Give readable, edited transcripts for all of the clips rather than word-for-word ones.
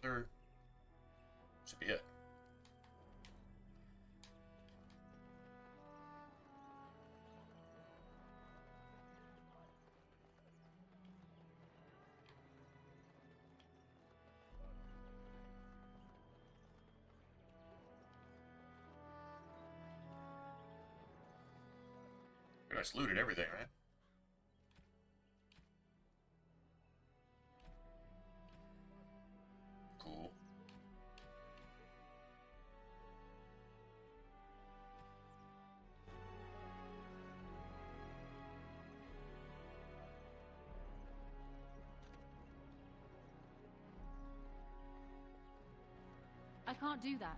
Brother. Should be it. I just looted everything, right? Cool. I can't do that.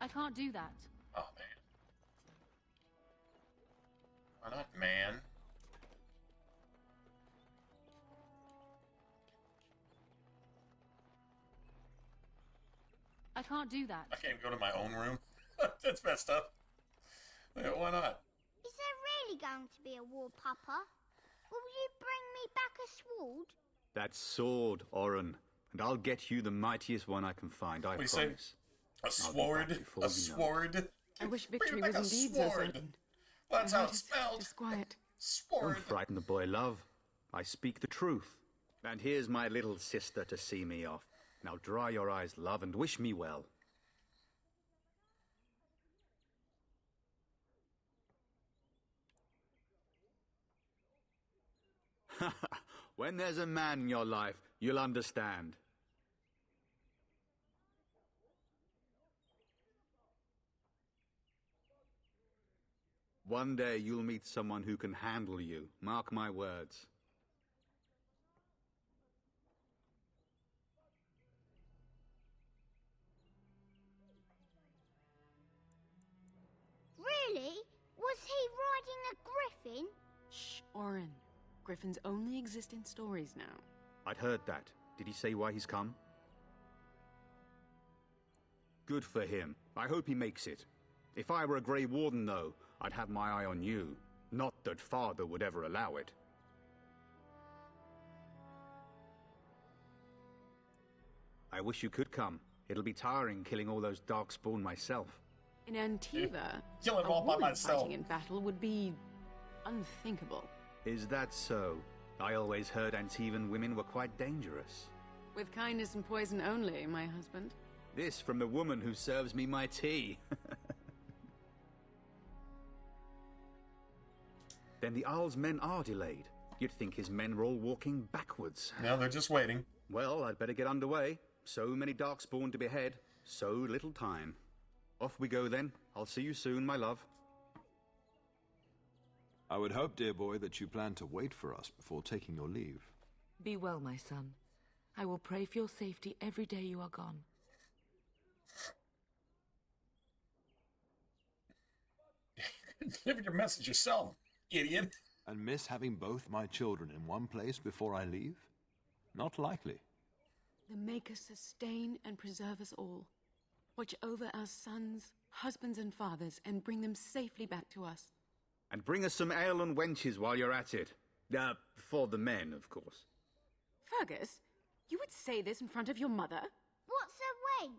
I can't do that. Oh, man. Why not, man? I can't do that. I can't even go to my own room. That's messed up. Yeah, why not? Is there really going to be a war, Papa? Will you bring me back a sword? That sword, Oren. And I'll get you the mightiest one I can find, I promise. Say? A sword? A sword? I wish Bring victory me back was a indeed so sword. certain. Well, that's My how heart it's is spelled. disquiet. Sword. Don't frighten the boy, love. I speak the truth. And here's my little sister to see me off. Now dry your eyes, love, and wish me well. When there's a man in your life, you'll understand. One day you'll meet someone who can handle you. Mark my words. Really? Was he riding a griffin? Shh, Oren. Griffins only exist in stories now. I'd heard that. Did he say why he's come? Good for him. I hope he makes it. If I were a Grey Warden, though, I'd have my eye on you. Not that Father would ever allow it. I wish you could come. It'll be tiring killing all those Darkspawn myself. In Antiva, Kill him a all by woman myself. fighting in battle would be unthinkable. Is that so? I always heard Antivan women were quite dangerous. With kindness and poison only, my husband. This from the woman who serves me my tea. Then the Arl's men are delayed. You'd think his men were all walking backwards. No, they're just waiting. Well, I'd better get underway. So many Darkspawn to behead, so little time. Off we go then. I'll see you soon, my love. I would hope, dear boy, that you plan to wait for us before taking your leave. Be well, my son. I will pray for your safety every day you are gone. Deliver your message yourself, idiot. And miss having both my children in one place before I leave? Not likely. The Maker sustain and preserve us all. Watch over our sons, husbands, and fathers, and bring them safely back to us. And bring us some ale and wenches while you're at it. For the men, of course. Fergus, you would say this in front of your mother? What's a wench?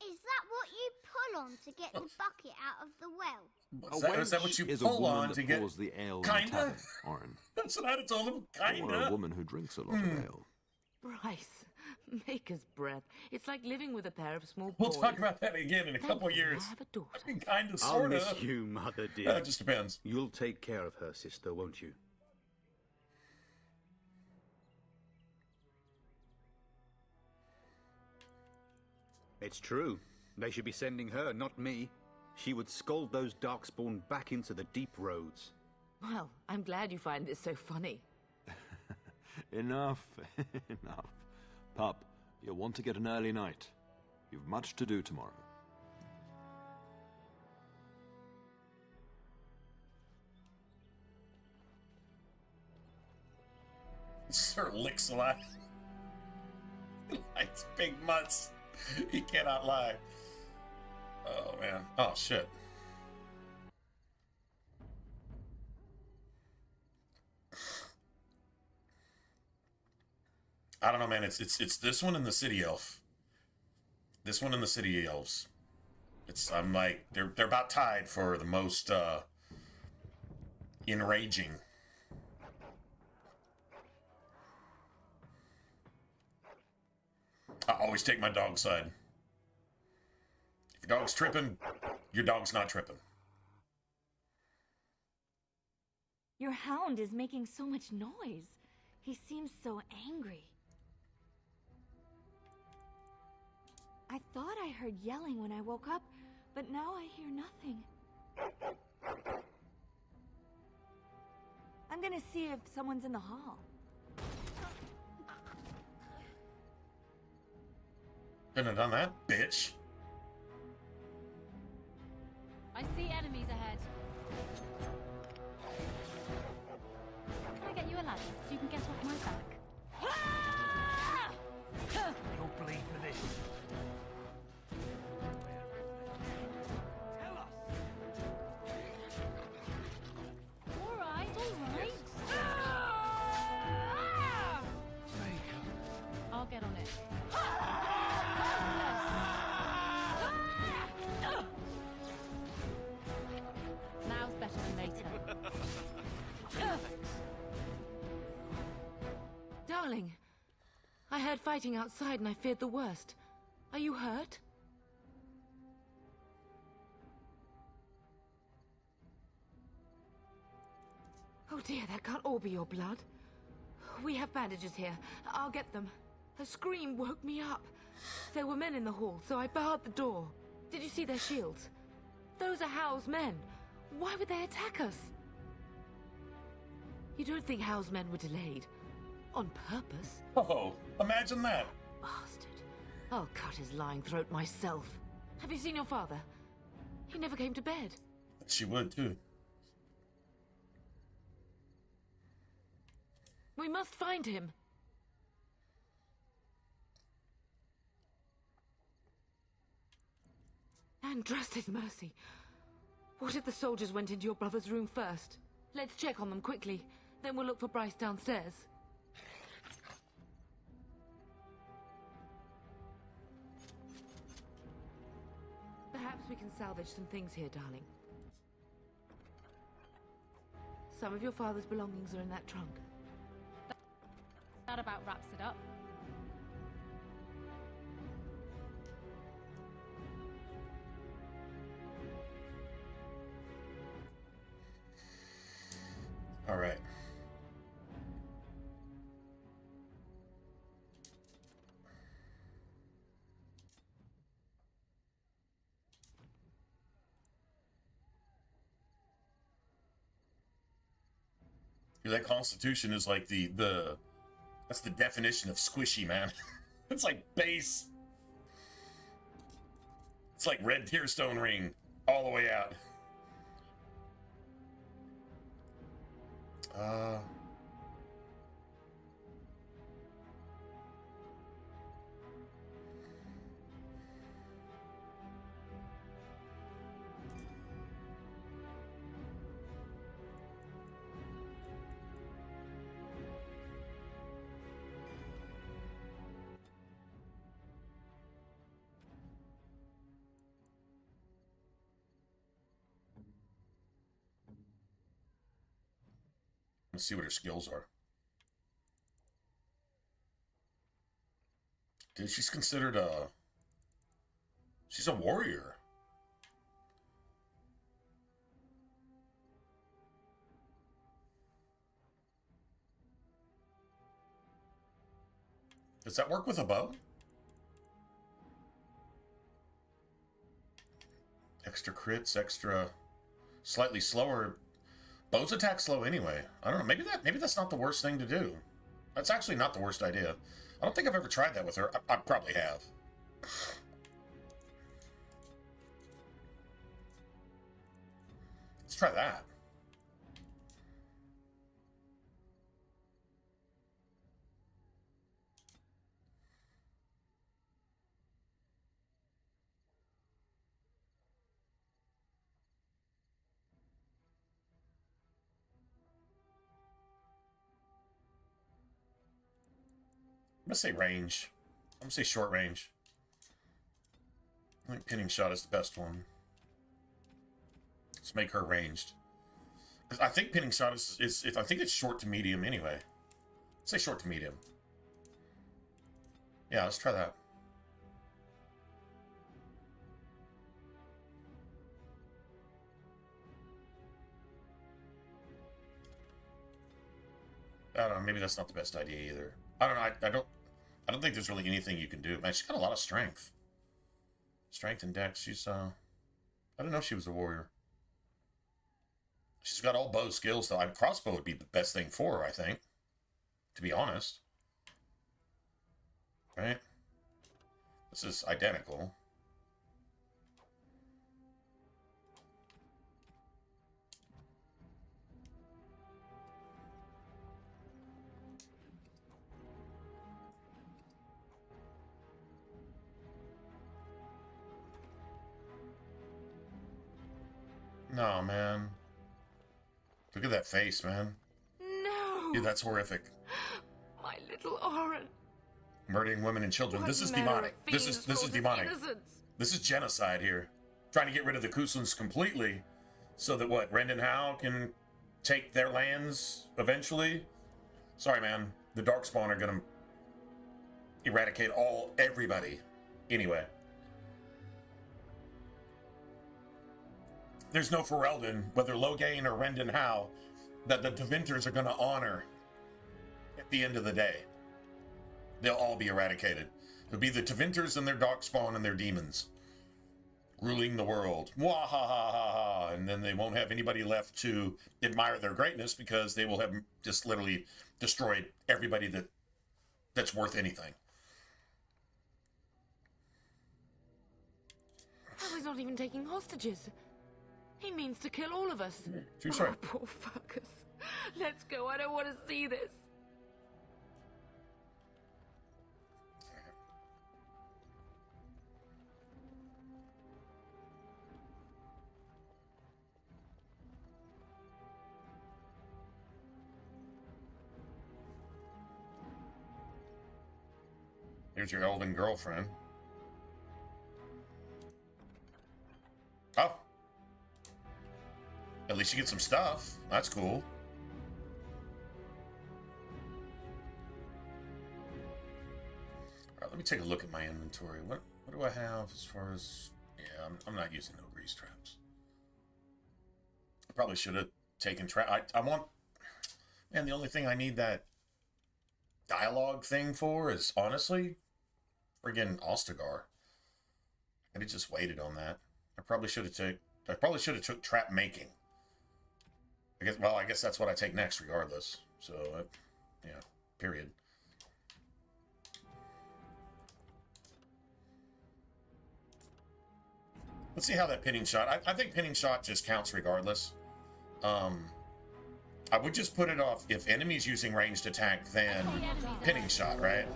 Is that what you pull on to get the bucket out of the well? Is that what you is pull a woman on that to get? pours the ale in the Kinda? tavern, Oren. That's what I told him. Or a Kinda. woman who drinks a lot of ale. Bryce, Maker's breath. It's like living with a pair of small We'll boys. talk about that again in a couple Thankfully, years. I have a daughter. I mean, kinda, I'll sorta. miss you, mother dear. It just depends. You'll take care of her, sister, won't you? It's true. They should be sending her, not me. She would scold those Darkspawn back into the deep roads. Well, I'm glad you find this so funny. Enough, enough. Pup, you'll want to get an early night. You've much to do tomorrow. Sir licks a lot. He likes big mutts. He cannot lie. Oh, man. Oh, shit. I don't know, man. It's this one and the City Elf. This one and the City Elves. I'm like they're about tied for the most enraging. I always take my dog's side. If your dog's tripping, your dog's not tripping. Your hound is making so much noise. He seems so angry. I thought I heard yelling when I woke up, but now I hear nothing. I'm gonna see if someone's in the hall. Couldn't have done that, bitch. I see enemies ahead. Can I get you a ladder so you can get off my back? You'll bleed for this. Tell us. All right, all right. I'll get on it. Now's better than later. Darling, I heard fighting outside and I feared the worst. Are you hurt? Oh dear, that can't all be your blood. We have bandages here. I'll get them. A scream woke me up. There were men in the hall, so I barred the door. Did you see their shields? Those are Howe's men. Why would they attack us? You don't think Howe's men were delayed? On purpose? Oh, imagine that. Bastard. I'll cut his lying throat myself. Have you seen your father? He never came to bed. She would, too. We must find him. And trust his mercy. What if the soldiers went into your brother's room first? Let's check on them quickly. Then we'll look for Bryce downstairs. Perhaps we can salvage some things here, darling. Some of your father's belongings are in that trunk. That about wraps it up. All right. Yeah, that Constitution is like that's the definition of squishy, man. It's like base. It's like red tearstone ring all the way out. Let's see what her skills are. Dude, she's considered she's a warrior. Does that work with a bow? Extra crits, extra slightly slower. Bows attack slow anyway. I don't know. Maybe that's not the worst thing to do. That's actually not the worst idea. I don't think I've ever tried that with her. I probably have. Let's try that. gonna say range. I'm gonna say short range. I think pinning shot is the best one. Let's make her ranged. Because I think pinning shot is I think it's short to medium anyway. Let's say short to medium. Yeah, let's try that. I don't know, maybe that's not the best idea either. I don't know, I don't think there's really anything you can do. Man, she's got a lot of strength. Strength and dex, she's I didn't know she was a warrior. She's got all bow skills though. Crossbow would be the best thing for her, I think. To be honest. Right? This is identical. No, man. Look at that face, man. No! Dude, that's horrific. My little Oren. Murdering women and children. What This is manner demonic. of This is fiends causes demonic. innocence? This is genocide here. Trying to get rid of the Kuslans completely so that what, Rendon Howe can take their lands eventually? Sorry, man. The Darkspawn are gonna eradicate everybody. Anyway. There's no Ferelden, whether Loghain or Rendon Howe, that the Devinters are gonna honor at the end of the day. They'll all be eradicated. It'll be the Devinters and their Darkspawn and their demons ruling the world. Mwah ha ha ha ha. And then they won't have anybody left to admire their greatness because they will have just literally destroyed everybody that's worth anything. I was not even taking hostages. He means to kill all of us. True story. Oh, poor fuckers. Let's go. I don't want to see this. Here's your elven girlfriend. Oh. At least you get some stuff. That's cool. All right, let me take a look at my inventory. What do I have as far as... Yeah, I'm not using no grease traps. I probably should have taken I want... Man, the only thing I need that dialogue thing for is, honestly, friggin' Ostagar. I could have just waited on that. I probably should have took trap making. I guess that's what I take next, regardless. So, yeah, period. Let's see how that pinning shot... I think pinning shot just counts regardless. I would just put it off if enemies using ranged attack, then pinning shot, right?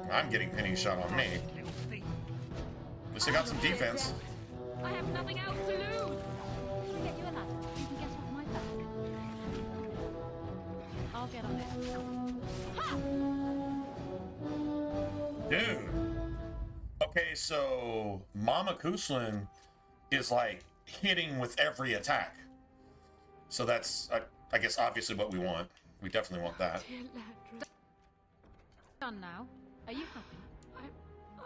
I'm getting pinning shot on me. At least I got some defense. I have nothing else to lose. Can I get you a ladder? You can get off my back. I'll get on it. Dude. Okay, so Mama Kuslan is like hitting with every attack. So that's, I guess, obviously what we want. We definitely want that. Dear Landra. Done now. Are you happy?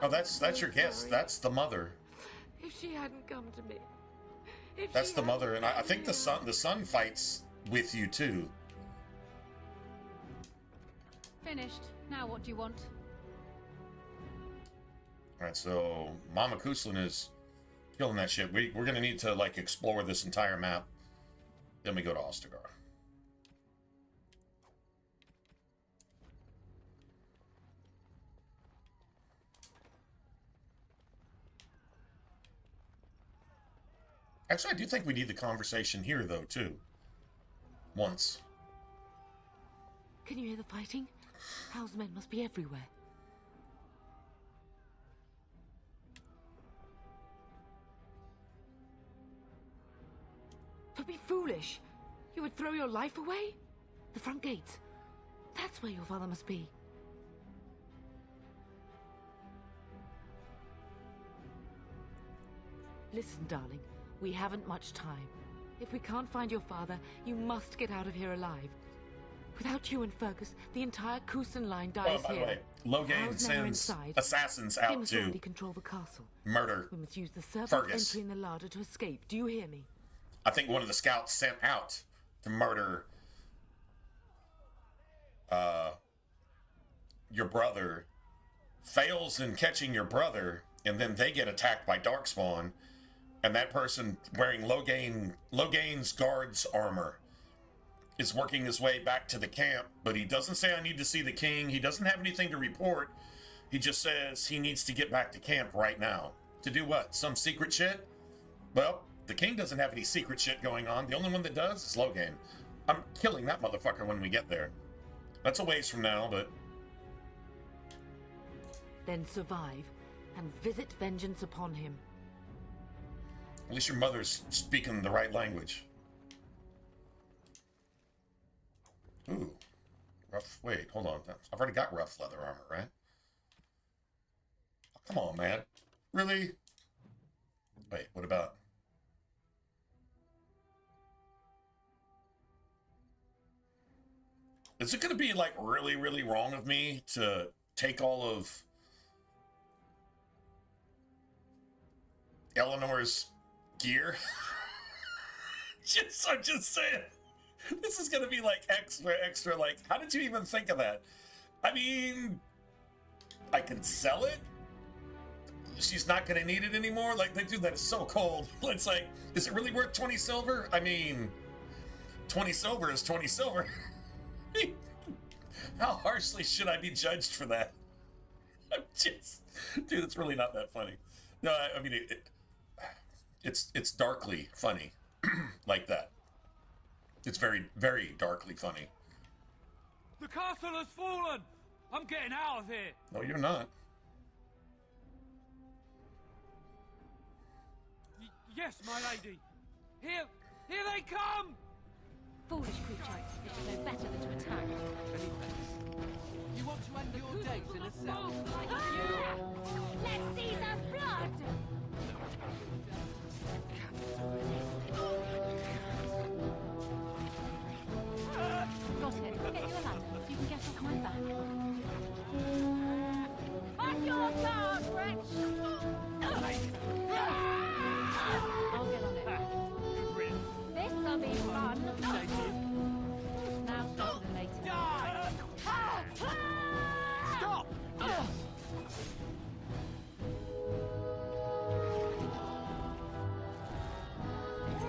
Oh, that's your guess. Sorry. That's the mother. If she hadn't come to me. That's the mother, and I think the son fights with you too. Finished. Now what do you want? All right, so Mama Kuslan is killing that shit. We're gonna need to like explore this entire map. Then we go to Ostagar. Actually, I do think we need the conversation here, though, too. Once. Can you hear the fighting? Hal's men must be everywhere. Don't be foolish. You would throw your life away? The front gates. That's where your father must be. Listen, darling. We haven't much time. If we can't find your father, you must get out of here alive. Without you and Fergus, the entire Kusen line dies by the here. way, Logain sends assassins out to control the castle. murder We must use the servant Fergus. entry in the larder to escape. Do you hear me? I think one of the scouts sent out to murder your brother fails in catching your brother, and then they get attacked by Darkspawn, and that person wearing Logain's guard's armor is working his way back to the camp, but he doesn't say, I need to see the king. He doesn't have anything to report. He just says he needs to get back to camp right now. To do what? Some secret shit? Well, the king doesn't have any secret shit going on. The only one that does is Logain. I'm killing that motherfucker when we get there. That's a ways from now, but... Then survive and visit vengeance upon him. At least your mother's speaking the right language. Ooh. Rough. Wait, hold on. I've already got rough leather armor, right? Oh, come on, man. Really? Wait, what about... Is it going to be, like, really, really wrong of me to take all of Eleanor's gear? I'm just saying. This is going to be, like, extra, like, how did you even think of that? I mean, I can sell it? She's not going to need it anymore? Like, dude, that is so cold. It's like, is it really worth 20 silver? I mean, 20 silver is 20 silver. How harshly should I be judged for that? I'm just... Dude, it's really not that funny. No, I mean, it's darkly funny. Like that. It's very, very darkly funny. The castle has fallen! I'm getting out of here! No, you're not. Yes, my lady! Here they come! Foolish creature. You should know better than to attack. You want to end your days in a cell? Let's see some blood! Got it. I'll get you a ladder so you can get off my back. On your guard, wretch! I'll get on it. This'll be fun! Now better than later. Stop! All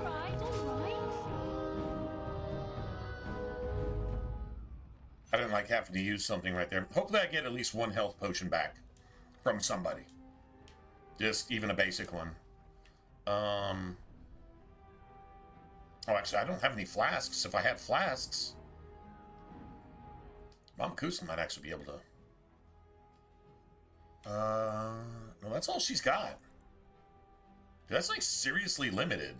right, all right. I didn't like having to use something right there. Hopefully I get at least one health potion back from somebody. Just even a basic one. Oh, actually, I don't have any flasks. If I had flasks, Mama Kusen might actually be able to... no, that's all she's got. That's, like, seriously limited.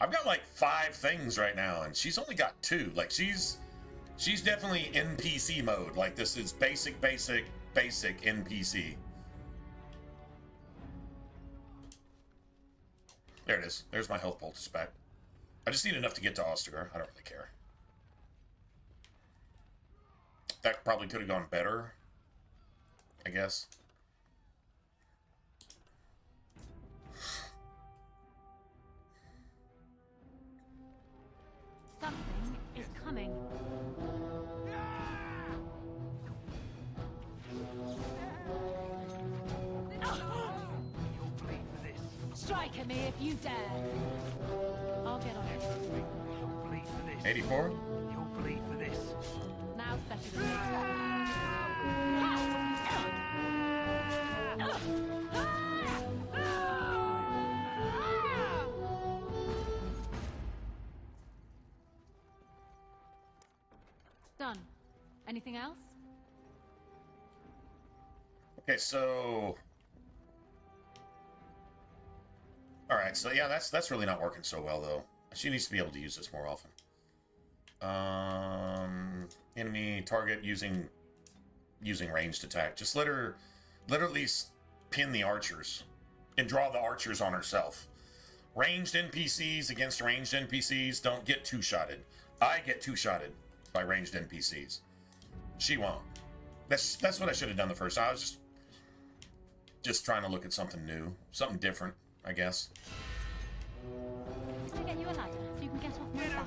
I've got, like, 5 things right now, and she's only got 2. Like, she's definitely NPC mode. Like, this is basic NPC. There it is. There's my health poultice back. I just need enough to get to Ostagar. I don't really care. That probably could have gone better, I guess. Something is coming. Strike at me if you dare. I'll get on it. You'll bleed for this. 84? You'll bleed for this. Now's better than later. Done. Anything else? Okay, so... Alright, so yeah, that's really not working so well, though. She needs to be able to use this more often. Enemy target using ranged attack. Just let her at least pin the archers and draw the archers on herself. Ranged NPCs against ranged NPCs don't get two-shotted. I get two-shotted by ranged NPCs. She won't. That's what I should have done the first time. I was just trying to look at something new, something different, I guess. Can I get you a ladder so you can get off my back?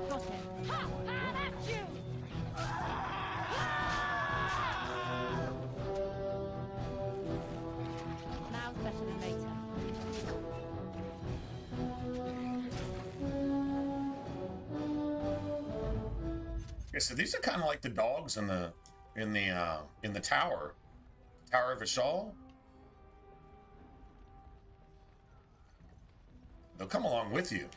Got it. Ha! That's you! Now's better than later. Yeah, so these are kind of like the dogs in the tower of Vishal. They'll come along with you.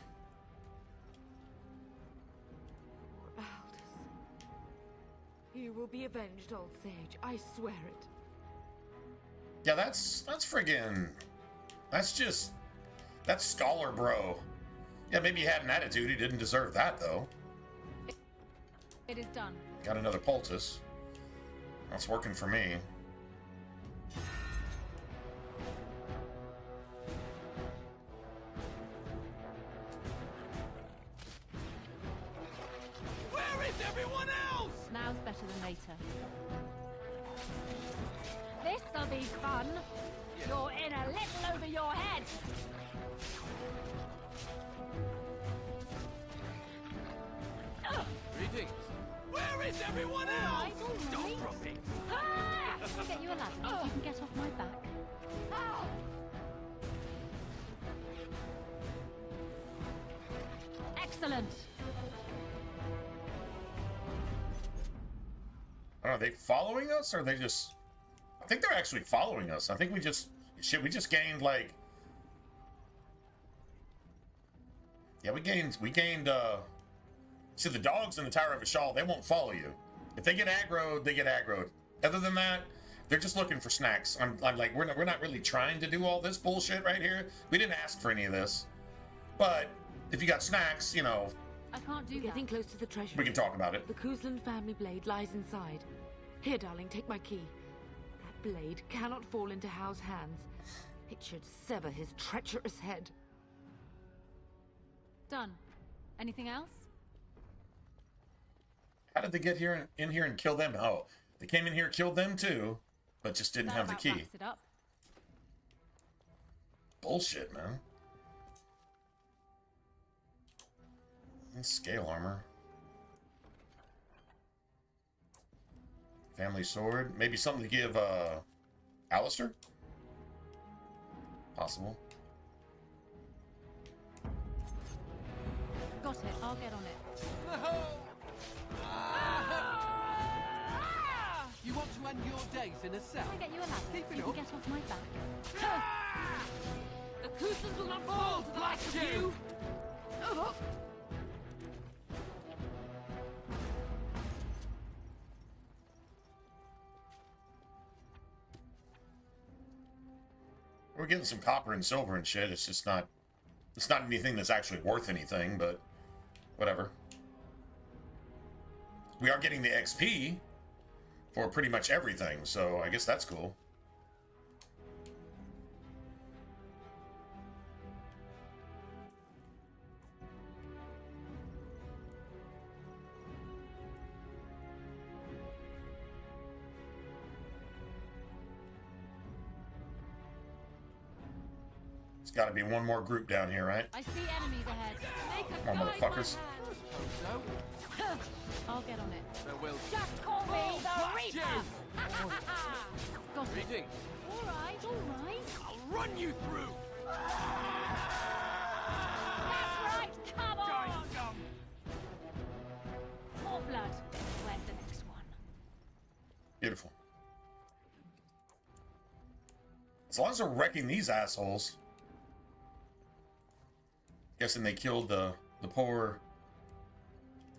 Aldous. You will be avenged, old sage. I swear it. Yeah, that's scholar bro. Yeah, maybe he had an attitude. He didn't deserve that though. It is done. Got another poultice. That's working for me. Where is everyone else? Now's better than later. This'll be fun. You're in a little over your head. Greetings. Where is everyone else? All right. Don't drop it. Can I get you a ladder so you can get off my back? Excellent. Are they following us, or are they just... I think they're actually following us. I think we just gained, like... Yeah, we gained, see, the dogs in the Tower of Vishal, they won't follow you. If they get aggroed, they get aggroed. Other than that, they're just looking for snacks. I'm like, we're not really trying to do all this bullshit right here. We didn't ask for any of this. But if you got snacks, you know... I can't do We're that. getting close to the treasure. We can talk about it. The Kuzlan family blade lies inside. Here, darling, take my key. That blade cannot fall into Hao's hands. It should sever his treacherous head. Done. Anything else? How did they get in here and kill them? Oh, they came in here, killed them too, but just didn't have the That key. wraps it up. Bullshit, man. And scale armor. Family sword. Maybe something to give Alistair? Possible. Got it. I'll get on it. You want to end your days in a cell? Can I get you a ladder Keep so it you can up. get off my back? The Kuzlans will not fall to the likes of you! We're getting some copper and silver and shit. It's not anything that's actually worth anything, but whatever. We are getting the XP for pretty much everything, so I guess that's cool. There's got to be one more group down here, right? I see enemies ahead. Make a Come on, guide, motherfuckers. my hand. I'll get on it. So we'll... Just call me the Reaper! Got it. Greetings. All right, all right. I'll run you through. That's right, come on! Die, scum. More blood. Where's the next one? Beautiful. As long as they're wrecking these assholes. Guessing they killed the poor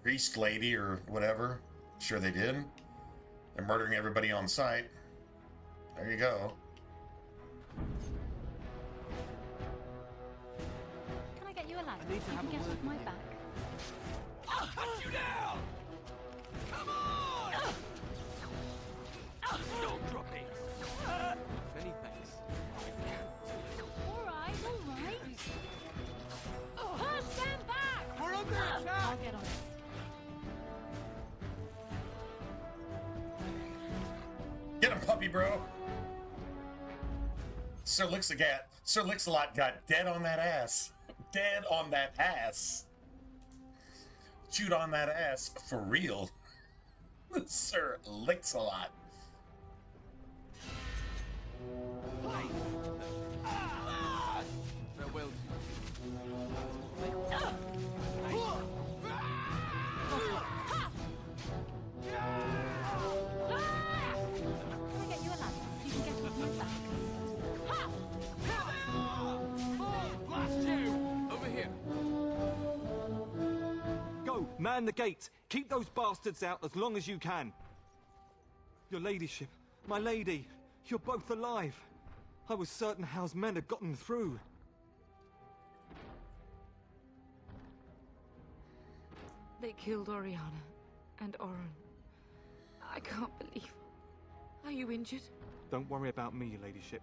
priest lady or whatever. Sure they did. They're murdering everybody on site. There you go. Can I get you a ladder You can get off my back. I'll cut you down! Come on! Don't drop it. Many thanks. All right, all right. Push them back! We're under attack! I'll get on it. Get him, puppy, bro. Sir Lix-a-Lot got dead on that ass. Dead on that ass. Chewed on that ass for real. Sir Lix-a-Lot. Farewell. Can I get you a ladder so you can get off my back? Blast you! Over here. Go, man the gates. Keep those bastards out as long as you can. Your ladyship, my lady, you're both alive. I was certain Hal's men had gotten through. They killed Oriana and Oren. I can't believe. Are you injured? Don't worry about me, your ladyship.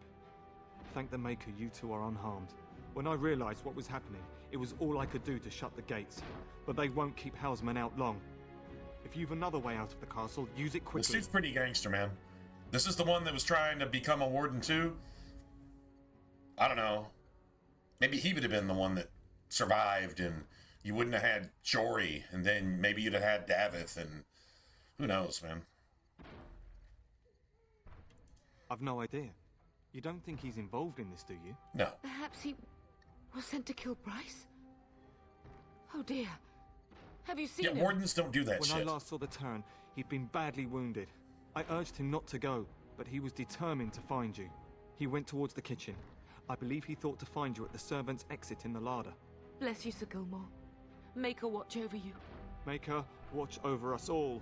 Thank the Maker you two are unharmed. When I realized what was happening, it was all I could do to shut the gates. But they won't keep Hal's men out long. If you've another way out of the castle, use it quickly. This dude's pretty gangster, man. This is the one that was trying to become a warden too? I don't know. Maybe he would have been the one that survived and you wouldn't have had Jory, and then maybe you'd have had Davith, and who knows, man. I've no idea. You don't think he's involved in this, do you? No. Perhaps he was sent to kill Bryce? Oh dear. Have you seen him? Wardens don't do that when shit. I last saw the Turn, he'd been badly wounded. I urged him not to go, but he was determined to find you. He went towards the kitchen. I believe he thought to find you at the servants' exit in the larder. Bless you, Sir Gilmore. Make her watch over you. Make her watch over us all.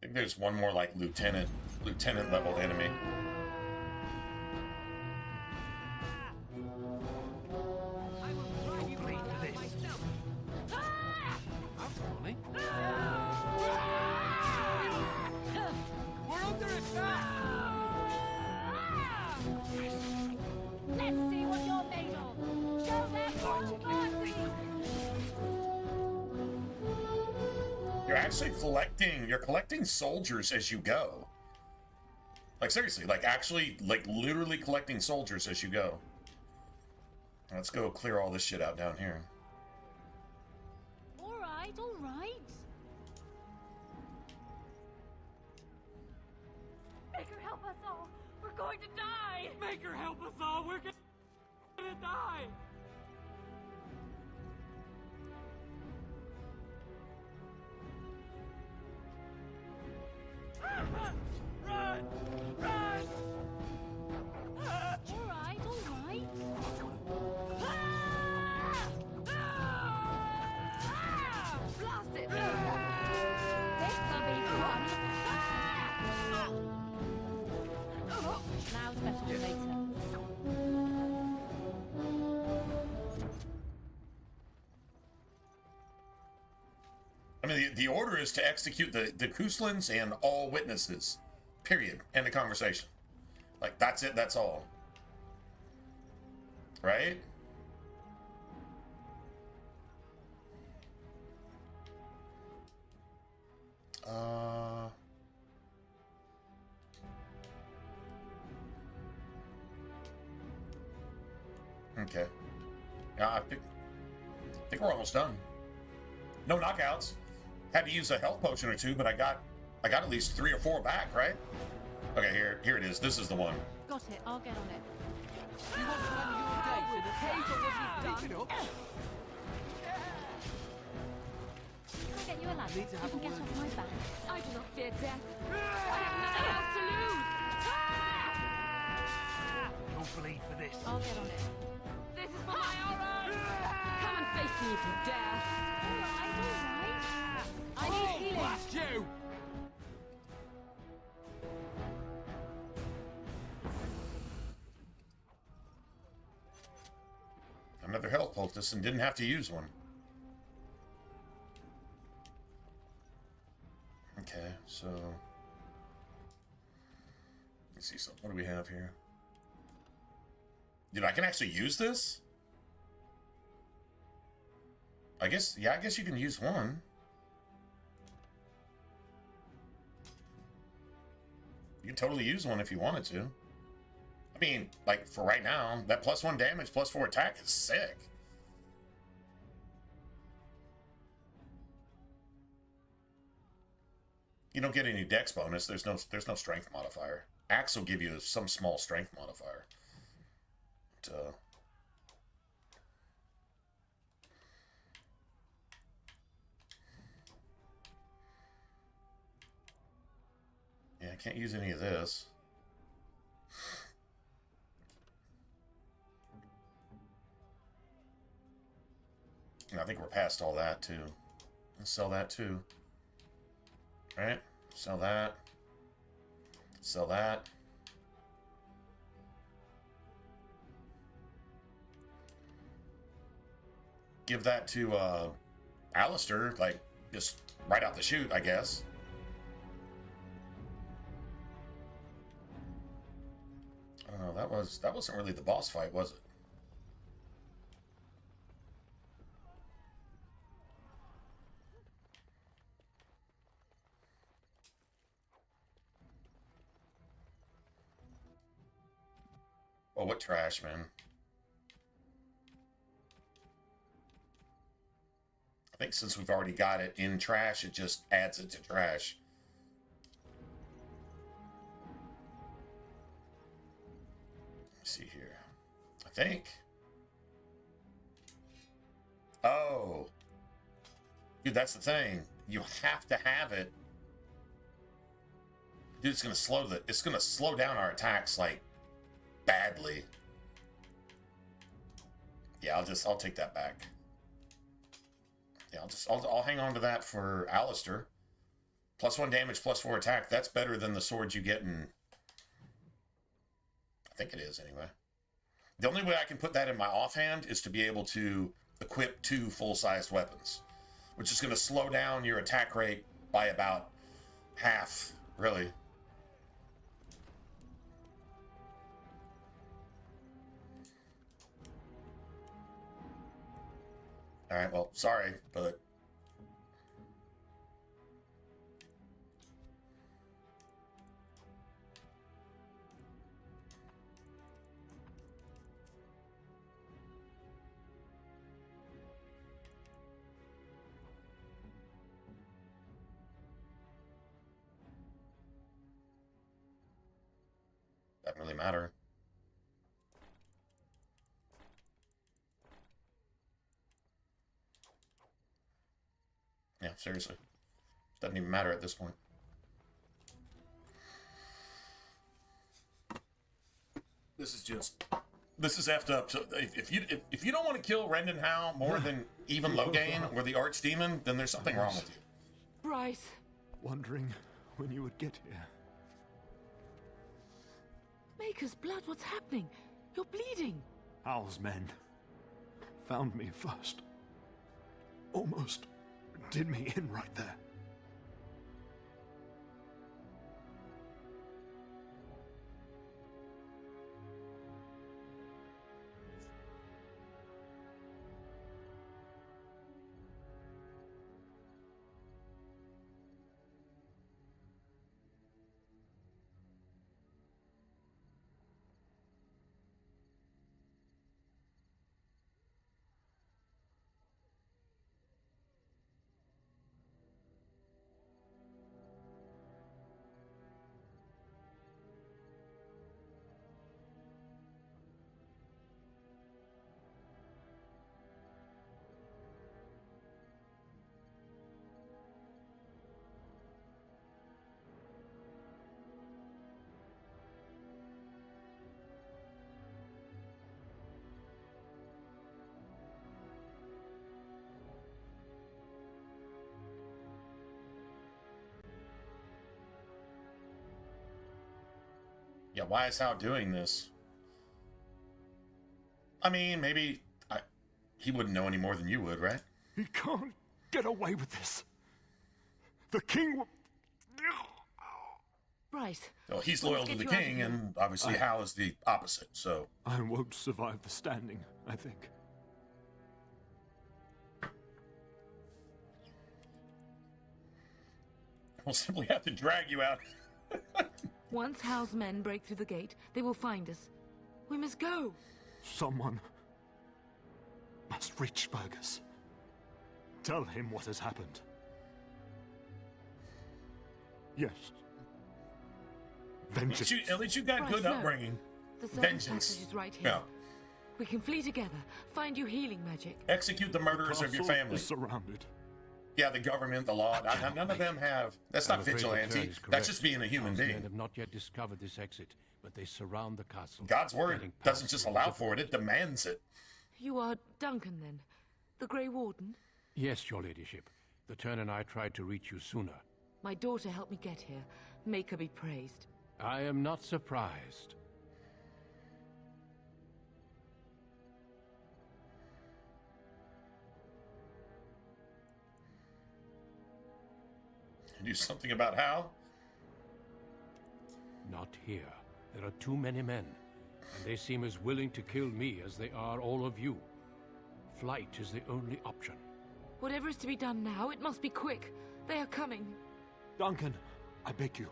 I think there's one more like lieutenant level enemy. We're under attack! Let's see what you're made of. Show them all mercy. You're actually collecting soldiers as you go. Like seriously, like actually, like literally collecting soldiers as you go. Let's go clear all this shit out down here. All right, all right. Make her help us all. We're going to die. Make her help us all. We're gonna die. Run! Run! All right, all right. Blast it! This will be fun. Now it's better than later. I mean, the order is to execute the Kuslins and all witnesses. Period. End of conversation. Like, that's it, that's all. Right? Okay. Yeah, I think we're almost done. No knockouts. Had to use a health potion or two, but I got at least 3 or 4 back, right? Okay, here it is. This is the one. Got it. I'll get on it. You want to end your day with a pay for what you've done? Can I get you a ladder Need to so have you a can get word off my back? I do not fear death. I have nothing else to lose. You'll bleed for this. I'll get on it. This is for my Oren. Come and face me if you dare. I need healing. Blast you! Another health poultice and didn't have to use one. Okay, so let's see something. What do we have here? Dude, I can actually use this? I guess you can use one. You can totally use one if you wanted to. I mean, like, for right now, that +1 damage, +4 attack is sick. You don't get any dex bonus. There's no strength modifier. Axe will give you some small strength modifier. But, yeah, I can't use any of this. And I think we're past all that too. Let's sell that too. Right? Sell that. Sell that. Give that to Alistair, like, just right out the chute, I guess. I don't know, that wasn't really the boss fight, was it? Oh, what trash, man. I think since we've already got it in trash, it just adds it to trash. Let's see here. I think. Oh. Dude, that's the thing. You have to have it. Dude, it's gonna slow down our attacks, like, badly. Yeah, I'll take that back. Yeah, I'll hang on to that for Alistair. +1 damage, +4 attack. That's better than the swords you get in... I think it is, anyway. The only way I can put that in my offhand is to be able to equip 2 full-sized weapons, which is going to slow down your attack rate by about half, really. Alright, well, sorry, but... doesn't really matter. Yeah, seriously. Doesn't even matter at this point. This is effed up. So if you don't want to kill Rendon Howe more than even Loghain or the Archdemon, then there's something wrong with you. Bryce. Wondering when you would get here. Maker's blood, what's happening? You're bleeding. Hal's men found me first. Almost did me in right there. Yeah, why is Hal doing this? I mean, maybe he wouldn't know any more than you would, right? He can't get away with this. The king will... Bryce. Well, he's loyal to the king, and obviously Hal is the opposite, so... I won't survive the standing, I think. We'll simply have to drag you out. Once Hal's men break through the gate, they will find us. We must go. Someone must reach Fergus. Tell him what has happened. Yes. Vengeance. At least you got good upbringing. The servants' Vengeance. passage is right here. Yeah. We can flee together. Find you healing magic. Execute the murderers of your family. Is surrounded. Yeah, the government, the law. None of them have. That's not vigilante. That's just being a human being. Men have not yet discovered this exit, but they surround the castle. God's word doesn't just allow for it; it demands it. You are Duncan, then, the Grey Warden. Yes, your ladyship. The Turn and I tried to reach you sooner. My daughter helped me get here. Make her be praised. I am not surprised. Do something about Hal? Not here. There are too many men, and they seem as willing to kill me as they are all of you. Flight is the only option. Whatever is to be done now, it must be quick. They are coming. Duncan, I beg you.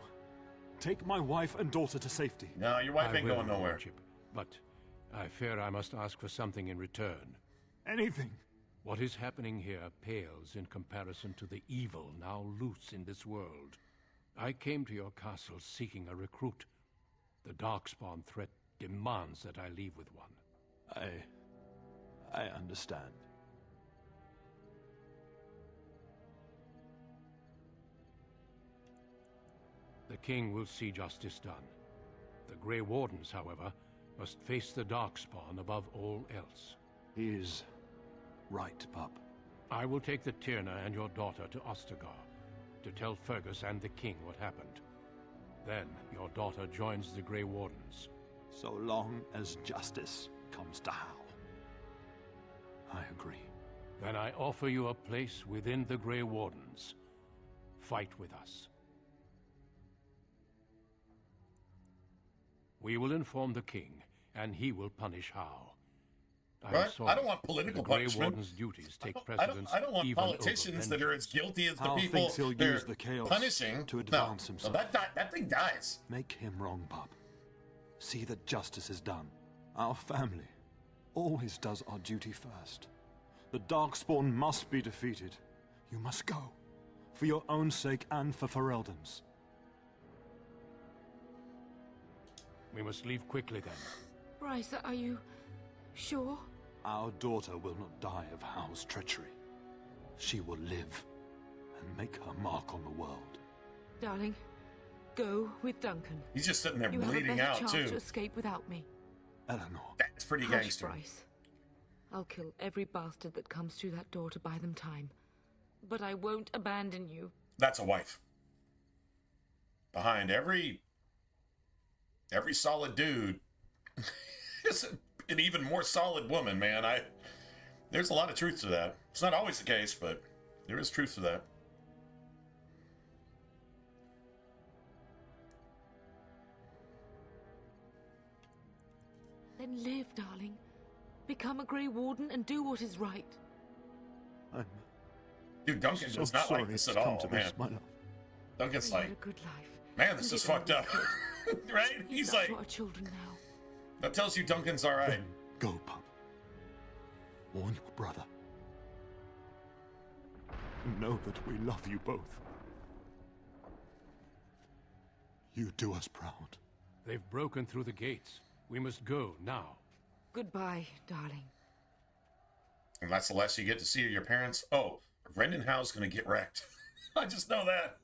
Take my wife and daughter to safety. No, your wife ain't going nowhere. Lordship, but I fear I must ask for something in return. Anything. What is happening here pales in comparison to the evil now loose in this world. I came to your castle seeking a recruit. The Darkspawn threat demands that I leave with one. I understand. The king will see justice done. The Grey Wardens, however, must face the Darkspawn above all else. He is right, pup. I will take the Tyrna and your daughter to Ostagar to tell Fergus and the king what happened. Then your daughter joins the Grey Wardens. So long as justice comes to Hal. I agree. Then I offer you a place within the Grey Wardens. Fight with us. We will inform the king, and he will punish Hal. Right? I don't want political punishment. Duties take precedence. I don't want politicians that are as guilty as the people he'll they're use the chaos punishing to advance no, himself. That thing dies. Make him wrong, pup. See that justice is done. Our family always does our duty first. The Darkspawn must be defeated. You must go. For your own sake and for Ferelden's. We must leave quickly then. Bryce, are you sure? Our daughter will not die of Hal's treachery. She will live and make her mark on the world. Darling, go with Duncan. He's just sitting there you bleeding have a better out, chance too. to escape without me. Eleanor. That's pretty Hush, gangster. Bryce. I'll kill every bastard that comes through that door to buy them time. But I won't abandon you. That's a wife. Behind every solid dude is an even more solid woman, man. There's a lot of truth to that. It's not always the case, but there is truth to that. Then live, darling. Become a Grey Warden and do what is right. Dude, Duncan so does not like this at all, man. This, Duncan's We like, had a good life. man, this is fucked up. Right? He's That's like, what our children now. that tells you Duncan's all right. Then go, pup. Warn your brother. Know that we love you both. You do us proud. They've broken through the gates. We must go now. Goodbye, darling. And that's the last you get to see of your parents. Oh, Brendan Howe's gonna get wrecked. I just know that.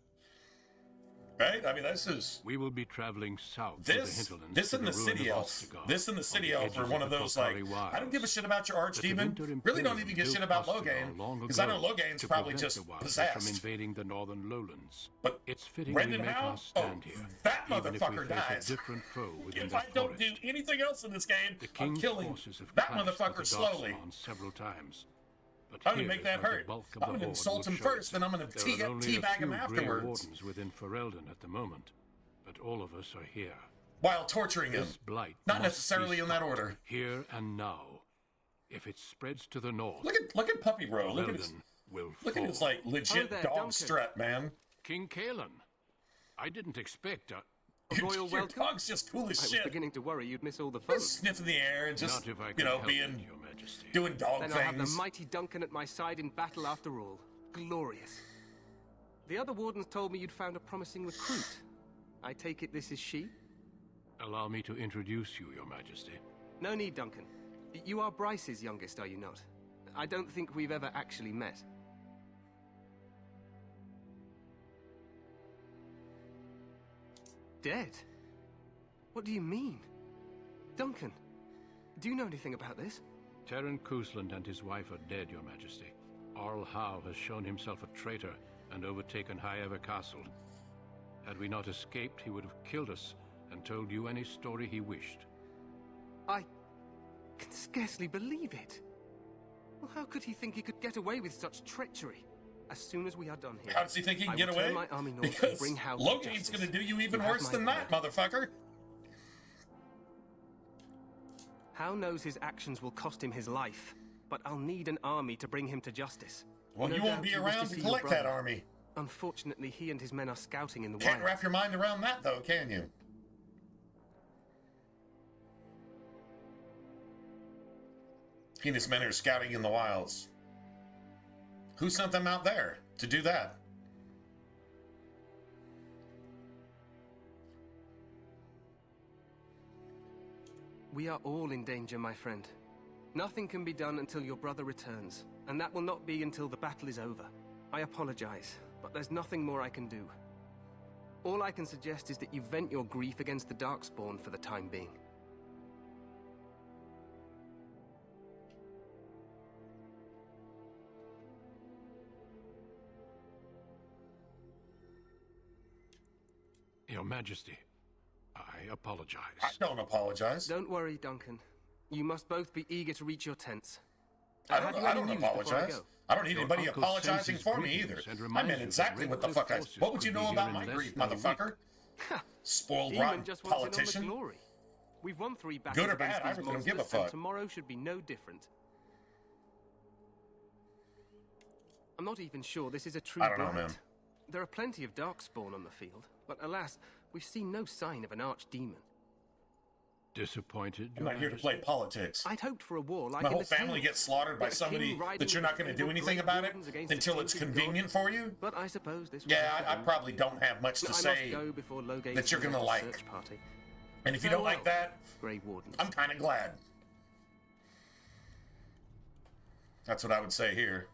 Right? I mean, this is... We will be traveling south This, to the hinterlands. this to and the city ruin of elf. Ostagar, This and the city on the elf are edges one of of the those, like, Volcari I don't give a Wilds. shit about your But the archdemon. Winter Really don't Imperium even give a shit built about Ostagar Logain. long Because I know ago Logain's to probably prevent just the wilds possessed. from invading the northern lowlands. But it's fitting Brendan we make Howe? our stand here. That even if motherfucker we face dies. a different foe within If that I don't forest. do anything else in this game, The I'm King's killing forces have that clashed with motherfucker the slowly. Darkspawn several times. But I'm gonna here make is that where the hurt. bulk of I'm the gonna horde insult will him show first, it. then I'm gonna There are only a teabag him few Grey afterwards. Wardens within Ferelden at the moment, but all of us are here. While torturing him. This blight Not must necessarily be in that stopped order. Here and now. If it spreads to the north, Look at Puppy Bro. Look at his Ferelden will look fall. at his like legit there, dog Duncan. strut, man. King Kalen. I didn't expect a... Royal Your welcome? dog's just cool as I was shit. beginning to worry you'd miss all the fun. Just sniffing the air and just, Not if I you can know, help being, it, Your Majesty. doing dog Then I'll have the things. mighty Duncan at my side in battle after all. Glorious. The other wardens told me you'd found a promising recruit. I take it this is she? Allow me to introduce you, Your Majesty. No need, Duncan. You are Bryce's youngest, are you not? I don't think we've ever actually met. Dead? What do you mean? Duncan, do you know anything about this? Terran Cousland and his wife are dead, Your Majesty. Arl Howe has shown himself a traitor and overtaken High Ever Castle. Had we not escaped, he would have killed us and told you any story he wished. I can scarcely believe it. Well, how could he think he could get away with such treachery? As soon as we are done here, How does he think he can I get will away? turn my army north and Because bring Howe to Logain's justice. gonna do you even You have worse my than that, word. motherfucker. Howe knows his actions will cost him his life, but I'll need an army to bring him to justice. Well, No you won't doubt be you wish around see to your collect that brother. army. Unfortunately, he and his men are scouting in the Can't wild. wrap your mind around that, though, can you? He and his men are scouting in the wilds. Who sent them out there to do that? We are all in danger, my friend. Nothing can be done until your brother returns, and that will not be until the battle is over. I apologize, but there's nothing more I can do. All I can suggest is that you vent your grief against the Darkspawn for the time being. Your Majesty, I apologize. I don't apologize. Don't worry, Duncan. You must both be eager to reach your tents. I Have you any don't news before I apologize. go? I don't need Your anybody uncle apologizing sends his for me either. greetings and I reminds meant you that exactly what the Red fuck Cliff I... forces What would you could be know here about in my less grief, than a motherfucker? Spoiled, Even rotten just wants in on the politician. glory. We've won 3 battles Good or against bad, I these really don't give a monsters, and fuck. tomorrow should be no different. I'm not even sure this is a true I don't know, blight. man. There are plenty of Darkspawn on the field, but alas, we've seen no sign of an archdemon. Disappointed, I'm Your not here to Majesty? play politics. I'd hoped for a war like My in whole the family tales. gets slaughtered by With a somebody king riding that you're not going to with do four anything great about it wardens against a until it's tainted convenient god. for you. But I suppose this was Yeah, the I end. probably don't have much to I say must go before Logain that you're sends gonna a like. search party. And if you don't like Farewell, that, Grey Wardens. I'm kind of glad. That's what I would say here.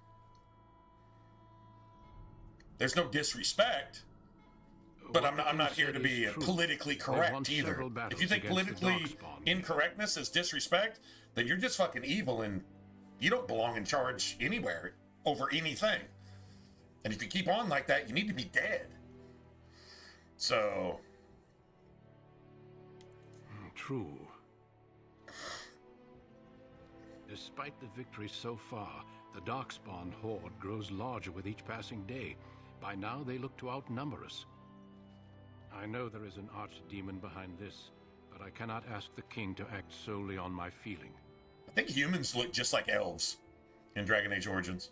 There's no disrespect, but What I'm not you here to said be is true. politically We've won correct either. several If battles you think against the politically Darkspawn. incorrectness is disrespect, then you're just fucking evil and you don't belong in charge anywhere over anything. And if you keep on like that, you need to be dead. So, True. Despite the victory so far, the Darkspawn horde grows larger with each passing day. By now, they look to outnumber us. I know there is an archdemon behind this, but I cannot ask the king to act solely on my feeling. I think humans look just like elves in Dragon Age Origins.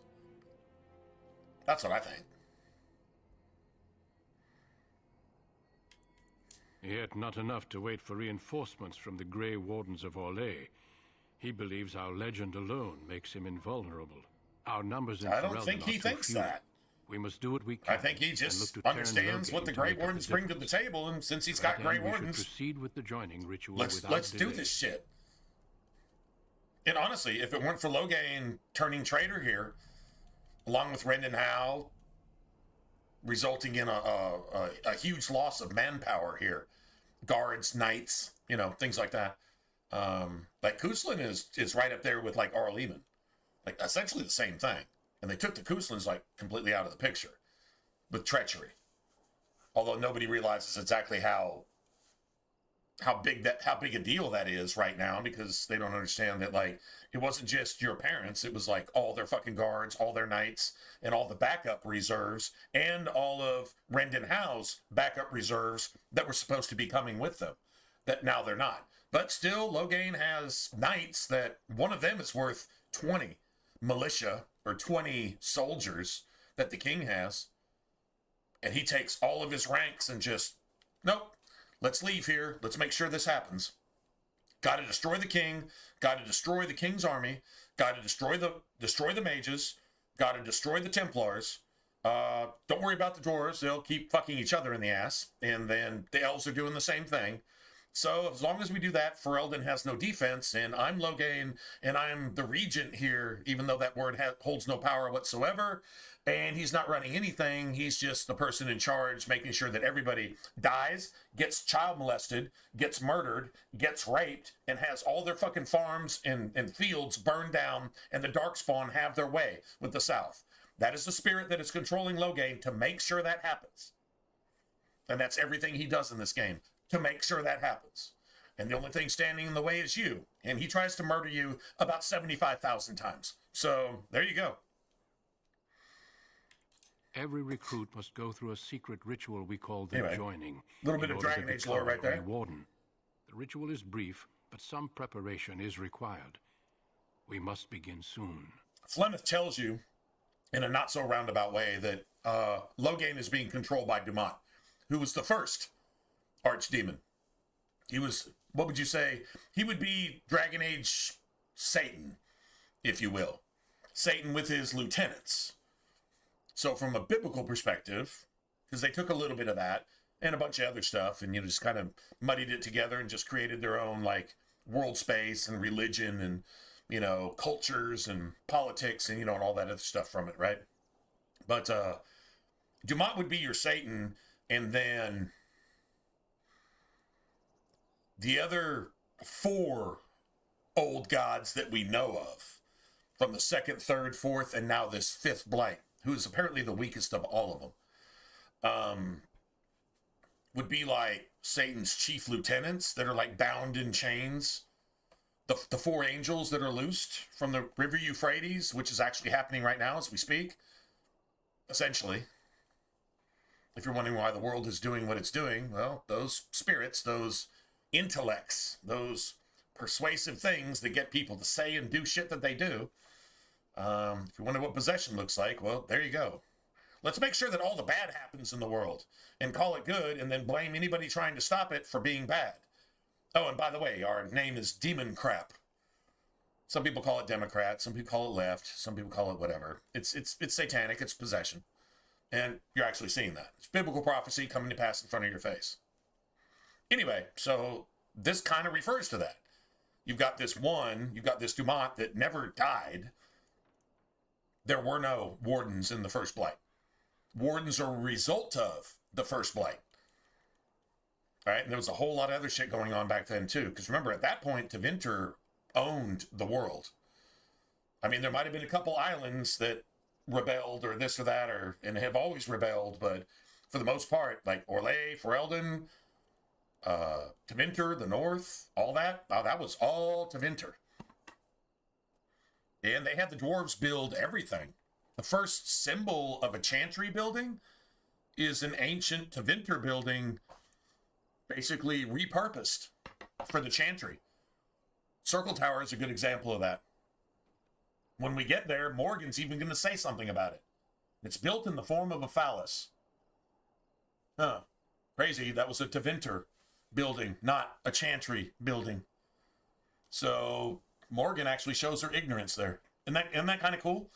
That's what I think. Yet not enough to wait for reinforcements from the Grey Wardens of Orlais. He believes our legend alone makes him invulnerable. Our numbers in I don't Ferelden think are he too thinks few. that. We must do what we can. I think he and just look to Terran understands what Logain the to Grey make up Wardens bring to the difference. table, and since he's To got that Grey end, we should Wardens, proceed with the joining ritual let's without do delay. this shit. And honestly, if it weren't for Logain turning traitor here, along with Rendon Howe, resulting in a huge loss of manpower here. Guards, knights, things like that. Like Kuslan is right up there with like Arleman, like essentially the same thing. And they took the Kuslans like completely out of the picture with treachery. Although nobody realizes exactly how big a deal that is right now, because they don't understand that like it wasn't just your parents, it was like all their fucking guards, all their knights, and all the backup reserves, and all of Rendon Howe's backup reserves that were supposed to be coming with them, that now they're not. But still, Loghain has knights that one of them is worth 20 militia or 20 soldiers that the king has. And he takes all of his ranks and just, nope, let's leave here. Let's make sure this happens. Got to destroy the king. Got to destroy the king's army. Got to destroy the mages. Got to destroy the Templars. Don't worry about the dwarves. They'll keep fucking each other in the ass. And then the elves are doing the same thing. So as long as we do that, Ferelden has no defense, and I'm Loghain, and I'm the regent here, even though that word holds no power whatsoever, and he's not running anything. He's just the person in charge, making sure that everybody dies, gets child molested, gets murdered, gets raped, and has all their fucking farms and fields burned down, and the Darkspawn have their way with the South. That is the spirit that is controlling Loghain to make sure that happens. And that's everything he does in this game, to make sure that happens. And the only thing standing in the way is you. And he tries to murder you about 75,000 times. So, there you go. Every recruit must go through a secret ritual we call the joining. A little bit of Dragon Age lore right there. Warden. The ritual is brief, but some preparation is required. We must begin soon. Flemeth tells you, in a not-so-roundabout way, that Loghain is being controlled by Dumont, who was the first archdemon. He was, what would you say? He would be Dragon Age Satan, if you will. Satan with his lieutenants. So from a biblical perspective, because they took a little bit of that and a bunch of other stuff and just kind of muddied it together and just created their own like world space and religion and cultures and politics and and all that other stuff from it, right? But Dumont would be your Satan, and then the other 4 old gods that we know of, from the 2nd, 3rd, 4th, and now this 5th Blight, who is apparently the weakest of all of them, would be like Satan's chief lieutenants that are like bound in chains. The 4 angels that are loosed from the River Euphrates, which is actually happening right now as we speak, essentially. If you're wondering why the world is doing what it's doing, well, those spirits, those intellects, those persuasive things that get people to say and do shit that they do. If you wonder what possession looks like, well, there you go. Let's make sure that all the bad happens in the world and call it good, and then blame anybody trying to stop it for being bad. Oh, and by the way, our name is Demon Crap. Some people call it Democrat, some people call it left, some people call it whatever. It's satanic, it's possession. And you're actually seeing that. It's biblical prophecy coming to pass in front of your face. Anyway, so this kind of refers to that. You've got this Dumont that never died. There were no wardens in the First Blight. Wardens are a result of the First Blight. All right, and there was a whole lot of other shit going on back then, too. Because remember, at that point, Tevinter owned the world. I mean, there might have been a couple islands that rebelled or this or that, and have always rebelled, but for the most part, like Orlais, Ferelden, Tevinter, the North, all that, that was all Tevinter. And they had the dwarves build everything. The first symbol of a chantry building is an ancient Tevinter building, basically repurposed for the chantry. Circle Tower is a good example of that. When we get there, Morgan's even going to say something about it. It's built in the form of a phallus. Huh. Crazy, that was a Tevinter building, not a chantry building. So Morgan actually shows her ignorance there. Isn't that kind of cool?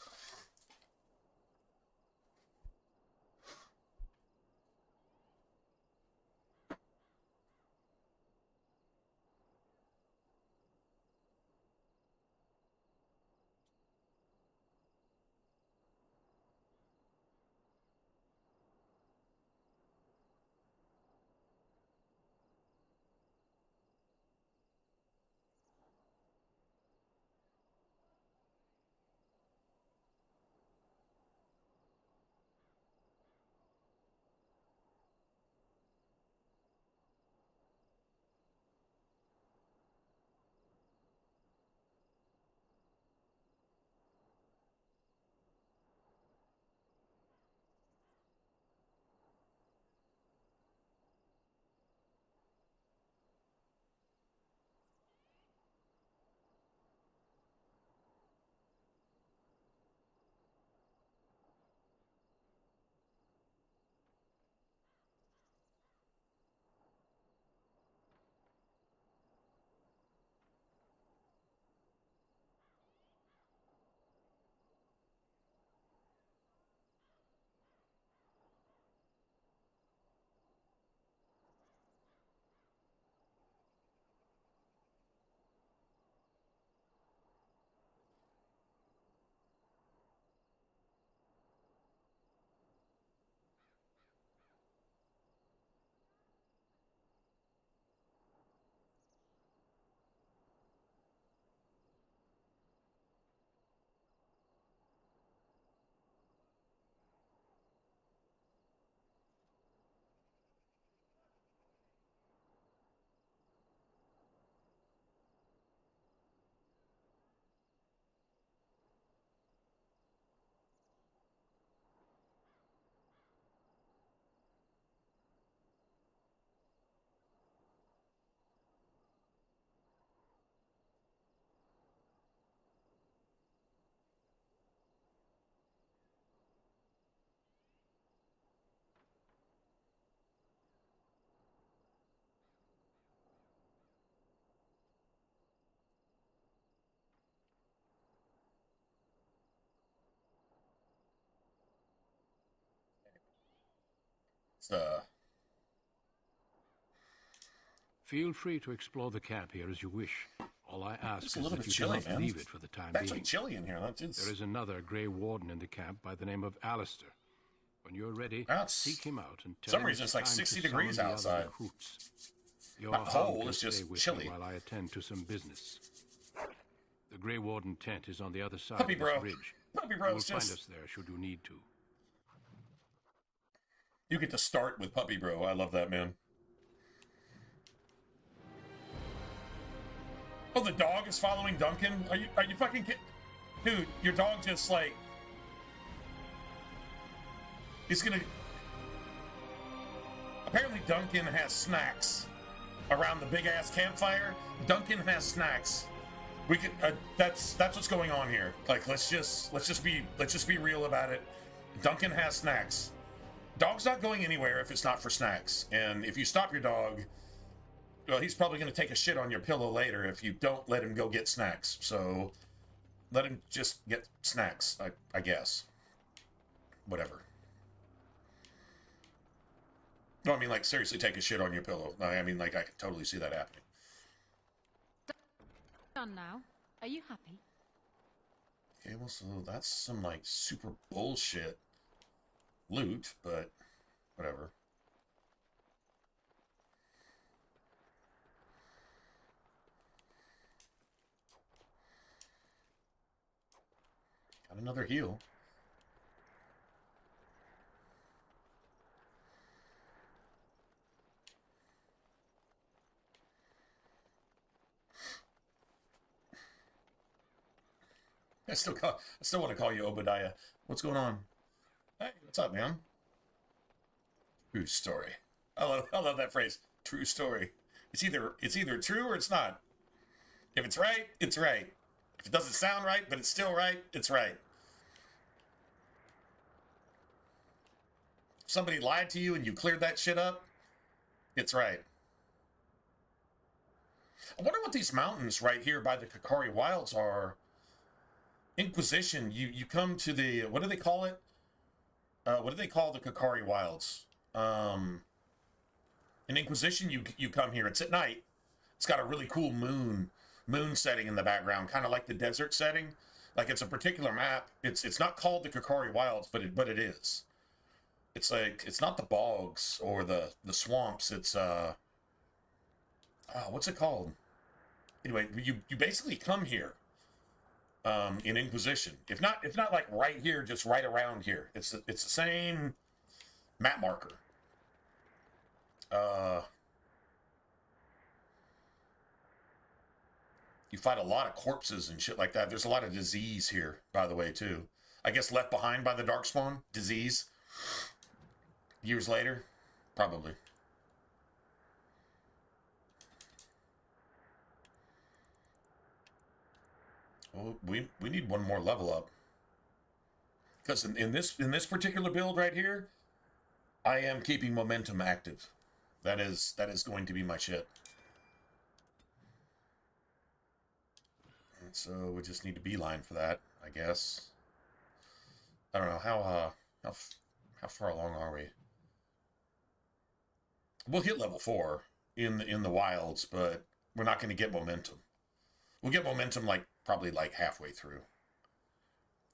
Feel free to explore the camp here as you wish. All I ask It's is a little that bit you chilly, do not man. leave it for the time It's actually being. chilly in here. There is another Grey Warden in the camp by the name of Alistair. When you're ready, seek him out and tell some him reason it's like time 60 to degrees summon the other outside. recruits. Your Not hound cold, can it's just stay with chilly. me while I attend to some business. The Grey Warden tent is on the other side Puppy of bro. this ridge. Puppy bro, You will it's find just- us there should you need to. You get to start with Puppy Bro. I love that, man. Oh, the dog is following Duncan? Are you fucking kidding? Dude, your dog just like... He's gonna... Apparently Duncan has snacks around the big-ass campfire. Duncan has snacks. We could... that's what's going on here. Like, let's just be real about it. Duncan has snacks. Dog's not going anywhere if it's not for snacks. And if you stop your dog, well, he's probably going to take a shit on your pillow later if you don't let him go get snacks. So let him just get snacks, I guess. Whatever. No, I mean, like, seriously take a shit on your pillow. No, I mean, like, I can totally see that happening. Done now. Are you happy? Okay, well, so that's some, like, super bullshit loot, but whatever. Got another heal. I still want to call you Obadiah. What's going on? Hey, what's up, man? True story. I love that phrase. True story. It's either true or it's not. If it's right, it's right. If it doesn't sound right, but it's still right, it's right. If somebody lied to you and you cleared that shit up, it's right. I wonder what these mountains right here by the Kakari Wilds are. Inquisition, you come to the, what do they call it? What do they call the Kakari Wilds? In Inquisition, you come here. It's at night. It's got a really cool moon setting in the background, kind of like the desert setting. Like it's a particular map. It's not called the Kakari Wilds, but it is. It's like it's not the bogs or the swamps. It's what's it called? Anyway, you basically come here. In Inquisition, if not like right here, just right around here. It's the same map marker. You fight a lot of corpses and shit like that. There's a lot of disease here, by the way, too. I guess left behind by the Darkspawn disease. Years later, probably. Well, we need one more level up. Because in this particular build right here, I am keeping momentum active. That is going to be my shit. And so we just need to beeline for that, I guess. I don't know how far along are we? We'll hit level 4 in the wilds, but we're not going to get momentum. We'll get momentum probably halfway through.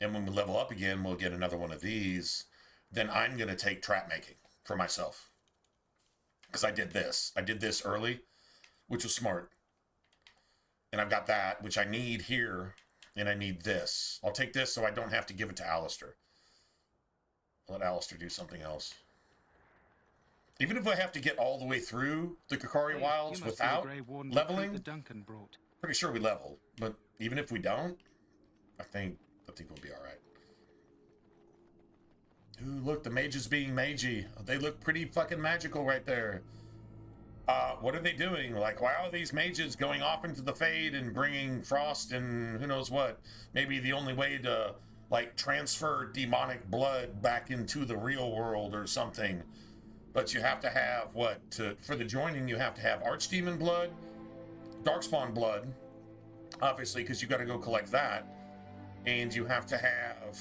And when we level up again, we'll get another one of these. Then I'm going to take trap making for myself. Because I did this early, which was smart. And I've got that, which I need here. And I need this. I'll take this so I don't have to give it to Alistair. I'll let Alistair do something else. Even if I have to get all the way through the Kakari Wilds without leveling, pretty sure we level. But even if we don't, I think we'll be all right. Ooh, look, the mages being magey. They look pretty fucking magical right there. What are they doing? Why are these mages going off into the Fade and bringing frost and who knows what? Maybe the only way to, transfer demonic blood back into the real world or something. But you have to have, for the joining, you have to have Archdemon blood, Darkspawn blood, obviously, because you got to go collect that. And you have to have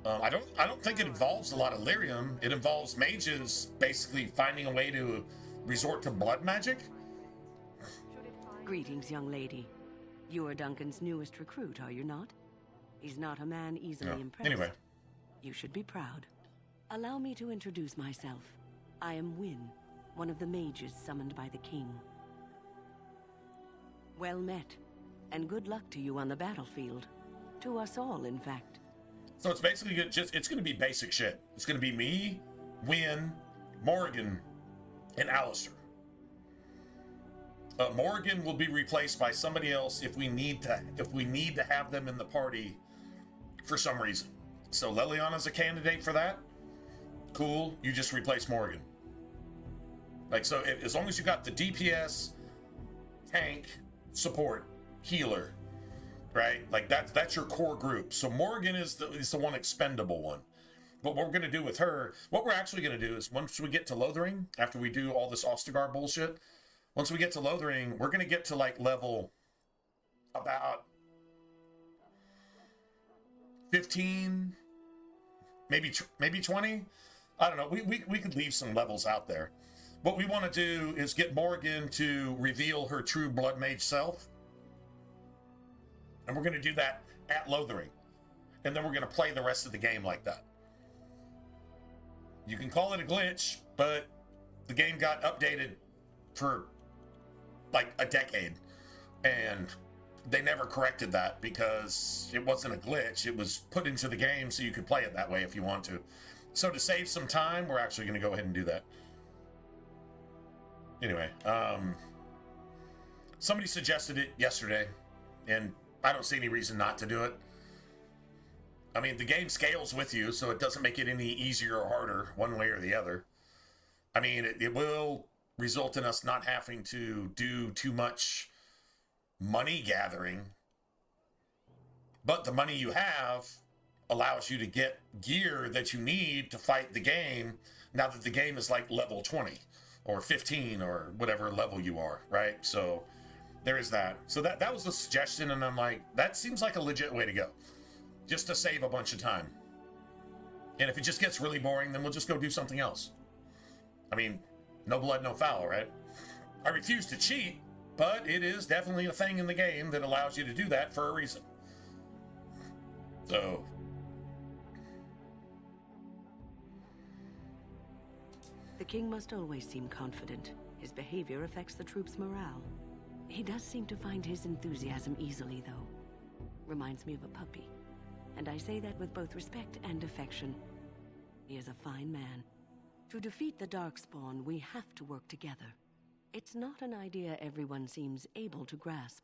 I don't think it involves a lot of lyrium. It involves mages basically finding a way to resort to blood magic. Greetings, young lady. You are Duncan's newest recruit, are you not? He's not a man easily impressed. Anyway. You should be proud. Allow me to introduce myself. I am Wynne, one of the mages summoned by the king. Well met, and good luck to you on the battlefield. To us all, in fact. So it's basically it's going to be basic shit. It's going to be me, Wynne, Morgan, and Alistair. Morgan will be replaced by somebody else if we need to have them in the party for some reason. So Leliana's a candidate for that. Cool. You just replace Morgan. Like, so as long as you got the DPS, tank, support, healer, right? Like that's your core group. So Morgan is the one expendable one. But what we're going to do with her, what we're actually going to do is once we get to Lothering, after we do all this Ostagar bullshit, once we get to Lothering, we're going to get to like level about 15, maybe 20. I don't know. We could leave some levels out there. What we want to do is get Morgan to reveal her true blood mage self. And we're going to do that at Lothering. And then we're going to play the rest of the game like that. You can call it a glitch, but the game got updated for like a decade. And they never corrected that because it wasn't a glitch. It was put into the game so you could play it that way if you want to. So to save some time, we're actually going to go ahead and do that. Anyway, somebody suggested it yesterday, and I don't see any reason not to do it. I mean, the game scales with you, so it doesn't make it any easier or harder one way or the other. I mean, it will result in us not having to do too much money gathering, but the money you have allows you to get gear that you need to fight the game now that the game is like level 20 or 15 or whatever level you are, right? So there is that. So that was the suggestion, and I'm like, that seems like a legit way to go, just to save a bunch of time. And if it just gets really boring, then we'll just go do something else. I mean, no blood, no foul, right? I refuse to cheat, but it is definitely a thing in the game that allows you to do that for a reason. So the king must always seem confident. His behavior affects the troops' morale. He does seem to find his enthusiasm easily, though. Reminds me of a puppy. And I say that with both respect and affection. He is a fine man. To defeat the Darkspawn, we have to work together. It's not an idea everyone seems able to grasp.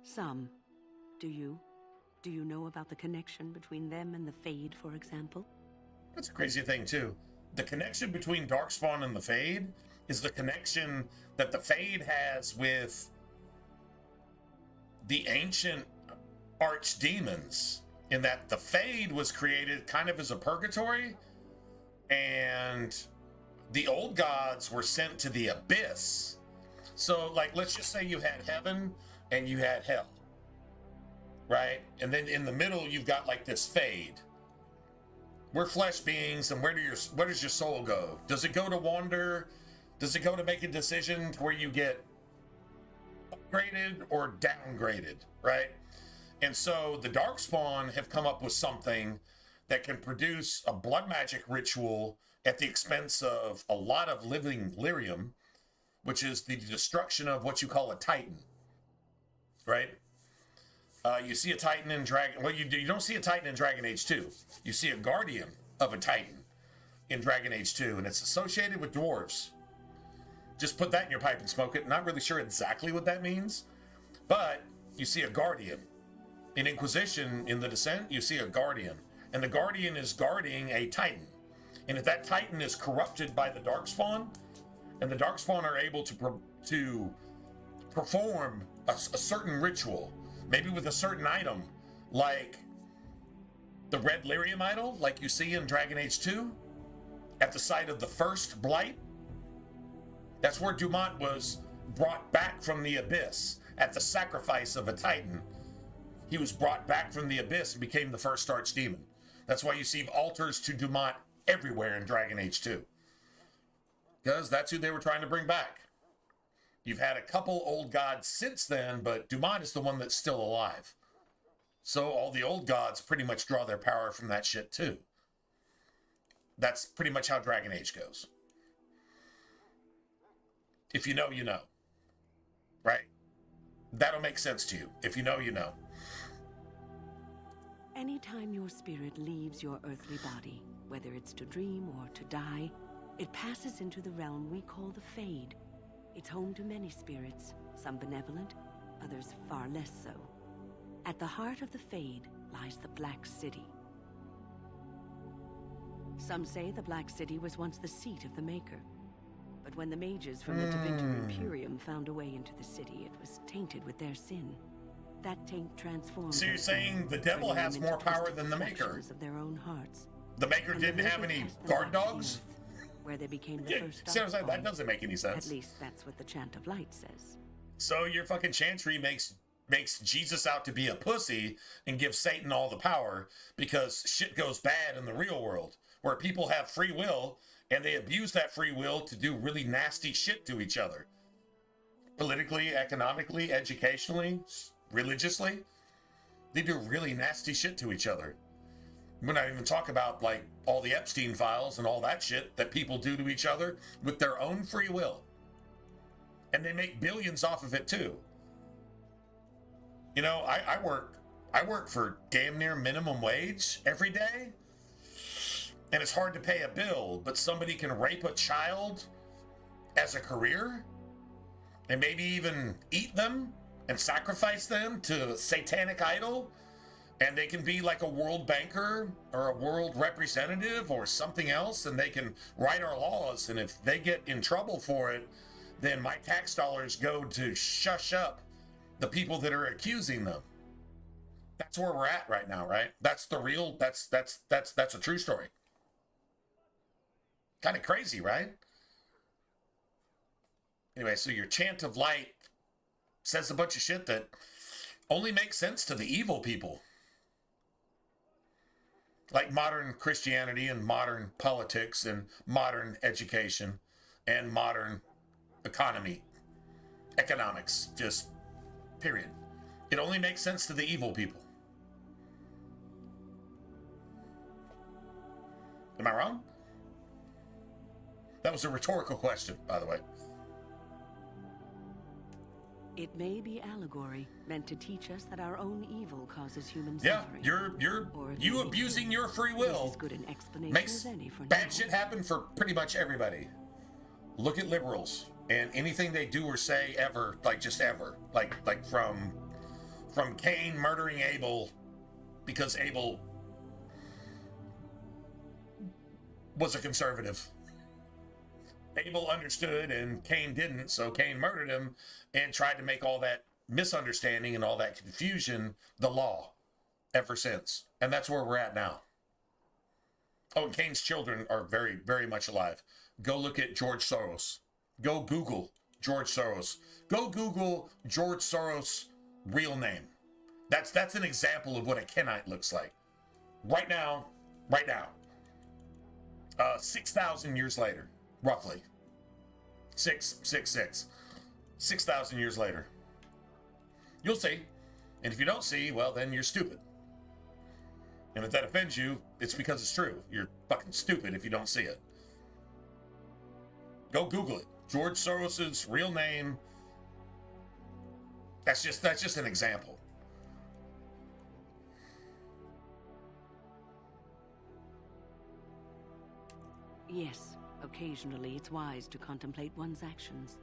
Some. Do you? Do you know about the connection between them and the Fade, for example? That's a crazy thing, too. The connection between Darkspawn and the Fade is the connection that the Fade has with the ancient archdemons, in that the Fade was created kind of as a purgatory, and the old gods were sent to the abyss. So, like, let's just say you had heaven and you had hell, right? And then in the middle, you've got like this Fade. We're flesh beings, and where does your soul go? Does it go to wander? Does it go to make a decision to where you get upgraded or downgraded, right? And so the Darkspawn have come up with something that can produce a blood magic ritual at the expense of a lot of living lyrium, which is the destruction of what you call a Titan, right? You see a Titan in Dragon... Well, you don't see a Titan in Dragon Age 2. You see a Guardian of a Titan in Dragon Age 2, and it's associated with dwarves. Just put that in your pipe and smoke it. Not really sure exactly what that means, but you see a Guardian. In Inquisition, in the Descent, you see a Guardian, and the Guardian is guarding a Titan. And if that Titan is corrupted by the Darkspawn, and the Darkspawn are able to perform a certain ritual, maybe with a certain item, like the red lyrium idol, like you see in Dragon Age 2, at the site of the first blight. That's where Dumont was brought back from the abyss at the sacrifice of a titan. He was brought back from the abyss and became the first archdemon. That's why you see altars to Dumont everywhere in Dragon Age 2. Because that's who they were trying to bring back. You've had a couple old gods since then, but Dumont is the one that's still alive. So all the old gods pretty much draw their power from that shit too. That's pretty much how Dragon Age goes. If you know, you know. Right? That'll make sense to you. If you know, you know. Anytime your spirit leaves your earthly body, whether it's to dream or to die, it passes into the realm we call the Fade. It's home to many spirits, some benevolent, others far less so. At the heart of the Fade lies the Black City. Some say the Black City was once the seat of the Maker. But when the mages from the Tevinter Imperium found a way into the city, it was tainted with their sin. That taint transformed. So you're saying the devil has more power than the Maker? Of their own hearts. The Maker didn't have any guard dogs? Where they became the first. Seriously, that doesn't make any sense. At least that's what the Chant of Light says. So your fucking chantry makes Jesus out to be a pussy and gives Satan all the power because shit goes bad in the real world, where people have free will and they abuse that free will to do really nasty shit to each other. Politically, economically, educationally, religiously. They do really nasty shit to each other. We're not even talking about like all the Epstein files and all that shit that people do to each other with their own free will. And they make billions off of it too. You know, I work for damn near minimum wage every day. And it's hard to pay a bill, but somebody can rape a child as a career and maybe even eat them and sacrifice them to a satanic idol. And they can be like a world banker or a world representative or something else, and they can write our laws. And if they get in trouble for it, then my tax dollars go to shush up the people that are accusing them. That's where we're at right now, right? That's the real, that's a true story. Kind of crazy, right? Anyway, so your Chant of Light says a bunch of shit that only makes sense to the evil people. Like modern Christianity and modern politics and modern education and modern economics, just period. It only makes sense to the evil people. Am I wrong? That was a rhetorical question, by the way. It may be allegory, meant to teach us that our own evil causes human yeah, suffering. you abusing your free will as good an explanation makes as any for bad now. shit happen for pretty much everybody. Look at liberals and anything they do or say ever, like just ever, like from Cain murdering Abel because Abel was a conservative. Abel understood and Cain didn't, so Cain murdered him and tried to make all that misunderstanding and all that confusion the law ever since. And that's where we're at now. Oh, and Cain's children are very, very much alive. Go look at George Soros. Go Google George Soros. Go Google George Soros' real name. That's an example of what a Kenite looks like. Right now. 6,000 years later, roughly. 6,000 years later. You'll see. And if you don't see, well, then you're stupid. And if that offends you, it's because it's true. You're fucking stupid if you don't see it. Go Google it. George Soros's real name. That's just an example. Yes, occasionally it's wise to contemplate one's actions.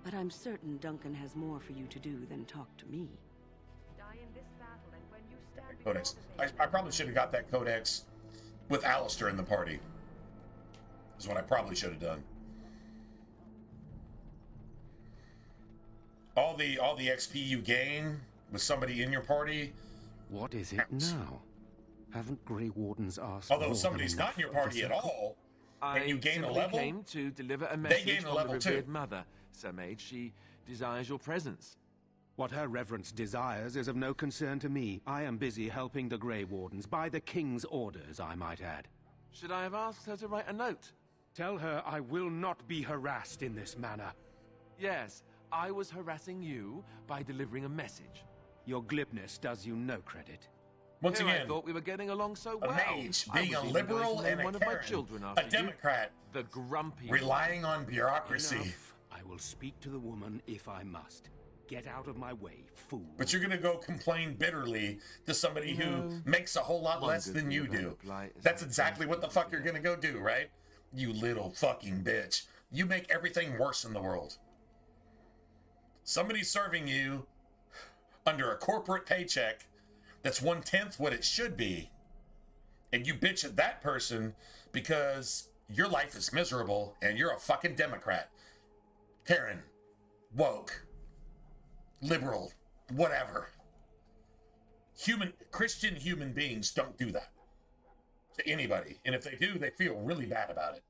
But I'm certain Duncan has more for you to do than talk to me. Codex. I probably should have got that codex with Alistair in the party. Is what I probably should have done. All the XP you gain with somebody in your party. What is it now? Haven't Grey Wardens asked? Although somebody's not in your party at all, and you gain a level, came to deliver a they message gain a from level the too. revered mother, Sir Mage. She desires your presence. What her reverence desires is of no concern to me. I am busy helping the Grey Wardens, by the King's orders, I might add. Should I have asked her to write a note? Tell her I will not be harassed in this manner. Yes, I was harassing you by delivering a message. Your glibness does you no credit. Once Here again, I thought we were getting along so well. a mage I being was a even liberal going to name and a one of my Karen, children a after you. Democrat, The grumpy relying on bureaucracy. Enough. I will speak to the woman if I must. Get out of my way, fool. But you're gonna go complain bitterly to somebody who makes a whole lot less than you do. That's exactly what the fuck you're gonna go do, right? You little fucking bitch. You make everything worse in the world. Somebody's serving you under a corporate paycheck that's 1/10 what it should be, and you bitch at that person because your life is miserable and you're a fucking Democrat. Karen, woke, liberal, whatever. Christian human beings don't do that to anybody. And if they do, they feel really bad about it.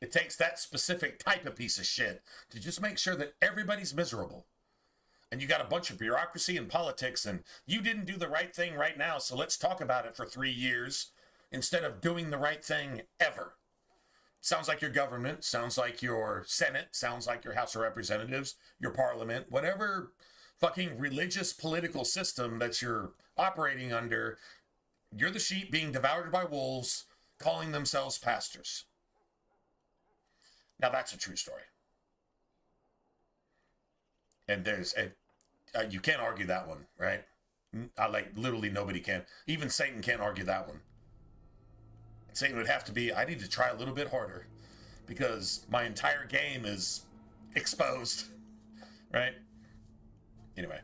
It takes that specific type of piece of shit to just make sure that everybody's miserable. And you got a bunch of bureaucracy and politics, and you didn't do the right thing right now, so let's talk about it for 3 years instead of doing the right thing ever. Sounds like your government, sounds like your Senate, sounds like your House of Representatives, your Parliament, whatever fucking religious political system that you're operating under, you're the sheep being devoured by wolves, calling themselves pastors. Now that's a true story. And there's you can't argue that one, right? Literally nobody can. Even Satan can't argue that one. Satan would have to be, I need to try a little bit harder because my entire game is exposed, right? Anyway.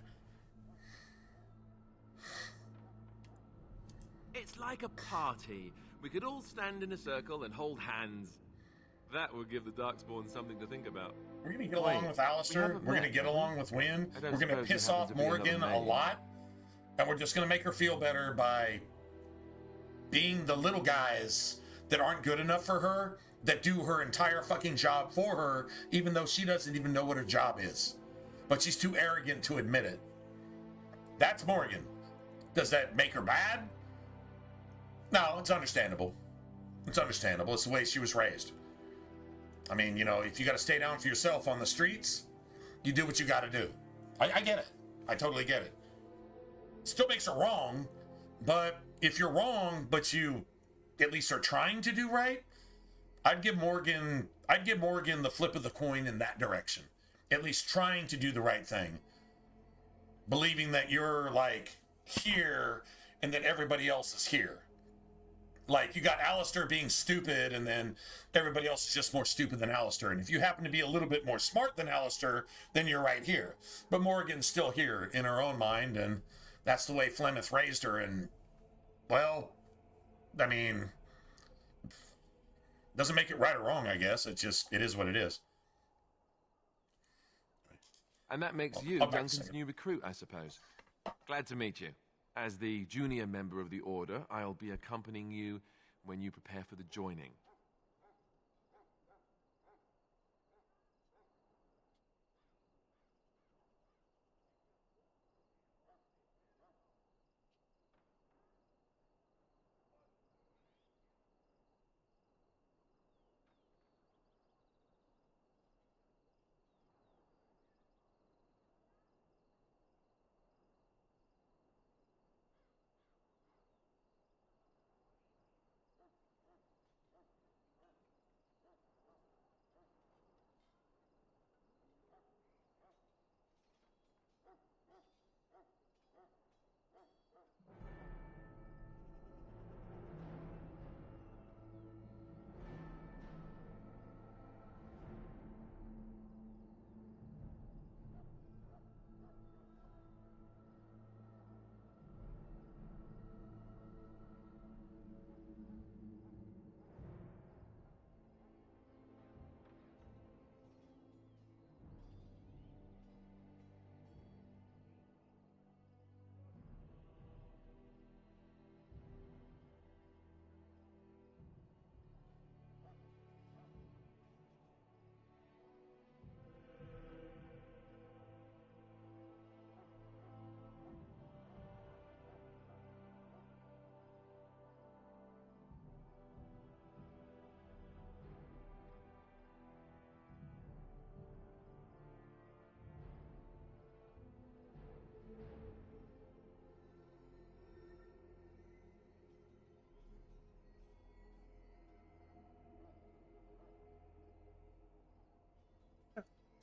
It's like a party. We could all stand in a circle and hold hands. That would give the Darkspawn something to think about. We're going to get along with Alistair. We're going to get along with Wynn. We're going to piss off Morgan a lot. And we're just going to make her feel better by being the little guys that aren't good enough for her, that do her entire fucking job for her, even though she doesn't even know what her job is. But she's too arrogant to admit it. That's Morgan. Does that make her bad? No, it's understandable. It's understandable. It's the way she was raised. I mean, you know, if you got to stay down for yourself on the streets, you do what you got to do. I get it. I totally get it. Still makes her wrong, but if you're wrong, but you at least are trying to do right, I'd give Morgan the flip of the coin in that direction. At least trying to do the right thing. Believing that you're like here and that everybody else is here. Like, you got Alistair being stupid, and then everybody else is just more stupid than Alistair. And if you happen to be a little bit more smart than Alistair, then you're right here. But Morgan's still here in her own mind, and that's the way Flemeth raised her. And, well, I mean, doesn't make it right or wrong, I guess. It is what it is. And that makes you Duncan's new recruit, I suppose. Glad to meet you. As the junior member of the Order, I'll be accompanying you when you prepare for the joining.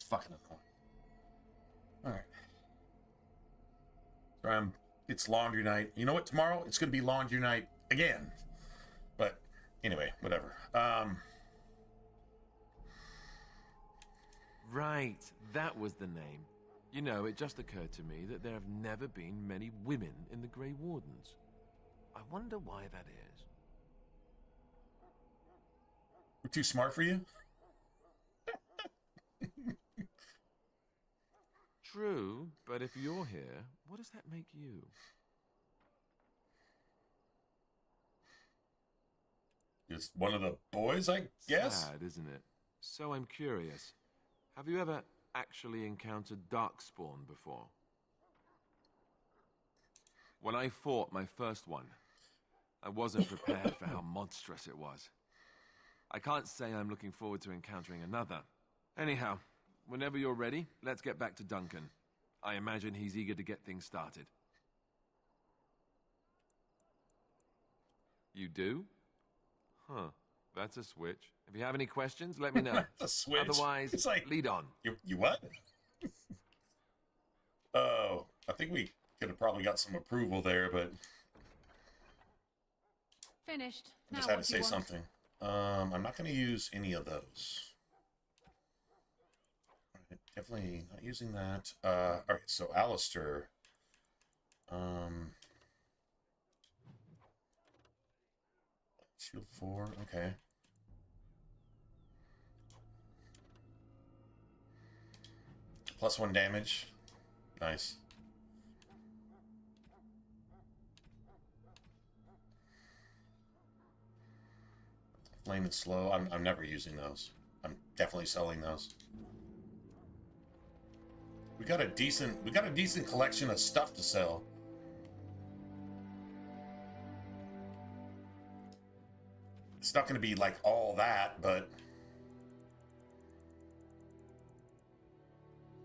fucking annoying. Alright. It's laundry night. You know what? Tomorrow it's going to be laundry night again. But anyway, whatever. Right, that was the name. You know, it just occurred to me that there have never been many women in the Grey Wardens. I wonder why that is. We're too smart for you? True, but if you're here, what does that make you? Just one of the boys, I guess? Sad, isn't it? So I'm curious. Have you ever actually encountered Darkspawn before? When I fought my first one, I wasn't prepared for how monstrous it was. I can't say I'm looking forward to encountering another. Anyhow, whenever you're ready, let's get back to Duncan. I imagine he's eager to get things started. You do? Huh. That's a switch. If you have any questions, let me know. A switch? Otherwise, it's like, lead on. You what? Oh, I think we could have probably got some approval there, but... Finished. I just had to say something. I'm not going to use any of those. Right, definitely not using that. Alright, so Alistair. Shield 4, okay. +1 damage. Nice. Flame and slow. I'm never using those. I'm definitely selling those. We got a decent collection of stuff to sell. It's not going to be like all that, but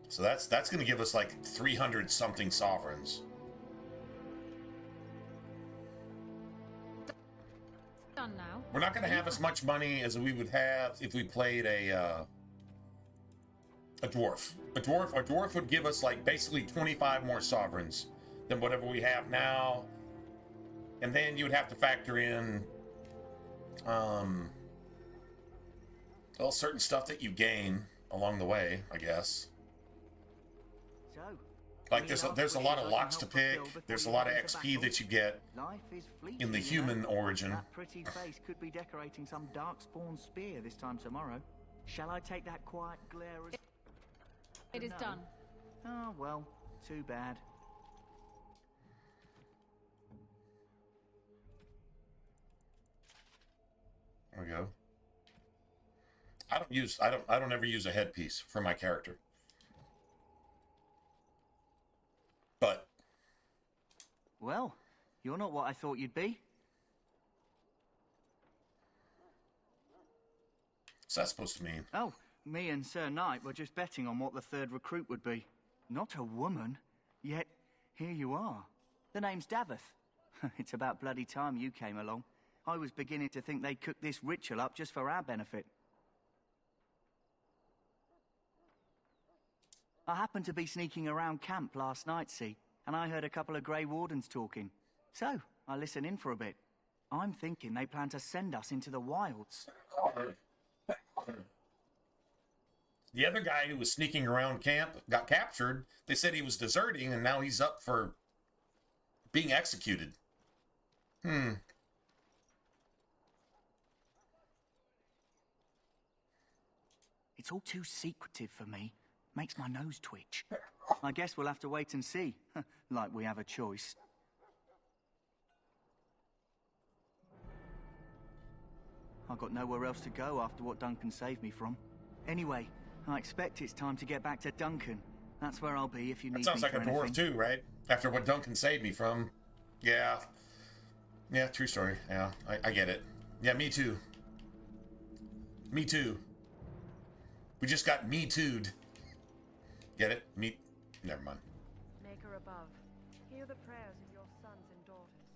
so that's going to give us like 300 something sovereigns. Done now. We're not going to have as much money as we would have if we played a dwarf. A dwarf would give us like basically 25 more sovereigns than whatever we have now, and then you would have to factor in well, certain stuff that you gain along the way, I guess. So, like there's a lot of locks to pick. There's a lot of XP that you get in the human origin. That pretty face could be decorating some darkspawn spear this time tomorrow. Shall I take that quiet glare as... It is done. Oh, well, too bad. There we go. I don't ever use a headpiece for my character. But well, you're not what I thought you'd be. What's that supposed to mean? Oh, me and Sir Knight were just betting on what the third recruit would be. Not a woman, yet here you are. The name's Davith. It's about bloody time you came along. I was beginning to think they'd cook this ritual up just for our benefit. I happened to be sneaking around camp last night, see, and I heard a couple of Grey Wardens talking. So, I listened in for a bit. I'm thinking they plan to send us into the wilds. The other guy who was sneaking around camp got captured. They said he was deserting, and now he's up for being executed. It's all too secretive for me. Makes my nose twitch. I guess we'll have to wait and see. Like we have a choice. I've got nowhere else to go after what Duncan saved me from. Anyway, I expect it's time to get back to Duncan. That's where I'll be if you need me. That sounds like a dwarf too, right? After what Duncan saved me from. Yeah. Yeah, true story. Yeah, I get it. Yeah, me too. Me too. We just got me too'd. Get it? Me... Never mind. Maker above, hear the prayers of your sons and daughters.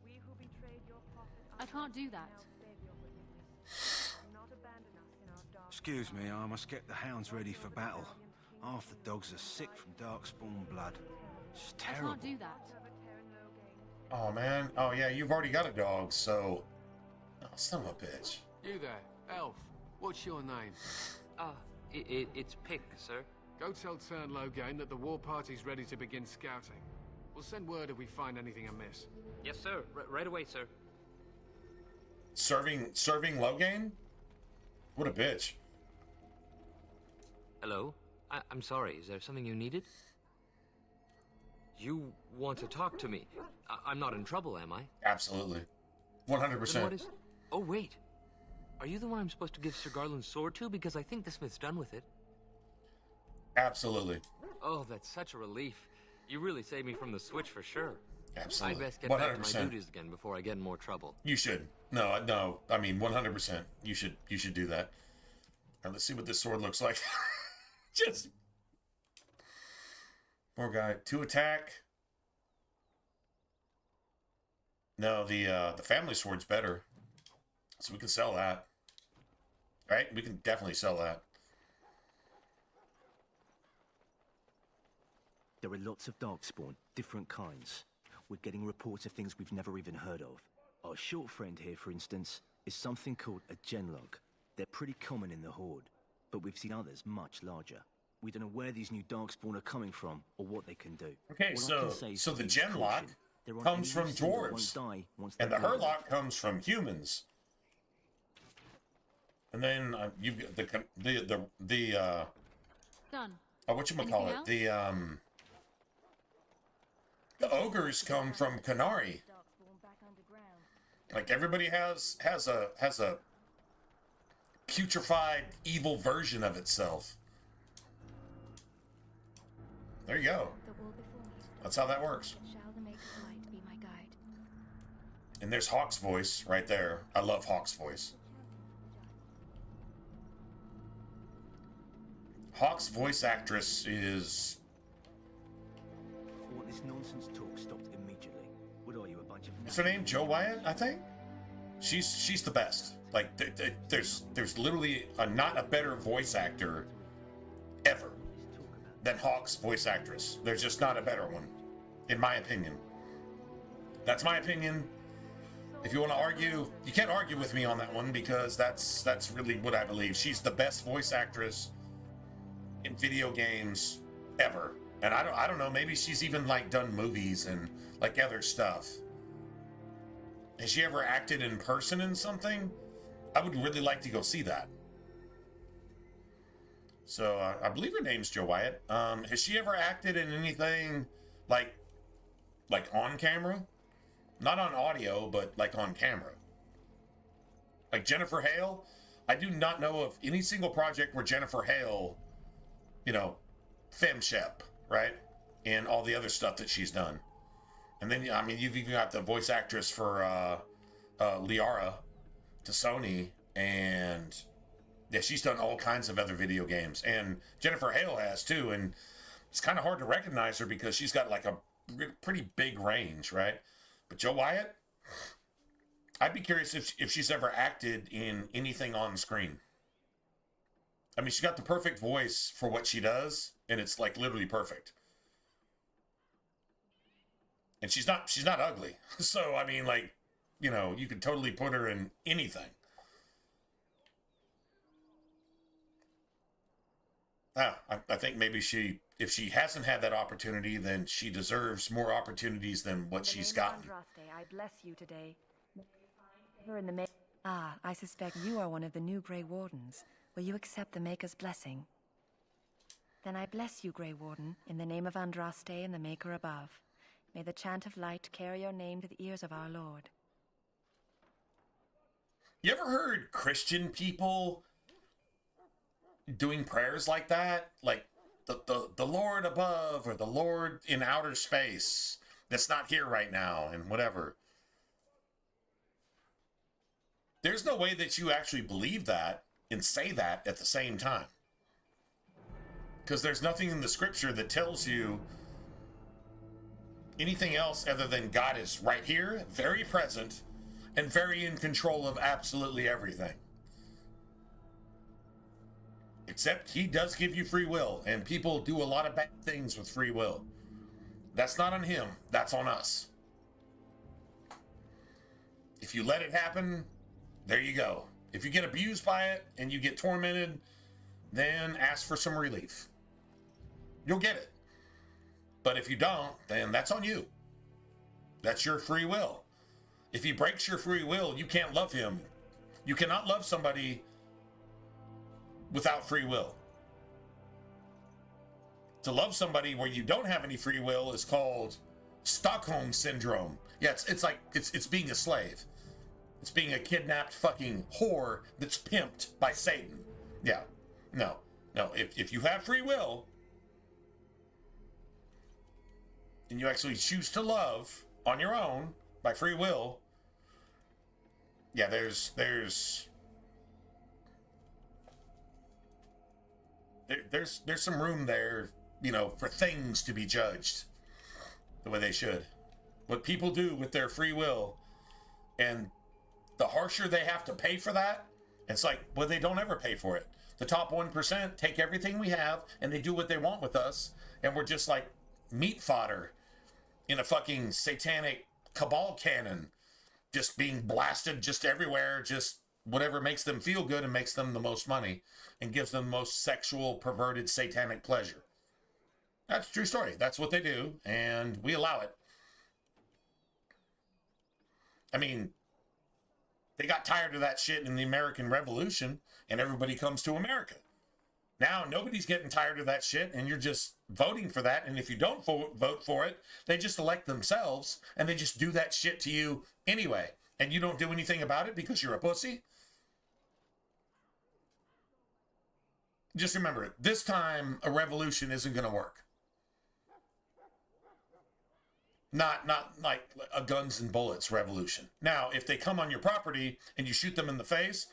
We who betrayed your prophet... I can't do that. Do not abandon us in our dark... Excuse me, I must get the hounds ready for battle. Half the dogs are sick from darkspawn blood. It's I terrible. can't do that. Oh, man. Oh, yeah, you've already got a dog, so... Oh, son of a bitch. You there, elf. What's your name? It's Pick, sir. Go tell Tern Logain that the war party's ready to begin scouting. We'll send word if we find anything amiss. Yes, sir. Right away, sir. Serving Logain? What a bitch. Hello? I'm sorry. Is there something you needed? You want to talk to me? I'm not in trouble, am I? Absolutely. 100%. Then what is... Oh, wait. Are you the one I'm supposed to give Sir Garland's sword to? Because I think the smith's done with it. Absolutely. Oh, that's such a relief. You really saved me from the switch for sure. Absolutely. I'd best get 100%. back to my duties again before I get in more trouble. You should. No. I mean, 100%. You should do that. Now, let's see what this sword looks like. Just... Poor guy. 2 attack. No, the family sword's better. So we can sell that. Right? We can definitely sell that. There are lots of darkspawn, different kinds. We're getting reports of things we've never even heard of. Our short friend here, for instance, is something called a genlog. They're pretty common in the Horde, but we've seen others much larger. We don't know where these new darkspawn are coming from or what they can do. Okay, so the genlock comes from dwarves, and the herlock comes from humans. And then you've got the Done. whatchamacallit, the ogres come from Canary. Like everybody has a putrefied evil version of itself. There you go. That's how that works. And there's Hawk's voice right there. I love Hawk's voice. Hawk's voice actress is... What this nonsense talk stopped immediately. What are you, a bunch of... What's her name? Joe Wyatt, I think? She's the best. Like, there's literally not a better voice actor ever than Hawk's voice actress. There's just not a better one, in my opinion. That's my opinion. If you want to argue, you can't argue with me on that one because that's really what I believe. She's the best voice actress in video games ever. And I don't know, maybe she's even like done movies and like other stuff. Has she ever acted in person in something? I would really like to go see that. So I believe her name's Joe Wyatt. Has she ever acted in anything like on camera? Not on audio, but like on camera. Like Jennifer Hale? I do not know of any single project where Jennifer Hale, femshep, right? And all the other stuff that she's done. And then, I mean, you've even got the voice actress for Liara to Sony, and yeah, she's done all kinds of other video games. And Jennifer Hale has too, and it's kind of hard to recognize her because she's got like a pretty big range, right? But Joe Wyatt, I'd be curious if she's ever acted in anything on screen. I mean, she's got the perfect voice for what she does, and it's like literally perfect. And she's not ugly. So, I mean, like, you could totally put her in anything. I think maybe if she hasn't had that opportunity, then she deserves more opportunities than what she's gotten. Andraste, I bless you today. I suspect you are one of the new Grey Wardens. Will you accept the Maker's blessing? Then I bless you, Grey Warden, in the name of Andraste and the Maker above. May the chant of light carry your name to the ears of our Lord. You ever heard Christian people doing prayers like that? Like the Lord above or the Lord in outer space that's not here right now and whatever. There's no way that you actually believe that and say that at the same time. Because there's nothing in the scripture that tells you anything else other than God is right here, very present, and very in control of absolutely everything. Except he does give you free will, and people do a lot of bad things with free will. That's not on him, that's on us. If you let it happen, there you go. If you get abused by it and you get tormented, then ask for some relief. You'll get it. But if you don't, then that's on you. That's your free will. If he breaks your free will, you can't love him. You cannot love somebody without free will. To love somebody where you don't have any free will is called Stockholm Syndrome. Yeah, it's being a slave. It's being a kidnapped fucking whore that's pimped by Satan. Yeah. No. If you have free will, and you actually choose to love on your own by free will, yeah, there's some room there, you know, for things to be judged the way they should. What people do with their free will, and the harsher they have to pay for that, it's like, well, they don't ever pay for it. The top 1% take everything we have and they do what they want with us, and we're just like meat fodder in a fucking satanic cabal cannon, just being blasted just everywhere, just whatever makes them feel good and makes them the most money and gives them the most sexual, perverted, satanic pleasure. That's a true story. That's what they do, and we allow it. I mean, they got tired of that shit in the American Revolution, and everybody comes to America. Now, nobody's getting tired of that shit, and you're just voting for that, and if you don't vote for it, they just elect themselves, and they just do that shit to you anyway, and you don't do anything about it because you're a pussy? Just remember, this time, a revolution isn't going to work. Not like a guns and bullets revolution. Now, if they come on your property and you shoot them in the face,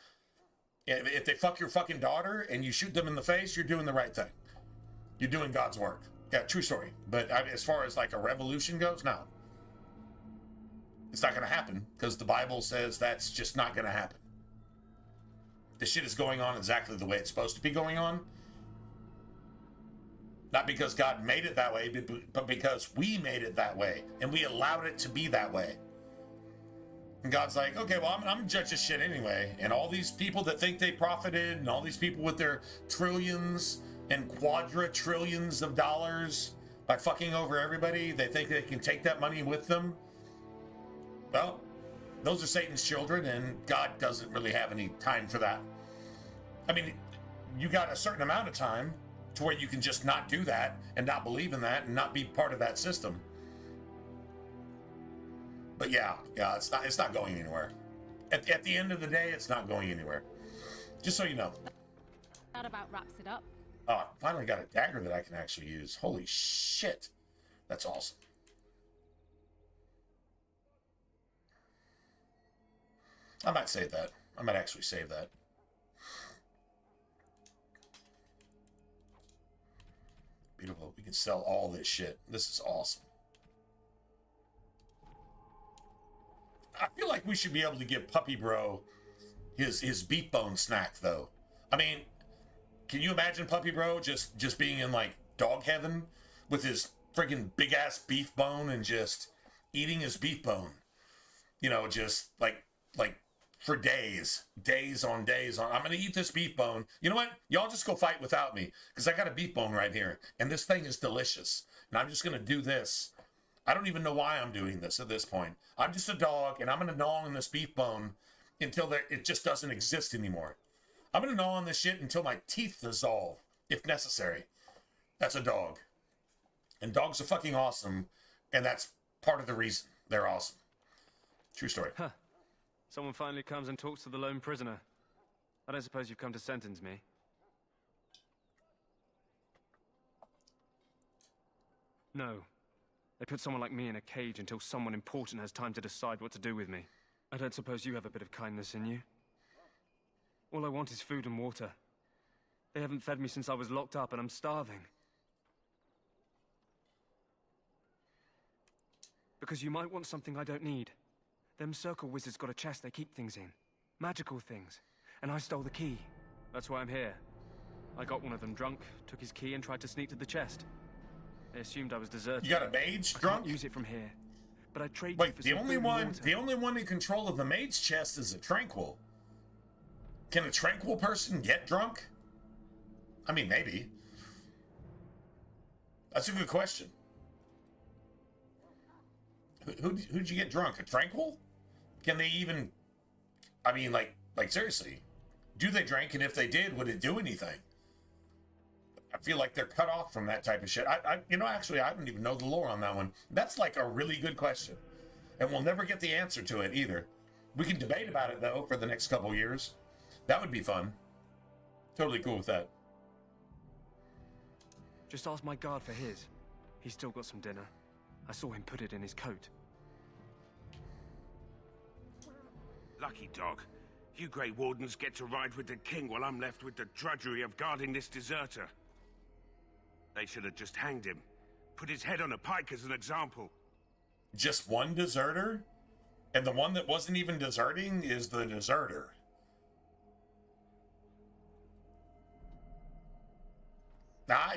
if they fuck your fucking daughter and you shoot them in the face, you're doing the right thing. You're doing God's work. Yeah, true story. But as far as like a revolution goes, no. It's not going to happen because the Bible says that's just not going to happen. This shit is going on exactly the way it's supposed to be going on. Not because God made it that way, but because we made it that way. And we allowed it to be that way. And God's like, okay, well, I'm going to judge this shit anyway. And all these people that think they profited, and all these people with their trillions and quadra-trillions of dollars by fucking over everybody, they think they can take that money with them. Well, those are Satan's children, and God doesn't really have any time for that. I mean, you got a certain amount of time to where you can just not do that and not believe in that and not be part of that system. But yeah, it's not going anywhere. At the end of the day, it's not going anywhere. Just so you know. That about wraps it up. Oh, I finally got a dagger that I can actually use. Holy shit. That's awesome. I might save that. I might actually save that. Beautiful. We can sell all this shit. This is awesome. I feel like we should be able to give Puppy Bro his beef bone snack, though. I mean, can you imagine Puppy Bro just being in, like, dog heaven with his friggin' big-ass beef bone and just eating his beef bone? You know, just, like for days on days on. I'm going to eat this beef bone. You know what? Y'all just go fight without me because I got a beef bone right here. And this thing is delicious. And I'm just going to do this. I don't even know why I'm doing this at this point. I'm just a dog, and I'm going to gnaw on this beef bone until it just doesn't exist anymore. I'm going to gnaw on this shit until my teeth dissolve, if necessary. That's a dog. And dogs are fucking awesome, and that's part of the reason they're awesome. True story. Huh. Someone finally comes and talks to the lone prisoner. I don't suppose you've come to sentence me. No. They put someone like me in a cage until someone important has time to decide what to do with me. I don't suppose you have a bit of kindness in you? All I want is food and water. They haven't fed me since I was locked up and I'm starving. Because you might want something I don't need. Them circle wizards got a chest they keep things in. Magical things. And I stole the key. That's why I'm here. I got one of them drunk, took his key, and tried to sneak to the chest. They assumed I was deserted. You got a mage drunk? I can't use it from here, but I trade you Wait, for the some only food and one, water. the only one in control of the mage chest is a tranquil. Can a tranquil person get drunk? I mean, maybe. That's a good question. Who'd you get drunk? A tranquil? Can they even? I mean, like seriously, do they drink? And if they did, would it do anything? I feel like they're cut off from that type of shit. Actually, I don't even know the lore on that one. That's like a really good question, and we'll never get the answer to it either. We can debate about it though for the next couple years. That would be fun. Totally cool with that. Just ask my guard for his. He's still got some dinner. I saw him put it in his coat. Lucky dog. You Grey Wardens get to ride with the king while I'm left with the drudgery of guarding this deserter. They should have just hanged him. Put his head on a pike as an example. Just one deserter? And the one that wasn't even deserting is the deserter. Nah,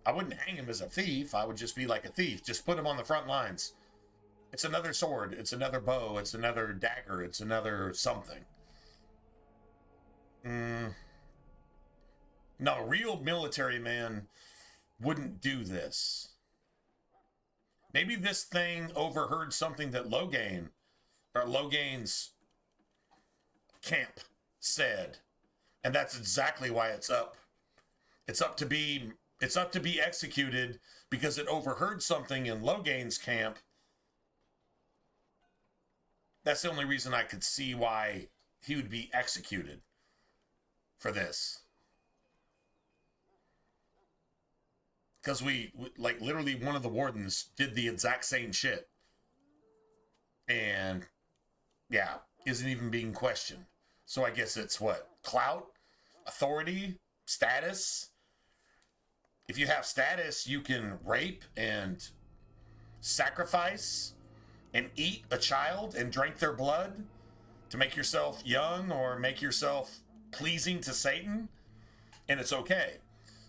I wouldn't hang him as a thief. I would just be like a thief. Just put him on the front lines. It's another sword. It's another bow. It's another dagger. It's another something. No, a real military man wouldn't do this. Maybe this thing overheard something that Logain's camp said. And that's exactly why it's up. It's up to be executed because it overheard something in Logain's camp. That's the only reason I could see why he would be executed for this. Because we like literally one of the wardens did the exact same shit. And yeah, isn't even being questioned. So I guess it's what? Clout? Authority? Status? If you have status, you can rape and sacrifice and eat a child and drink their blood to make yourself young or make yourself pleasing to Satan, and it's okay.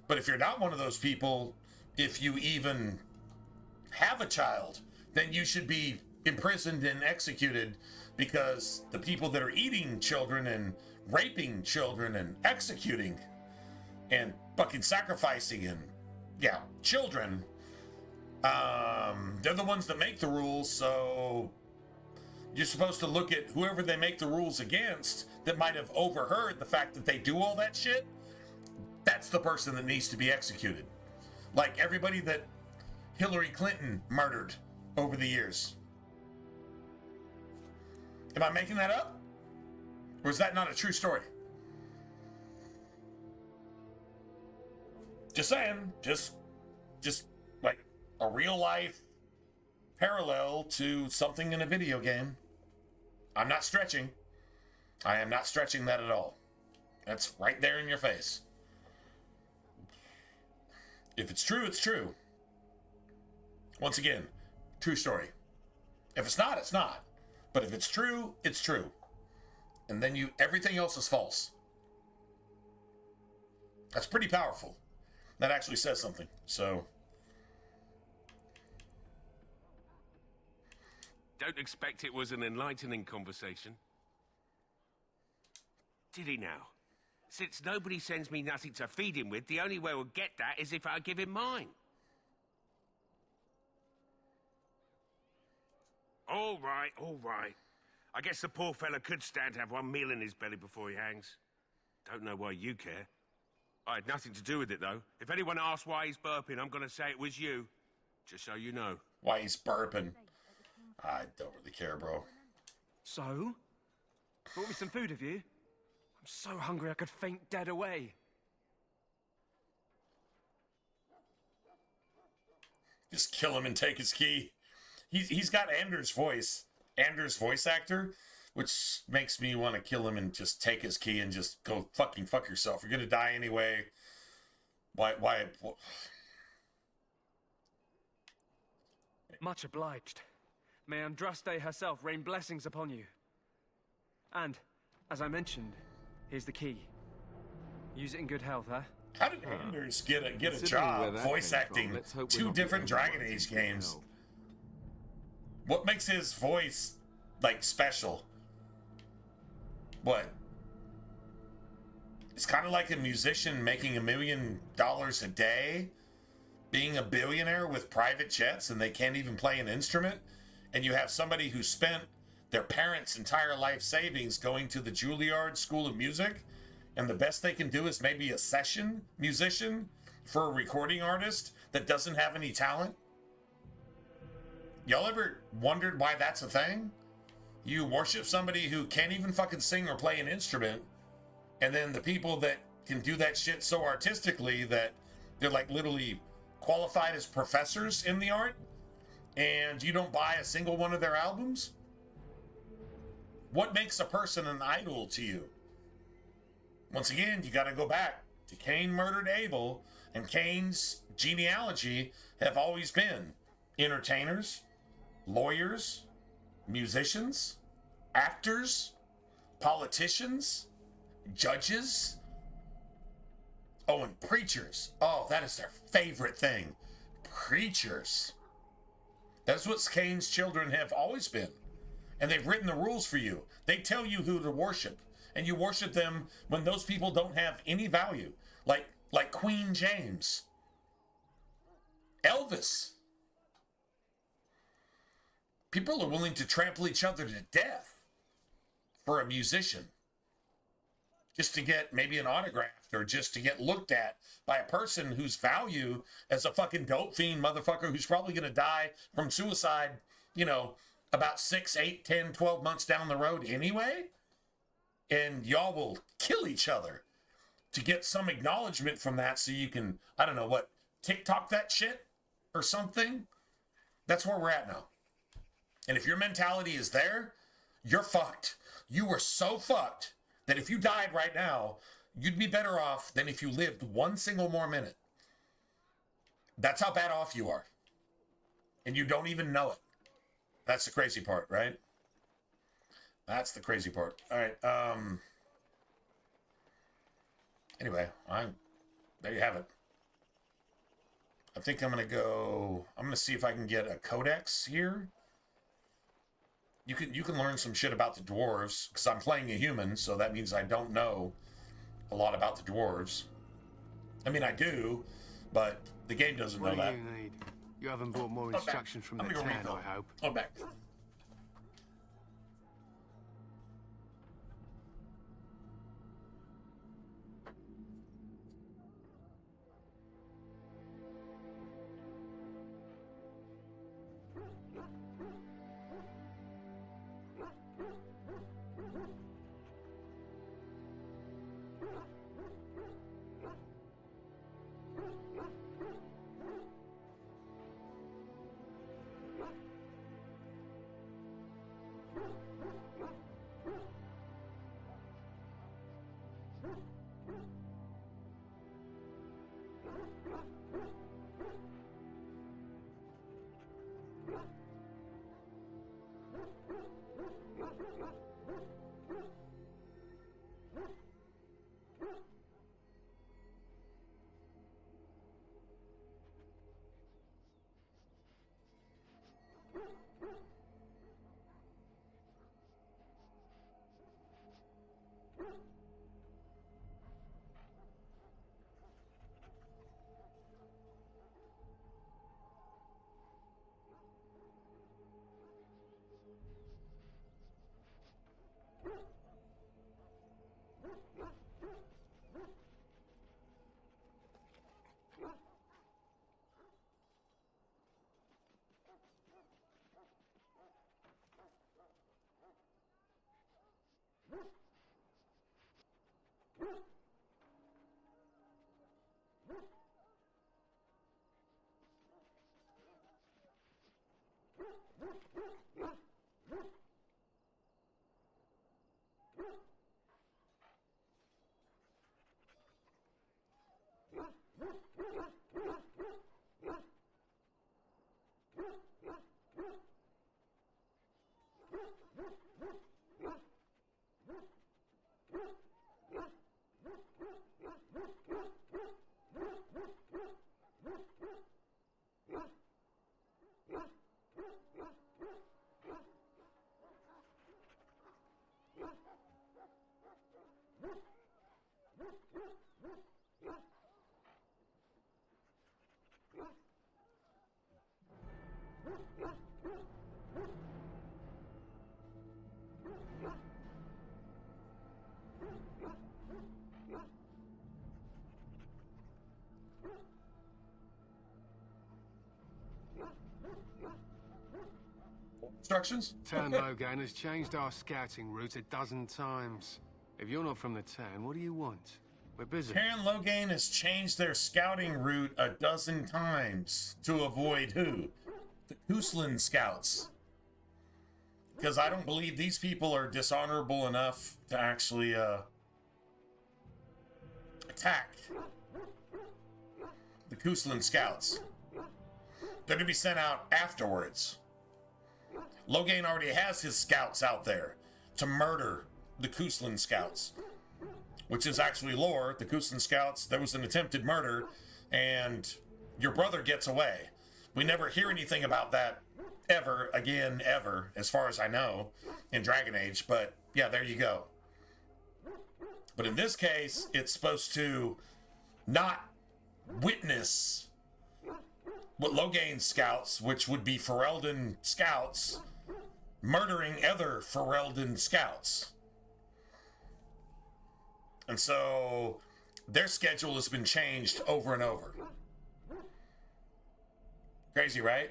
But if you're not one of those people, if you even have a child, then you should be imprisoned and executed, because the people that are eating children and raping children and executing and fucking sacrificing and children, they're the ones that make the rules. So you're supposed to look at whoever they make the rules against that might have overheard the fact that they do all that shit. That's the person that needs to be executed. Like everybody that Hillary Clinton murdered over the years. Am I making that up? Or is that not a true story? Just saying. Just like a real life parallel to something in a video game. I'm not stretching. I am not stretching that at all. That's right there in your face. If it's true, it's true. Once again, true story. If it's not, it's not. But if it's true, it's true. And then everything else is false. That's pretty powerful. That actually says something. So Don't expect it was an enlightening conversation. Did he now? Since nobody sends me nothing to feed him with, the only way we'll get that is if I give him mine. All right, all right. I guess the poor fella could stand to have one meal in his belly before he hangs. Don't know why you care. I had nothing to do with it, though. If anyone asks why he's burping, I'm going to say it was you. Just so you know. Why he's burping? I don't really care, bro. So? Brought me some food, have you? I'm so hungry I could faint dead away. Just kill him and take his key. He's got Anders' voice. Anders' voice actor, which makes me want to kill him and just take his key and just go fucking fuck yourself. You're gonna die anyway. Why? Much obliged. May Andraste herself rain blessings upon you. And, as I mentioned, here's the key. Use it in good health, huh? How did Anders get a Considering where job that voice came from, acting let's hope we're two not the different only Dragon ones Age who can't games? help. What makes his voice, like, special? What? It's kind of like a musician making $1 million a day, being a billionaire with private jets, and they can't even play an instrument. And you have somebody who spent their parents' entire life savings going to the Juilliard School of Music, and the best they can do is maybe a session musician for a recording artist that doesn't have any talent. Y'all ever wondered why that's a thing? You worship somebody who can't even fucking sing or play an instrument, and then the people that can do that shit so artistically that they're like literally qualified as professors in the art, and you don't buy a single one of their albums? What makes a person an idol to you? Once again, you got to go back to Cain murdered Abel, and Cain's genealogy have always been entertainers, lawyers, musicians, actors, politicians, judges. Oh, and preachers. Oh, that is their favorite thing. Preachers. That's what Cain's children have always been. And they've written the rules for you. They tell you who to worship. And you worship them when those people don't have any value. Like Queen James. Elvis. People are willing to trample each other to death for a musician. Just to get maybe an autograph, or just to get looked at by a person whose value as a fucking dope fiend motherfucker who's probably going to die from suicide, you know, about 6, 8, 10, 12 months down the road anyway. And y'all will kill each other to get some acknowledgement from that, so you can, I don't know what, TikTok that shit or something. That's where we're at now. And if your mentality is there, you're fucked. You were so fucked that if you died right now, you'd be better off than if you lived one single more minute. That's how bad off you are. And you don't even know it. That's the crazy part, right? That's the crazy part. All right. Anyway, there you have it. I think I'm going to see if I can get a codex here. You can learn some shit about the dwarves, because I'm playing a human, so that means I don't know a lot about the dwarves. I mean, I do, but the game doesn't know that. What do you need? You haven't brought more instructions from the town, I hope. I'm back. instructions? Town Logan has changed our scouting route a dozen times. If you're not from the town, what do you want? We're busy. Karen Logain has changed their scouting route a dozen times to avoid who? The Kuslan scouts. Because I don't believe these people are dishonorable enough to actually attack the Kuslan scouts. They're to be sent out afterwards. Logain already has his scouts out there to murder the Kuslan scouts, which is actually lore. The Kuslan scouts, there was an attempted murder, and your brother gets away. We never hear anything about that ever again, ever, as far as I know, in Dragon Age, but yeah, there you go. But in this case, it's supposed to not witness what Logain scouts, which would be Ferelden scouts, murdering other Ferelden scouts. And so their schedule has been changed over and over. Crazy, right?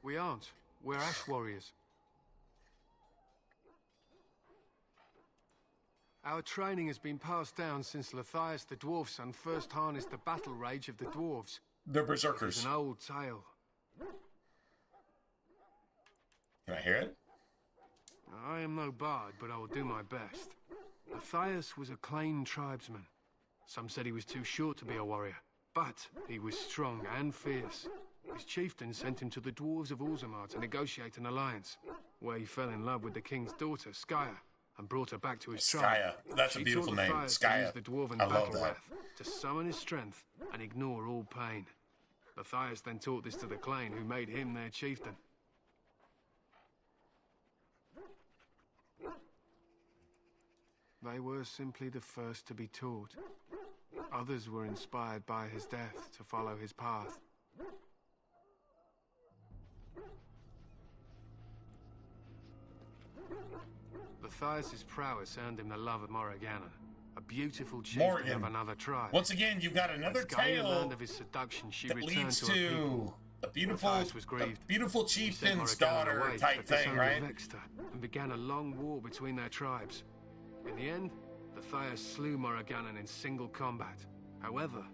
We aren't. We're Ash Warriors. Our training has been passed down since Lathias the Dwarf Son first harnessed the battle rage of the dwarves. They're berserkers. It's an old tale. Can I hear it? I am no bard, but I will do my best. Lathias was a Clane tribesman. Some said he was too short to be a warrior, but he was strong and fierce. His chieftain sent him to the dwarves of Orzammar to negotiate an alliance, where he fell in love with the king's daughter, Skya, and brought her back to his tribe. Skya. That's a beautiful name. Skya. The dwarven I love battle that. wrath to summon his strength and ignore all pain. Lathias then taught this to the Clane, who made him their chieftain. They were simply the first to be taught. Others were inspired by his death to follow his path. Lathias' prowess earned him the love of Morriganon, a beautiful chieftain of another tribe. Once again, you've got another tale learned of his seduction, she that returned leads to her people. a beautiful chieftain's daughter away, type but this thing, only right? vexed her, and began a long war between their tribes. In the end, Lathias slew Morriganon in single combat. However,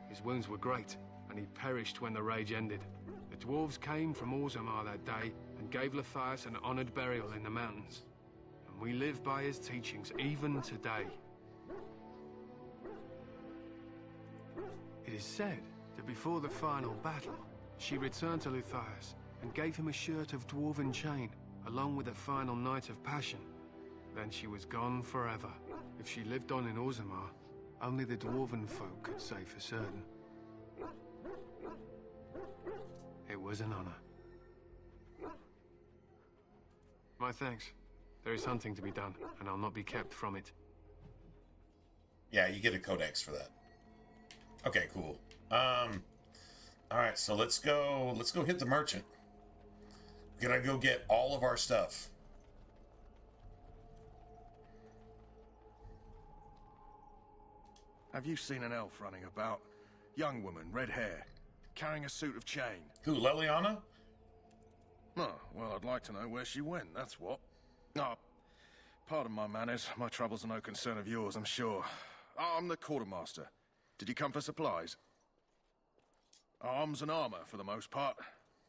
his wounds were great, and he perished when the rage ended. The dwarves came from Orzammar that day and gave Lathias an honored burial in the mountains. And we live by his teachings even today. It is said that before the final battle, she returned to Lathias and gave him a shirt of dwarven chain, along with a final night of passion. Then she was gone forever. If she lived on in Orzammar, only the dwarven folk could say for certain. It was an honor. My thanks. There is hunting to be done, and I'll not be kept from it. Yeah, you get a codex for that. Okay, cool. All right, so let's go hit the merchant. We gotta go get all of our stuff. Have you seen an elf running about? Young woman, red hair, carrying a suit of chain. Who, Leliana? Oh, well, I'd like to know where she went, that's what. Ah, pardon my manners. My troubles are no concern of yours, I'm sure. I'm the quartermaster. Did you come for supplies? Arms and armor, for the most part.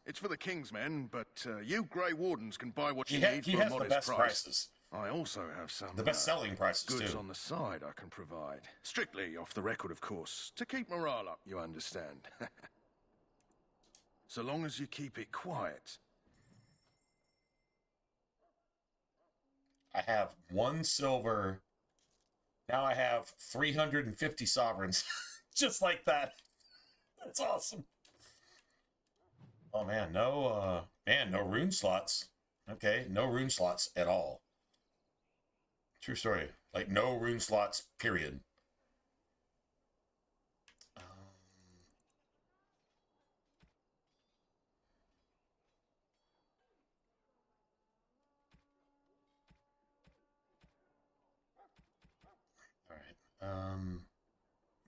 It's for the King's men, but you Grey Wardens can buy what you need for a modest the best price. prices. I also have some The best selling prices, goods too. on the side I can provide. Strictly off the record, of course. To keep morale up, you understand. So long as you keep it quiet. I have 1 silver. Now I have 350 sovereigns. Just like that. That's awesome. Oh man, no rune slots. Okay, no rune slots at all. True story. Like no rune slots, period. All right.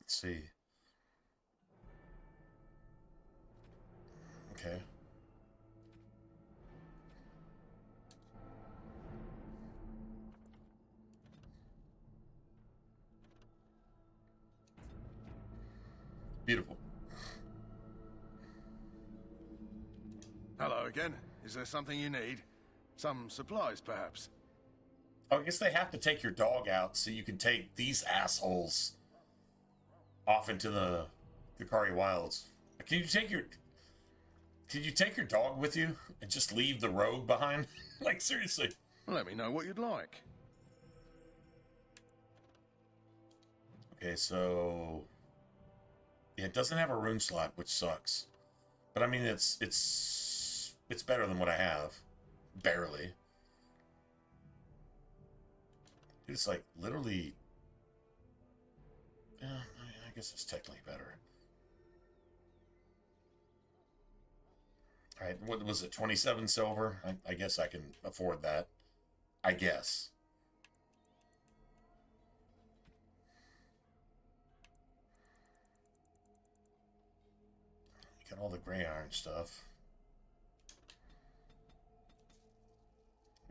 Let's see. Okay. Beautiful. Hello again. Is there something you need? Some supplies, perhaps? Oh, I guess they have to take your dog out so you can take these assholes off into the Kokari Wilds. Can you take your dog with you and just leave the rogue behind? Like, seriously. Let me know what you'd like. Okay, so yeah, it doesn't have a rune slot, which sucks. But I mean, it's better than what I have, barely. It's like literally. Yeah, I guess it's technically better. All right, what was it? 27 silver. I guess I can afford that. I guess. Got all the gray iron stuff.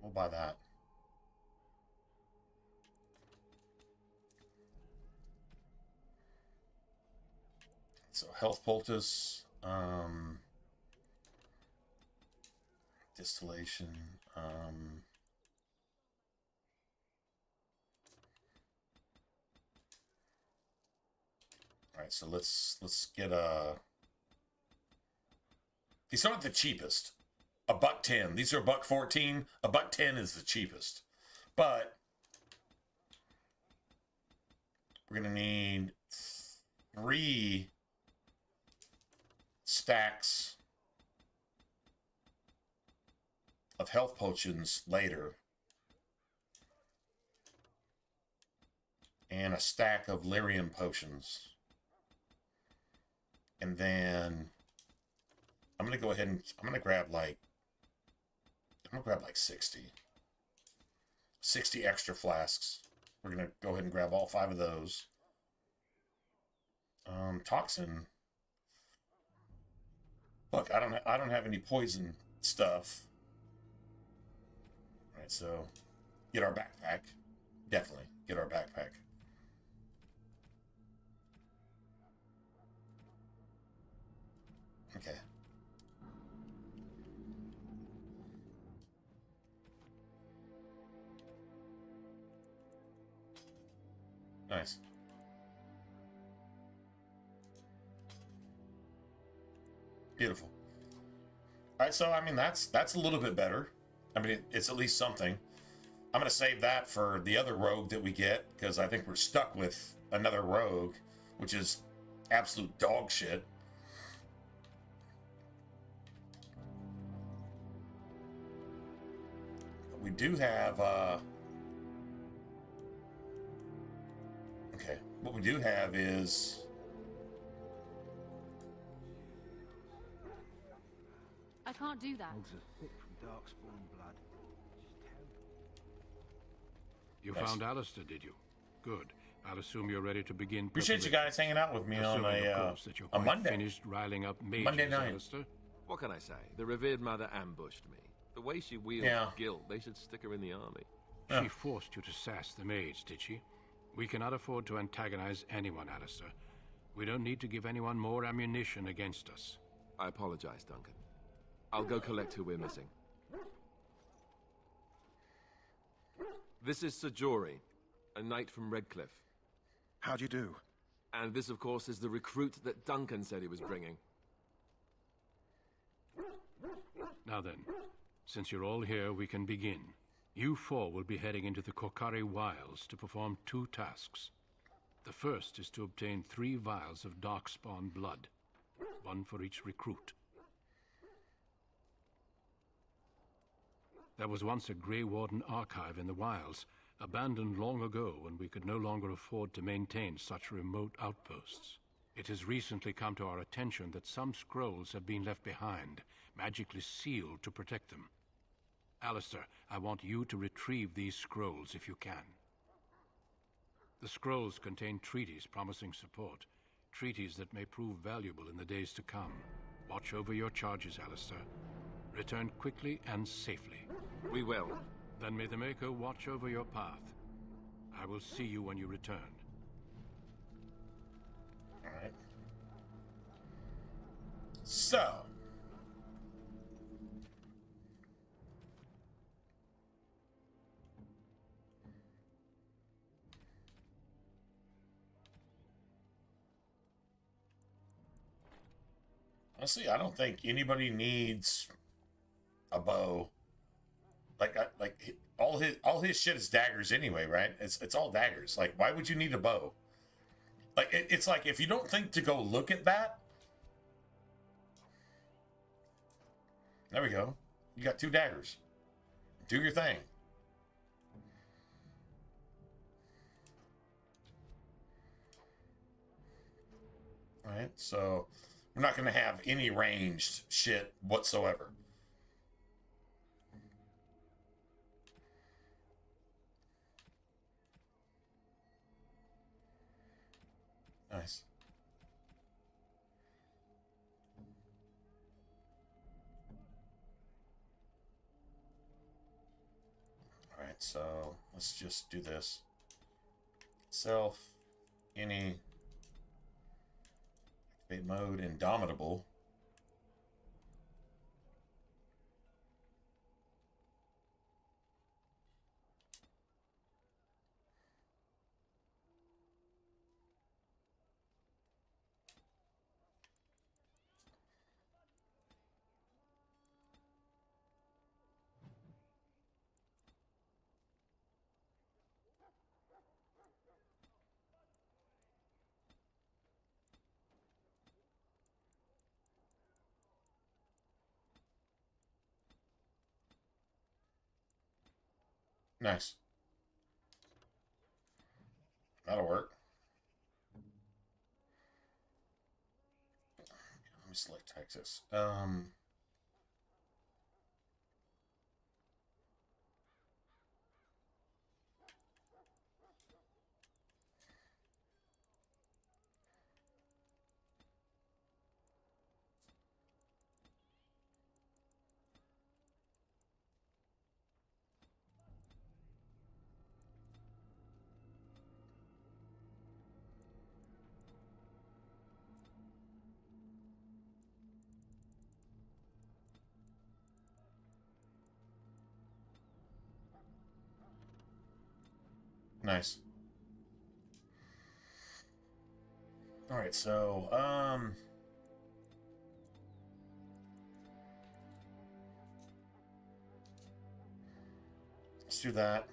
We'll buy that. So health poultice, distillation, all right, so let's get a. These aren't the cheapest. $1.10. These are $1.14. $1.10 is the cheapest. But we're gonna need 3 stacks of health potions later. And a stack of lyrium potions. And then I'm going to go ahead and I'm going to grab like 60 extra flasks. We're going to go ahead and grab all 5 of those. Toxin. Look, I don't have any poison stuff. All right, so get our backpack. Definitely get our backpack. Okay. Nice. Beautiful. All right, so I mean that's a little bit better. I mean it's at least something. I'm gonna save that for the other rogue that we get because I think we're stuck with another rogue, which is absolute dog shit. But we do have okay. What we do have is I can't do that. You Nice. found Alistair, did you? Good. I'll assume you're ready to begin. Appreciate you guys hanging out with me on Assuming, of course, that you're a quite Monday. Finished riling up mages, Monday night. Alistair. What can I say? The revered mother ambushed me. The way she wields guilt, they should stick her in the army. She forced you to sass the mage, did she? We cannot afford to antagonize anyone, Alistair. We don't need to give anyone more ammunition against us. I apologize, Duncan. I'll go collect who we're missing. This is Sajori, a knight from Redcliffe. How'd you do? And this, of course, is the recruit that Duncan said he was bringing. Now then, since you're all here, we can begin. You 4 will be heading into the Kokari Wilds to perform 2 tasks. The first is to obtain 3 vials of Darkspawn blood, 1 for each recruit. There was once a Grey Warden archive in the wilds, abandoned long ago when we could no longer afford to maintain such remote outposts. It has recently come to our attention that some scrolls have been left behind, magically sealed to protect them. Alistair, I want you to retrieve these scrolls if you can. The scrolls contain treaties promising support, treaties that may prove valuable in the days to come. Watch over your charges, Alistair. Return quickly and safely. We will. Then may the Maker watch over your path. I will see you when you return. All right. So. Honestly, I don't think anybody needs a bow. Like all his shit is daggers anyway, right? It's all daggers. Like, why would you need a bow? Like, it's like, if you don't think to go look at that, there we go. You got 2 daggers. Do your thing. All right, so we're not going to have any ranged shit whatsoever. Nice. All right, so let's just do this. Self, any, activate mode, indomitable. Nice. That'll work. Let me select Texas. Nice. All right, so let's do that.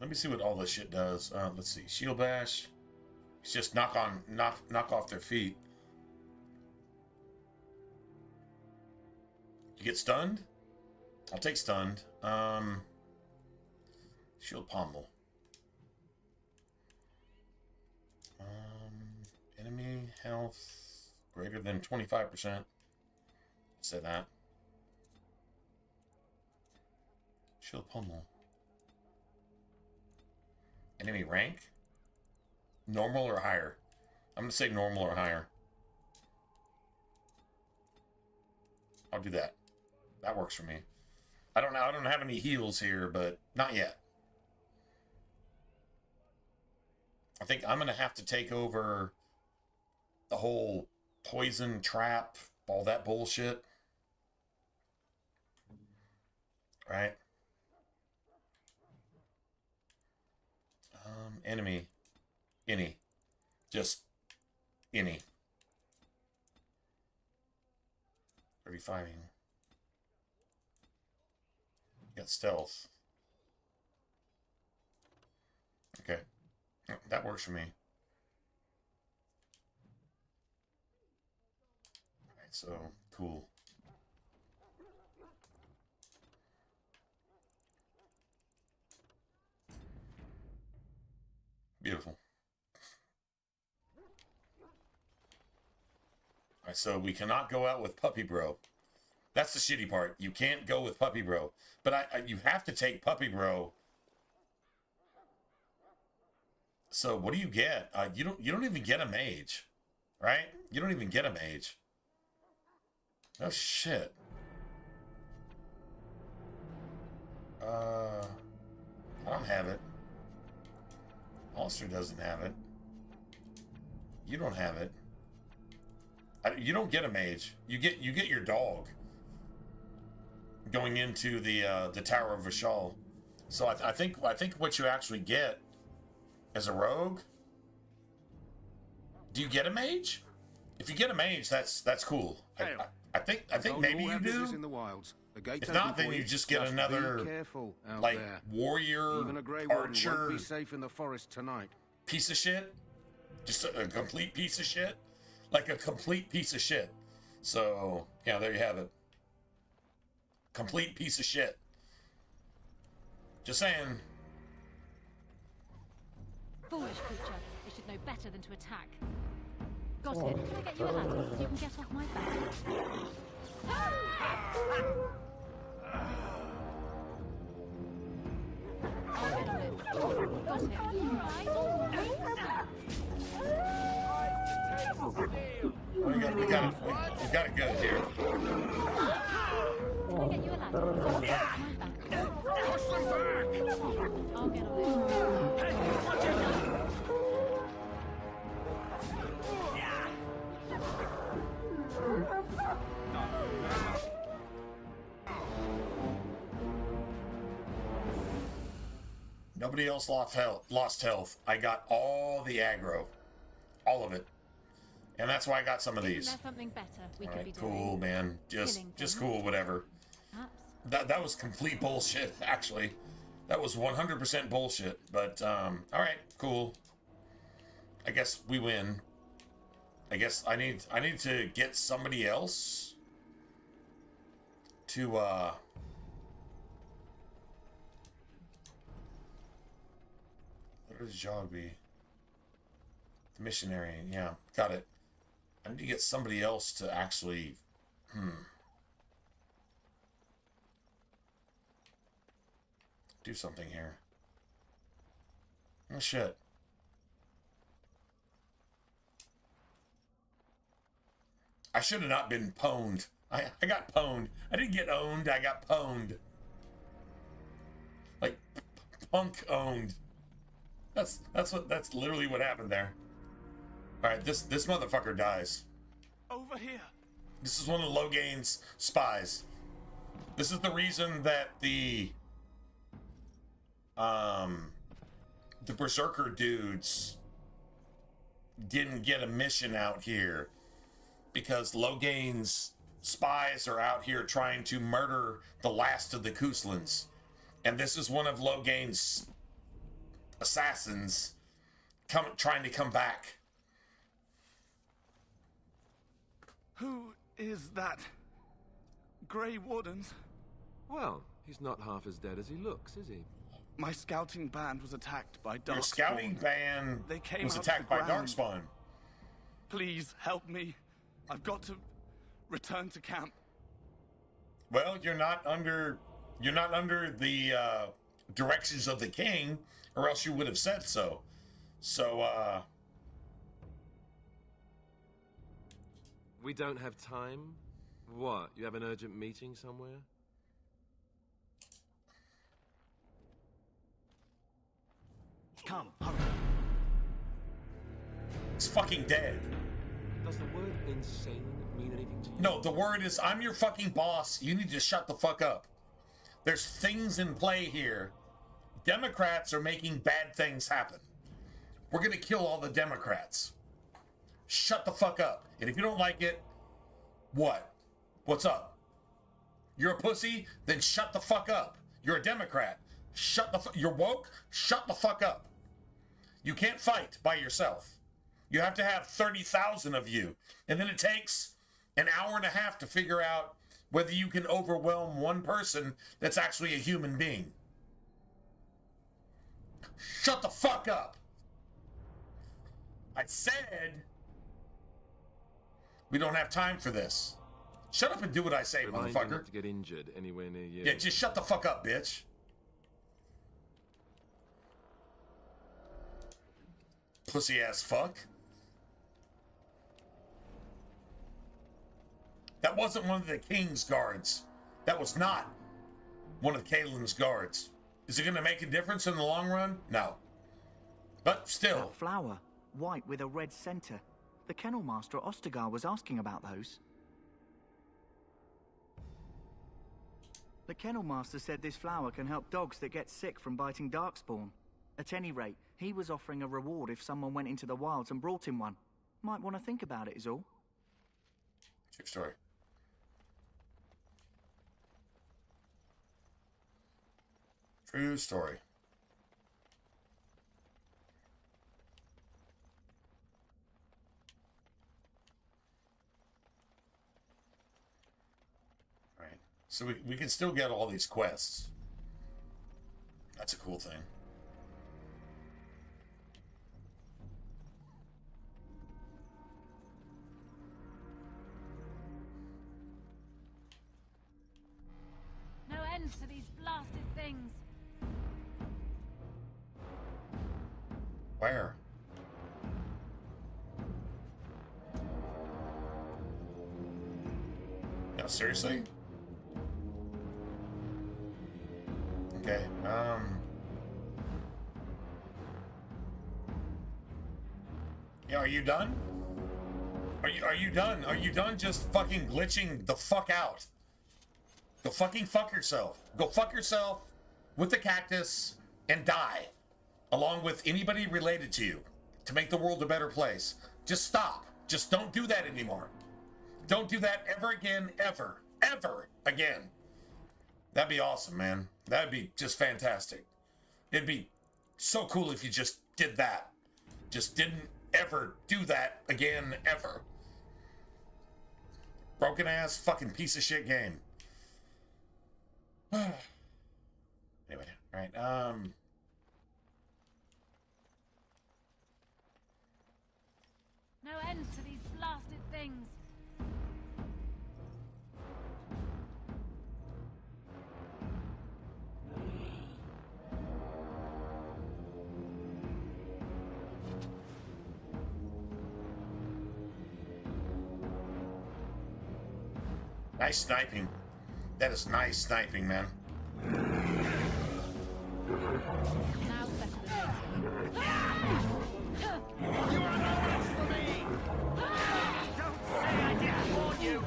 Let me see what all this shit does. Let's see. Shield bash. It's just knock off their feet. You get stunned? I'll take stunned. Shield pommel. Enemy health greater than 25%. Say that. Shield pommel. Enemy rank? Normal or higher? I'm gonna say normal or higher. I'll do that. That works for me. I don't have any heals here, but not yet. I think I'm gonna have to take over the whole poison trap, all that bullshit. Right? Enemy. Any. Just any. 35. Got stealth. Okay. That works for me. Alright, so cool. Beautiful. Alright, so we cannot go out with Puppy Bro. That's the shitty part. You can't go with Puppy Bro. But you have to take Puppy Bro. So what do you get? You don't even get a mage. Right? You don't even get a mage. Oh shit. I don't have it. Ulster doesn't have it. You don't have it. You don't get a mage. You get your dog. Going into the Tower of Vishal. So I think what you actually get as a rogue. Do you get a mage? If you get a mage, that's cool. I think maybe you do. In the wilds. The gate's If not, open then for you just get Be another careful out like there. warrior Even a Grey Warden archer won't be safe in the forest tonight. piece of shit. Just a complete piece of shit. Like a complete piece of shit. So yeah, there you have it. Complete piece of shit. Just saying. Foolish creature. You should know better than to attack. Got it. Can I get you a ladder so you can get off my back? I'll get on it. Got it. All right. We got it good here. Can I get you a ladder so you can get off my back? Push them back! I'll get on it. Hey, watch it! Nobody else lost health. I got all the aggro. All of it. And that's why I got some of these. Isn't there something better we All could right, be doing? cool, man. Just cool, whatever. Perhaps. That was complete bullshit, actually. That was 100% bullshit. But, all right, cool. I guess we win. I guess I need to get somebody else to, What does Jog be? The missionary, yeah, got it. I need to get somebody else to actually, do something here. Oh shit. I should have not been pwned. I got pwned. I didn't get owned, I got pwned. Like, punk owned. That's literally what happened there. Alright, this motherfucker dies. Over here. This is one of Logain's spies. This is the reason that the Berserker dudes didn't get a mission out here. Because Logain's spies are out here trying to murder the last of the Kuslans. And this is one of Logain's assassins trying to come back. Who is that? Grey Wardens? Well, he's not half as dead as he looks, is he? My scouting band was attacked by Darkspawn. Your scouting band was attacked by Darkspawn. Please help me. I've got to return to camp. Well, you're not under the directions of the king, or else you would have said so. So, We don't have time? What, you have an urgent meeting somewhere? Come, hurry. He's fucking dead. Does the word insane mean anything to you? No, the word is, I'm your fucking boss. You need to shut the fuck up. There's things in play here. Democrats are making bad things happen. We're gonna kill all the Democrats. Shut the fuck up. And if you don't like it, what? What's up? You're a pussy? Then shut the fuck up. You're a Democrat. You're woke? Shut the fuck up. You can't fight by yourself. You have to have 30,000 of you. And then it takes an hour and a half to figure out whether you can overwhelm one person that's actually a human being. Shut the fuck up. I said we don't have time for this. Shut up and do what I say, Remind you motherfucker. not to get injured anywhere near you. Yeah, just shut the fuck up, bitch. Pussy ass fuck. That wasn't one of the king's guards. That was not one of Kaelin's guards. Is it going to make a difference in the long run? No. But still. That flower, white with a red center. The kennel master at Ostagar was asking about those. The kennel master said this flower can help dogs that get sick from biting darkspawn. At any rate, he was offering a reward if someone went into the wilds and brought him one. Might want to think about it is all. True story. True story. Right. So we can still get all these quests. That's a cool thing. No end to these blasted things. Where? No, seriously? Okay, yeah, are you done? Are you done? Are you done just fucking glitching the fuck out? Go fucking fuck yourself. Go fuck yourself with the cactus and die. Along with anybody related to you, to make the world a better place. Just stop. Just don't do that anymore. Don't do that ever again, ever again. That'd be awesome, man. That'd be just fantastic. It'd be so cool if you just did that. Just didn't ever do that again, ever. Broken ass fucking piece of shit game. Anyway, alright, No end to these blasted things. Nice sniping. That is nice sniping, man. Now's better than You are no match for me! Don't say I didn't warn you!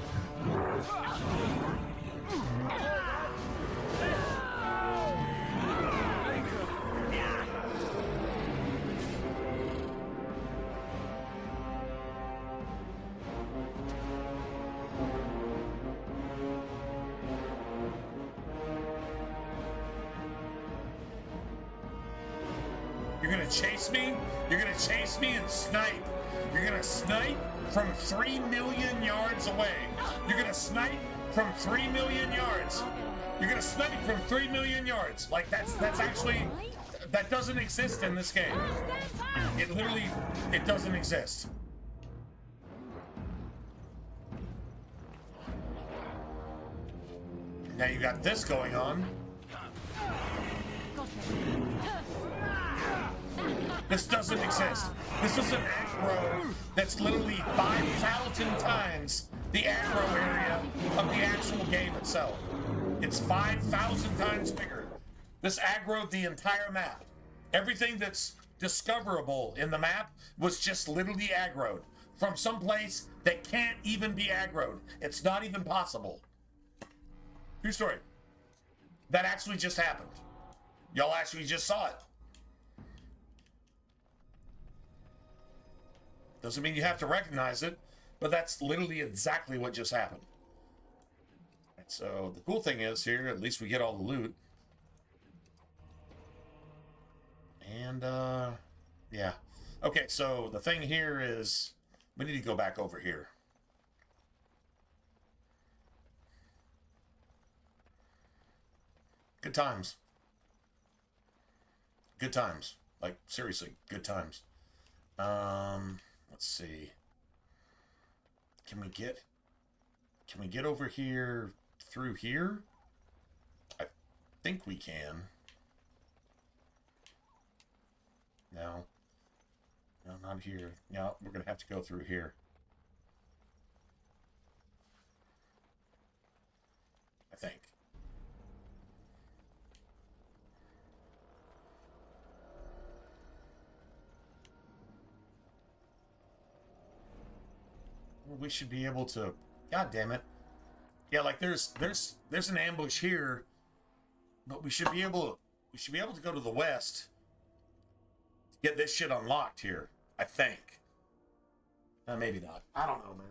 You're gonna chase me? You're gonna chase me and snipe. You're gonna snipe from 3 million yards away. You're gonna snipe from 3 million yards. You're gonna snipe from 3 million yards. Like that's actually, that doesn't exist in this game. It literally, it doesn't exist. Now you got this going on. This doesn't exist. This is an aggro that's literally 5,000 times the aggro area of the actual game itself. It's 5,000 times bigger. This aggroed the entire map. Everything that's discoverable in the map was just literally aggroed from some place that can't even be aggroed. It's not even possible. True story. That actually just happened. Y'all actually just saw it. Doesn't mean you have to recognize it, but that's literally exactly what just happened. And so the cool thing is here, at least we get all the loot. And, yeah. Okay, so the thing here is, we need to go back over here. Good times. Good times. Like, seriously, good times. Let's see. Can we get over here through here? I think we can. No. No, not here. No, we're gonna have to go through here. we should be able to... God damn it. Yeah, like there's an ambush here, but we should be able to go to the west to get this shit unlocked here, I think. Maybe not. I don't know, man.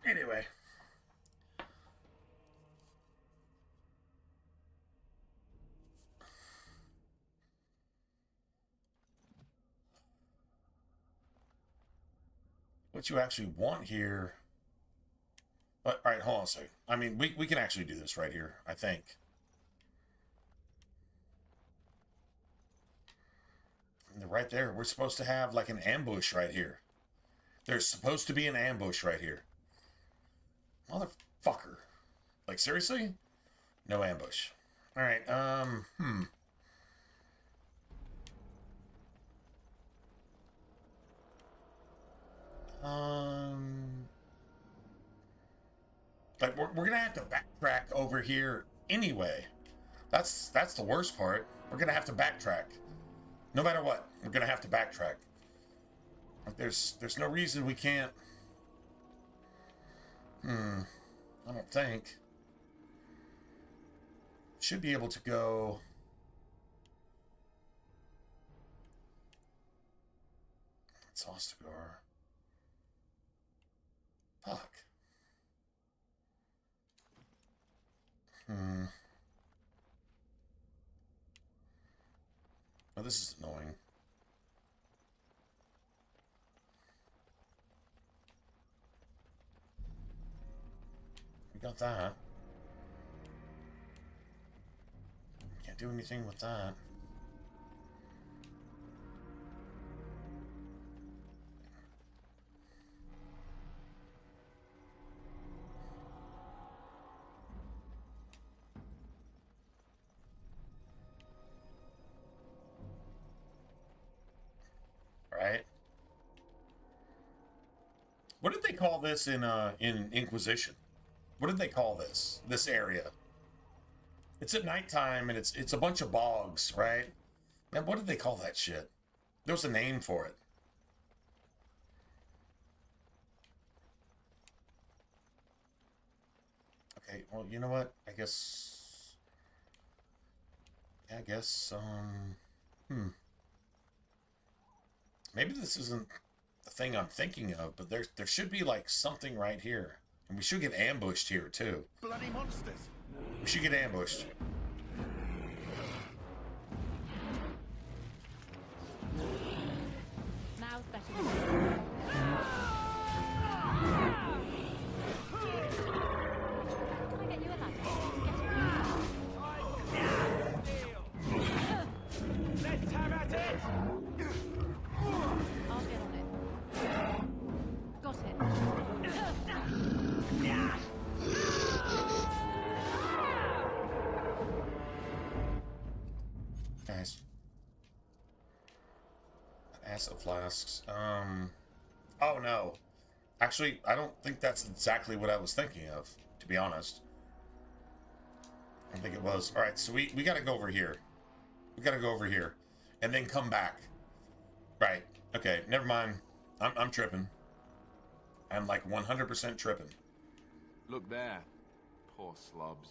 Anyway. What you actually want here... But, all right, hold on a second. I mean, we can actually do this right here, I think. And right there, we're supposed to have like an ambush right here. There's supposed to be an ambush right here. Motherfucker. Like, seriously? No ambush. Alright, Like, we're gonna have to backtrack over here anyway. That's the worst part. We're gonna have to backtrack. No matter what, we're gonna have to backtrack. Like, there's no reason we can't... I don't think. Should be able to go... It's Ostagar. Fuck. Oh, this is annoying. We got that. Can't do anything with that. Right? What did they call this in Inquisition? What did they call this area? It's at nighttime and it's a bunch of bogs, right? Man, what did they call that shit? There was a name for it. Okay, well, you know what? I guess maybe this isn't the thing I'm thinking of, but there should be like something right here. And we should get ambushed here too. Bloody monsters! We should get ambushed. Now's better than... Can I get you a ladder? Let's have at it! I'll get on it. Got it. Nice. Acid flasks. Oh no. Actually, I don't think that's exactly what I was thinking of, to be honest. I think it was. All right, so we got to go over here. We got to go over here. And then come back. Right. Okay, never mind. I'm tripping. I'm like 100% tripping. Look there. Poor slobs.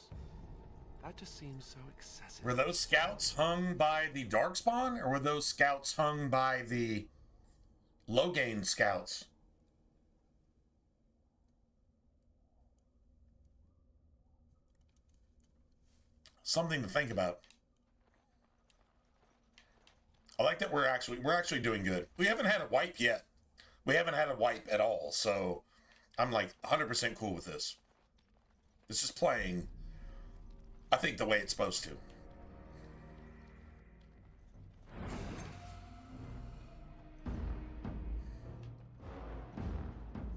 That just seems so excessive. Were those scouts hung by the Darkspawn, or were those scouts hung by the Logain scouts? Something to think about. I like that we're actually doing good. We haven't had a wipe yet. We haven't had a wipe at all, so I'm like 100% cool with this. This is playing, I think, the way it's supposed to.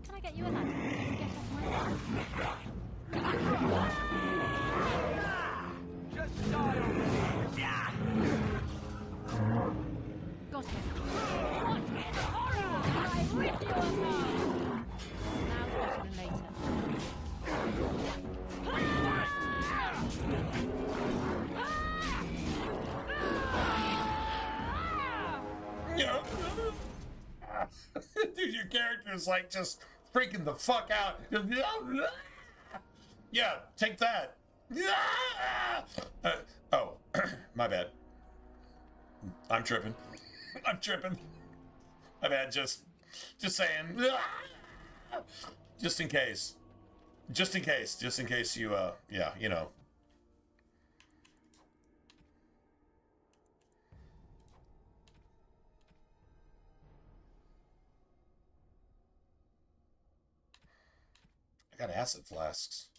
Can I get you a ladder so you can get off my back? Just die already! Got him. What in horror! I rip you apart! Now better than later. Yeah. Dude, your character is like just freaking the fuck out. Yeah, take that. Oh, my bad. I'm tripping. I'm tripping. My bad, just saying. Just in case. Just in case you, yeah, you know. I got acid flasks.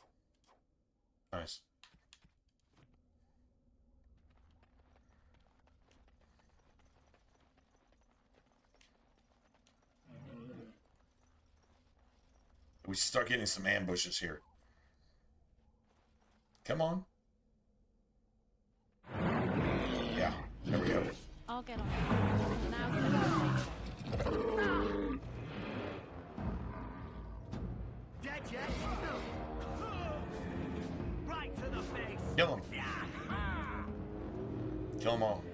Nice. We should start getting some ambushes here. Come on. Yeah, there we go. I'll get on. Now better than later. Dead yet? Right to the face. Kill him. Kill them all.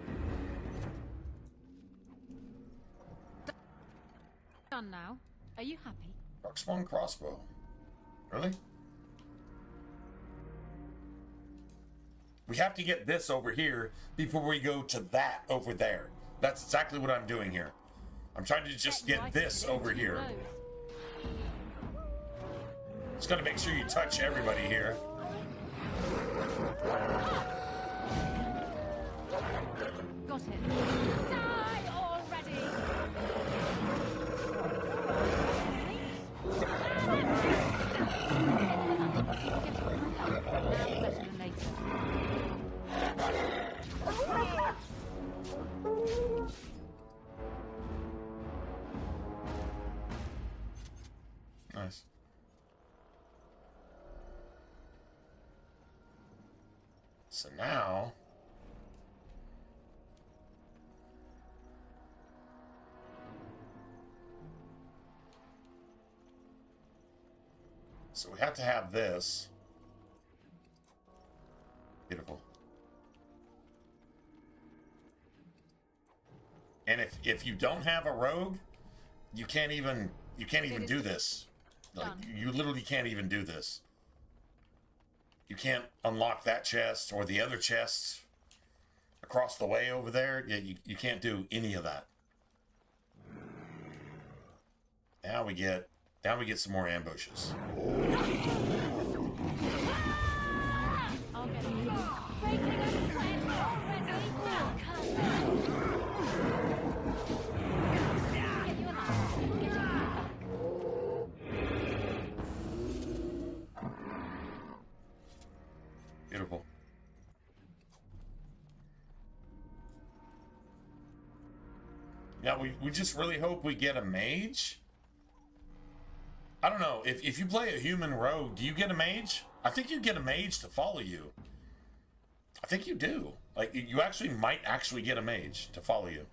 Done now. Are you happy? Darkspawn crossbow. Really? We have to get this over here before we go to that over there. That's exactly what I'm doing here. I'm trying to just get this over here. Just gotta make sure you touch everybody here. Got it. Die already! Nice. So now we have to have this. Beautiful. And if you don't have a rogue, you can't even do this. Like, you literally can't even do this. You can't unlock that chest or the other chests across the way over there. Yeah, you can't do any of that. Now we get some more ambushes. I'll get you. Breaking a sweat already. Get you a ladder so you can get your back. Beautiful. Now we just really hope we get a mage. I don't know. If you play a human rogue, do you get a mage? I think you get a mage to follow you. I think you do. Like, you actually might actually get a mage to follow you.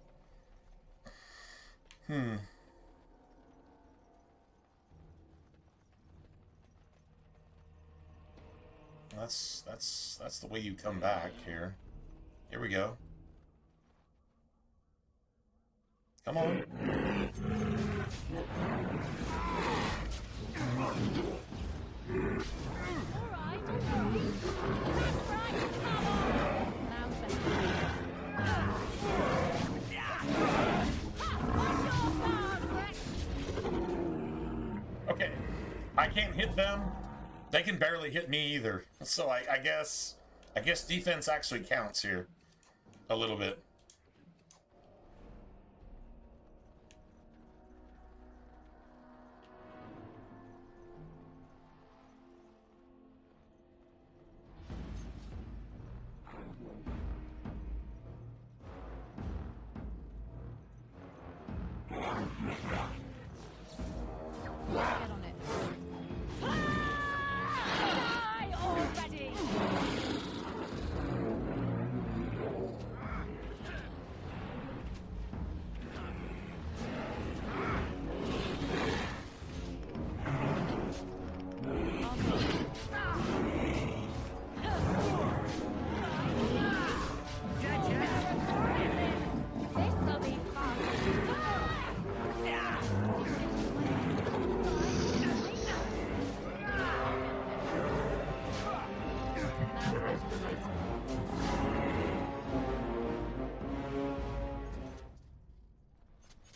That's the way you come back here. Here we go. Come on. Okay, I can't hit them. They can barely hit me either. So I guess defense actually counts here a little bit.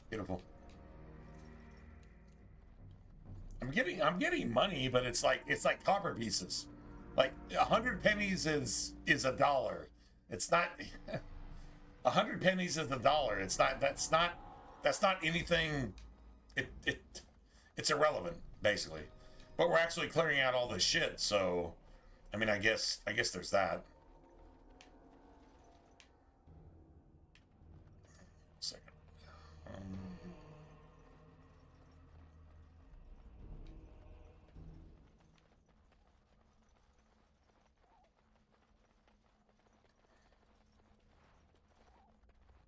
Beautiful. I'm getting money, but it's like copper pieces. Like 100 pennies is $1. It's not 100 pennies is $1. It's not that's not anything. It's irrelevant basically. But we're actually clearing out all this shit, so I mean I guess there's that. Second.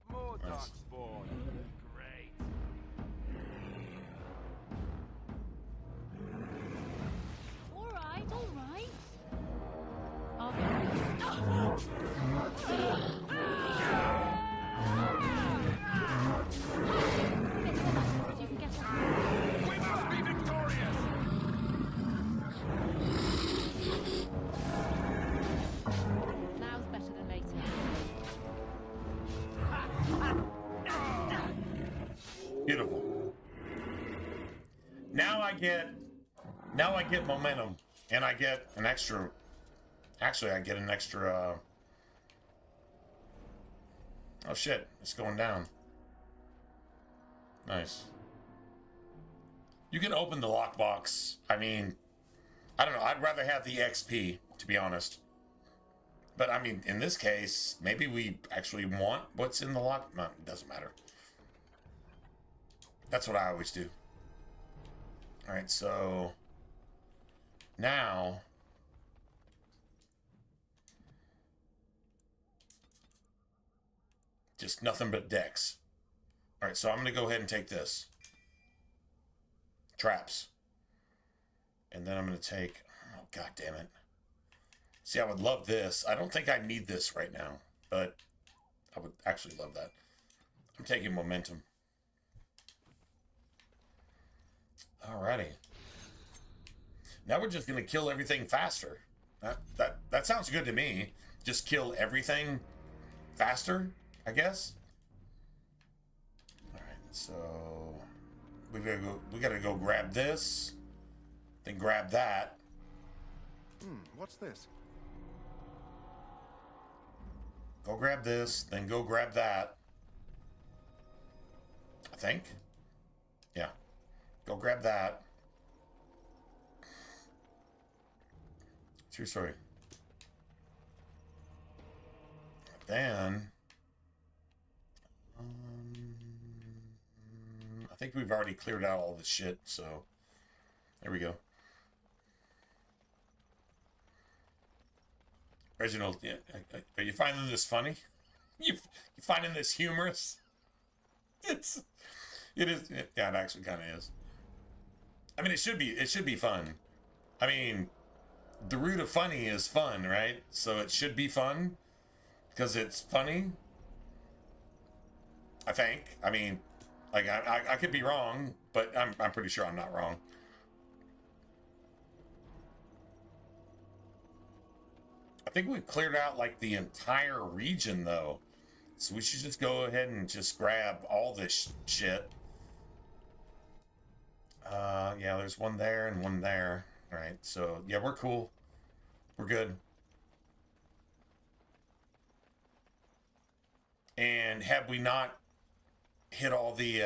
More darkspawn. Great. All right. We must be victorious. Now's better than later. Beautiful. Now I get momentum, and I get an extra. Actually, I get an extra. Oh shit! It's going down. Nice. You can open the lockbox. I mean, I don't know. I'd rather have the XP, to be honest. But I mean, in this case, maybe we actually want what's in the lock. No, it doesn't matter. That's what I always do. All right, so now just nothing but decks. All right, so I'm gonna go ahead and take this. Traps. And then I'm gonna take, oh god damn it. See, I would love this. I don't think I need this right now, but I would actually love that. I'm taking momentum. Alrighty. Now we're just gonna kill everything faster. That sounds good to me. Just kill everything faster, I guess. Alright, so we gotta go grab this, then grab that. What's this? Go grab this, then go grab that. I think. Yeah. Go grab that. True story. Then I think we've already cleared out all this shit, so there we go. Reginald, yeah, are you finding this funny? You finding this humorous? It is. Yeah, it actually kind of is. I mean, it should be fun. I mean, the root of funny is fun, right? So it should be fun because it's funny. I think. I mean, like I could be wrong, but I'm pretty sure I'm not wrong. I think we've cleared out like the entire region though. So we should just go ahead and just grab all this shit. Yeah, there's one there and one there. All right, so yeah, we're cool. We're good. And have we not hit all the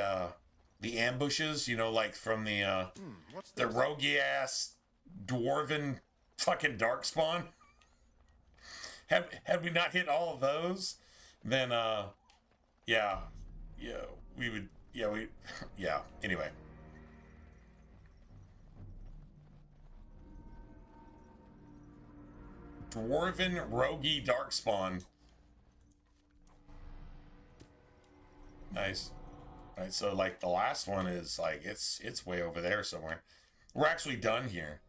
ambushes? You know, like from the roguey ass dwarven fucking darkspawn. Had we not hit all of those, then yeah, we would, yeah. Anyway. Dwarven roguey darkspawn. Nice. All right, so like the last one is like it's way over there somewhere. We're actually done here.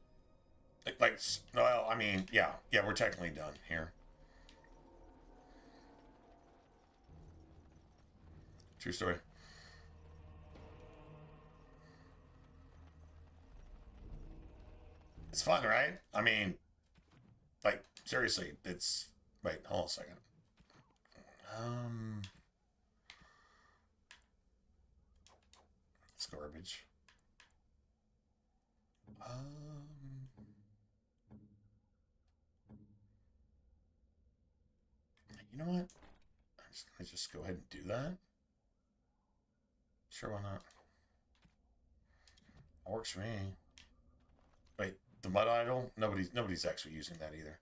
Like well, I mean, yeah, we're technically done here. True story. It's fun, right? I mean, like, seriously, it's... Wait, hold on a second. It's garbage. You know what? I'm just gonna go ahead and do that. Sure, why not? That works for me. Wait, the mud idol? Nobody's actually using that either.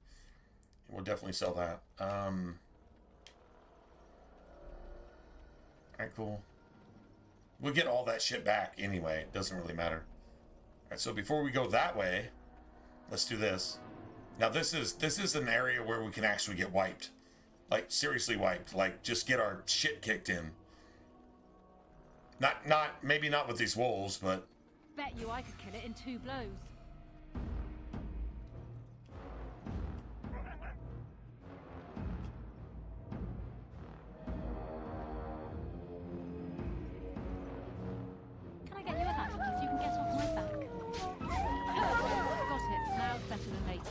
We'll definitely sell that. Alright, cool. We'll get all that shit back anyway. It doesn't really matter. Alright, so before we go that way, let's do this. Now this is an area where we can actually get wiped. Like, seriously wiped. Like, just get our shit kicked in. Maybe not with these wolves, but... Bet you I could kill it in 2 blows. Can I get you a hat so you can get off my back? Got it. Now it's better than later.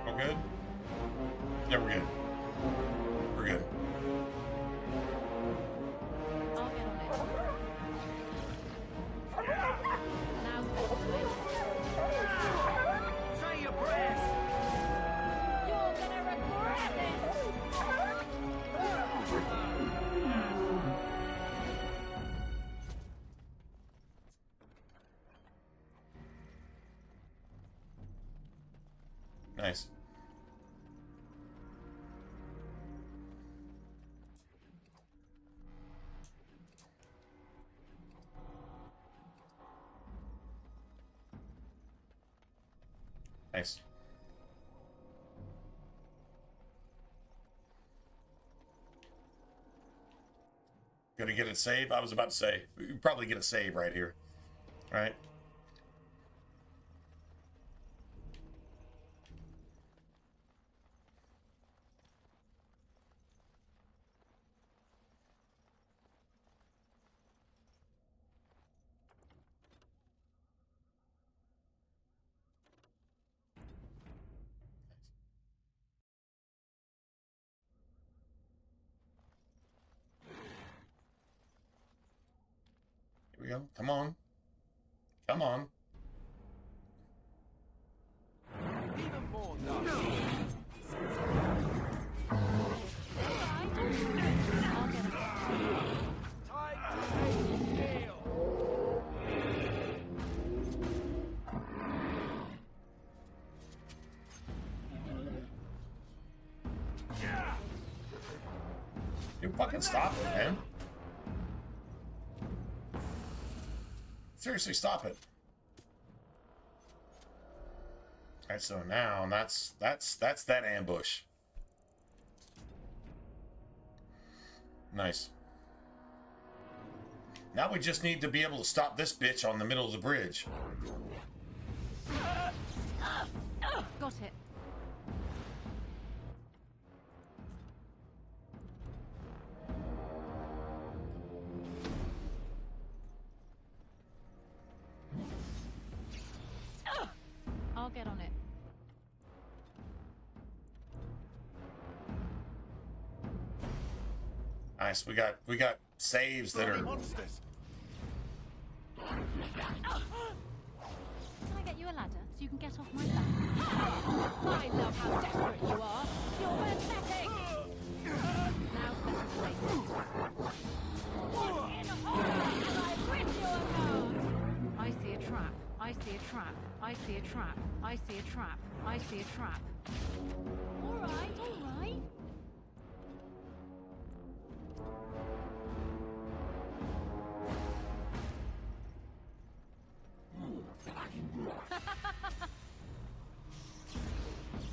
We're good? Yeah, we're good. We're good. I'll get on it. Now Say your prayers! You're gonna regret this! Nice. Nice. Gonna get it saved? I was about to say, we could probably get a save right here. Right? Here we go. Come on. Come on. Even more You fucking stop it, man. Seriously, stop it. Alright, so now that's that ambush. Nice. Now we just need to be able to stop this bitch on the middle of the bridge. Got it. I'll get on it. Nice. We got saves that are. Can I get you a ladder so you can get off my back? I love how desperate you are. You're pathetic. Now's better than later. What in horror can I rip you apart? I see a trap. I see a trap. I see a trap. I see a trap. I see a trap. All right, all right.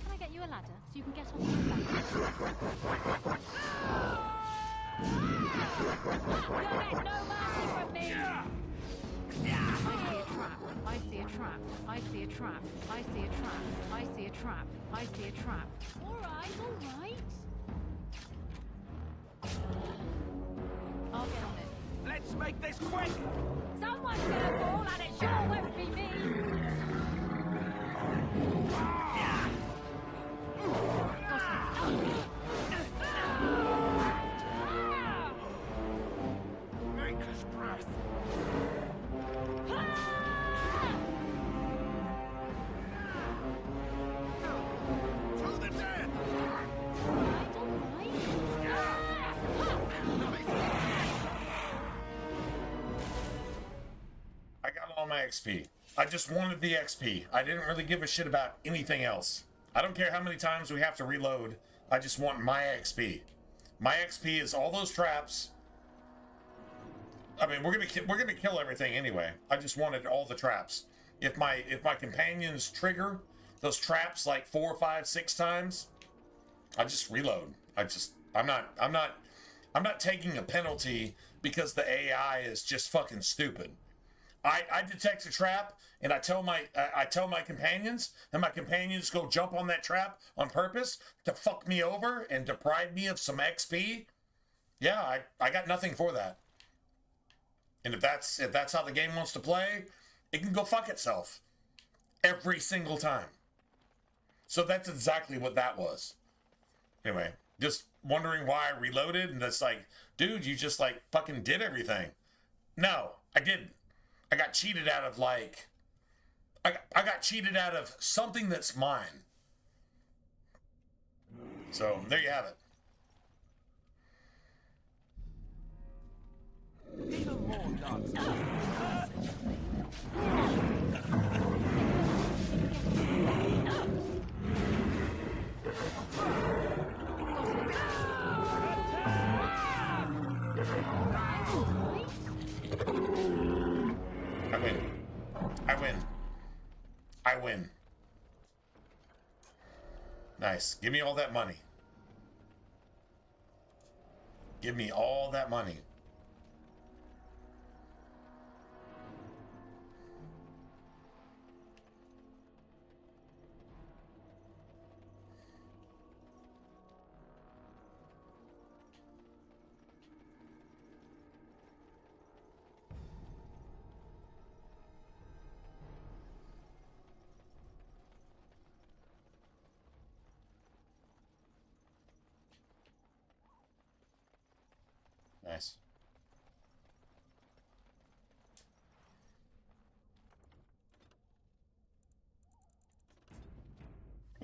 Can I get you a ladder so you can get off my back? You'll get no mercy from me! I see a trap. I see a trap. I see a trap. I see a trap. I see a trap. All right, all right. I'll get on it. Let's make this quick! Someone's gonna fall and it sure won't be me! Maker's breath. To the dead! I got all my XP. I just wanted the XP. I didn't really give a shit about anything else. I don't care how many times we have to reload. I just want my XP. My XP is all those traps. I mean, we're gonna kill everything anyway. I just wanted all the traps. If my companions trigger those traps like 4, 5, 6 times, I just reload. I'm not taking a penalty because the AI is just fucking stupid. I detect a trap and I tell my companions, and my companions go jump on that trap on purpose to fuck me over and deprive me of some XP. Yeah, I got nothing for that. And if that's how the game wants to play, it can go fuck itself every single time. So that's exactly what that was. Anyway, just wondering why I reloaded, and it's like, dude, you just like fucking did everything. No, I didn't. I got cheated out of like, I got cheated out of something that's mine. So there you have it. Even more dogs. I win. I win. I win. Nice. Give me all that money. Give me all that money. Nice.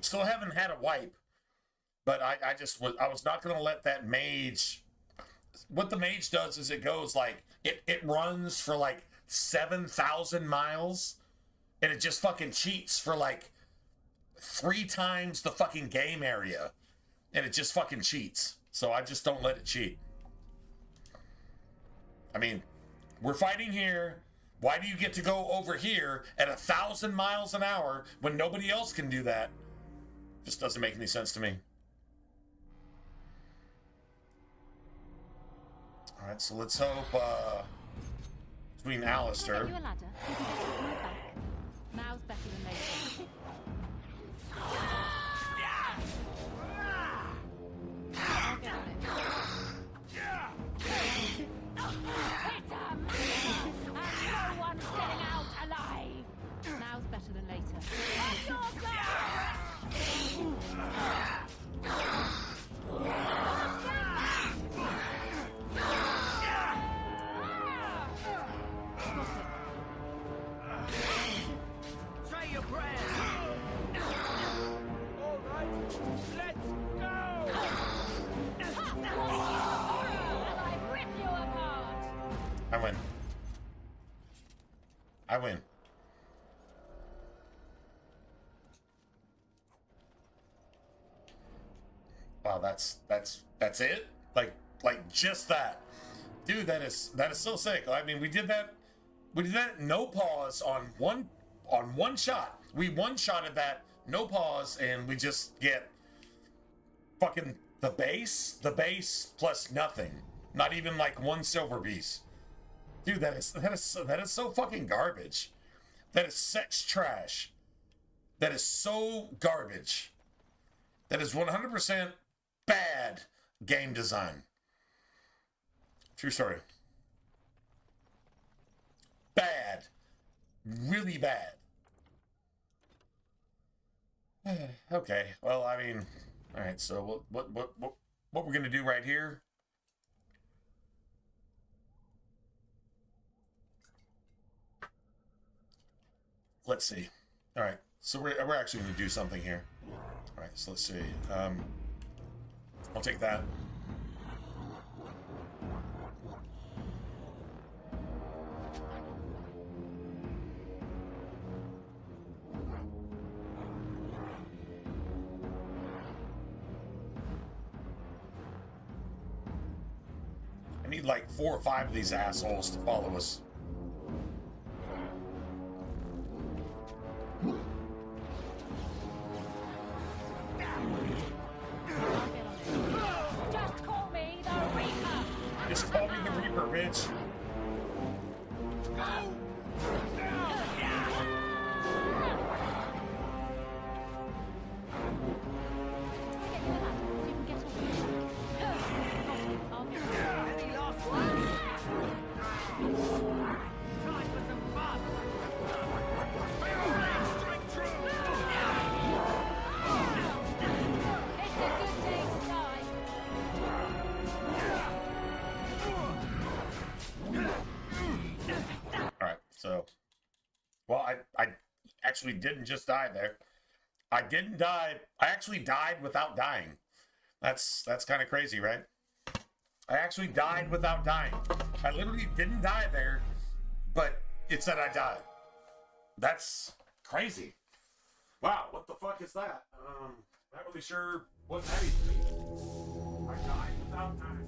Still haven't had a wipe, but I was not going to let that mage. What the mage does is it goes like it runs for like 7,000 miles, and it just fucking cheats for like 3 times the fucking game area, and it just fucking cheats. So I just don't let it cheat. I mean, we're fighting here. Why do you get to go over here at 1,000 miles an hour when nobody else can do that? Just doesn't make any sense to me. All right, so let's hope between Alistair. Can I get you a ladder so you can get off my back? Now's better than later. I'll get on it. It's a mess, and no one's getting out alive. Now's better than later. What's your guard? Say your prayers. All right, let's go. I rip you apart. I win. I win. Wow, that's it? Like just that. Dude, that is so sick. I mean, we did that no pause on one shot. We one-shotted that, no pause, and we just get fucking the base plus nothing. Not even like one silver piece. Dude, that is so fucking garbage. That is sex trash. That is so garbage. That is 100% bad game design. True story. Bad. Really bad. Okay, well, I mean, all right, so what we're going to do right here? Let's see. All right, so we're actually going to do something here. All right, so let's see. I'll take that. I need like 4 or 5 of these assholes to follow us. Just call me the Reaper. Just call me the Reaper, bitch. Any last words? Time for some fun. Straight through. It's a good day to die. All right, so, well, I actually didn't just die there. I didn't die. I actually died without dying. That's kind of crazy, right? I actually died without dying. I literally didn't die there, but it said I died. That's crazy. Wow, what the fuck is that? Not really sure what that even means. I died without dying.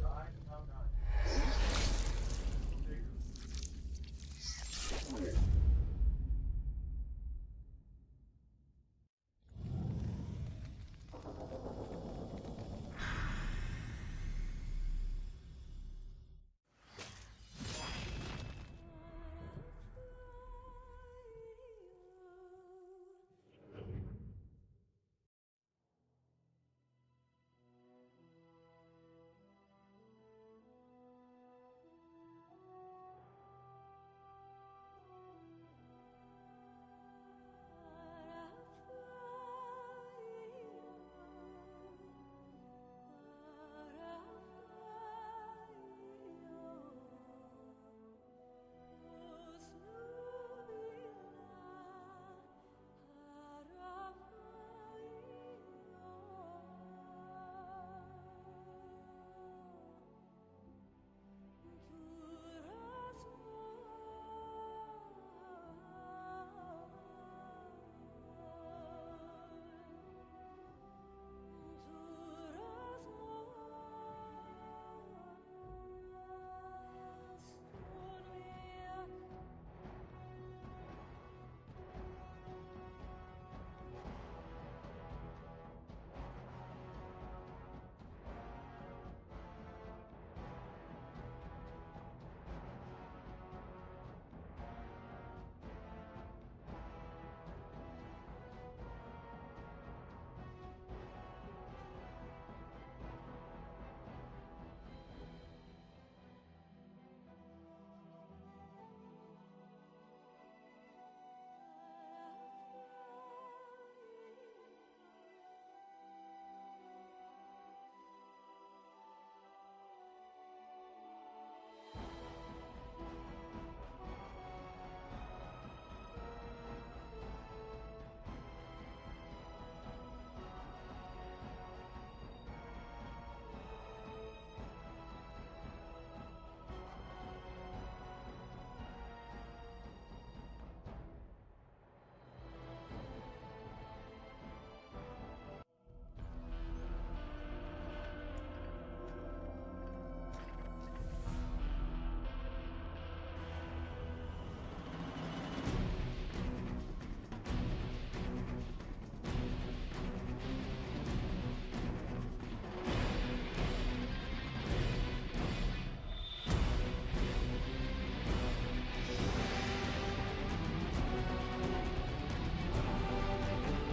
Died without dying.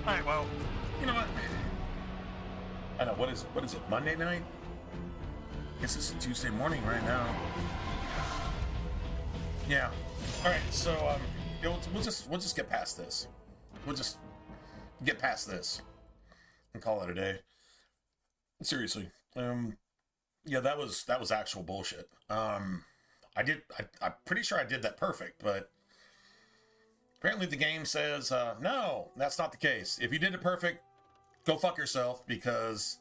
Alright, well, you know what? I know, what is it, Monday night? Guess it's Tuesday morning right now. Yeah. Alright, so, we'll just get past this. We'll just get past this and call it a day. Seriously. Yeah, that was actual bullshit. I'm pretty sure I did that perfect, but apparently the game says, no, that's not the case. If you did it perfect, go fuck yourself, because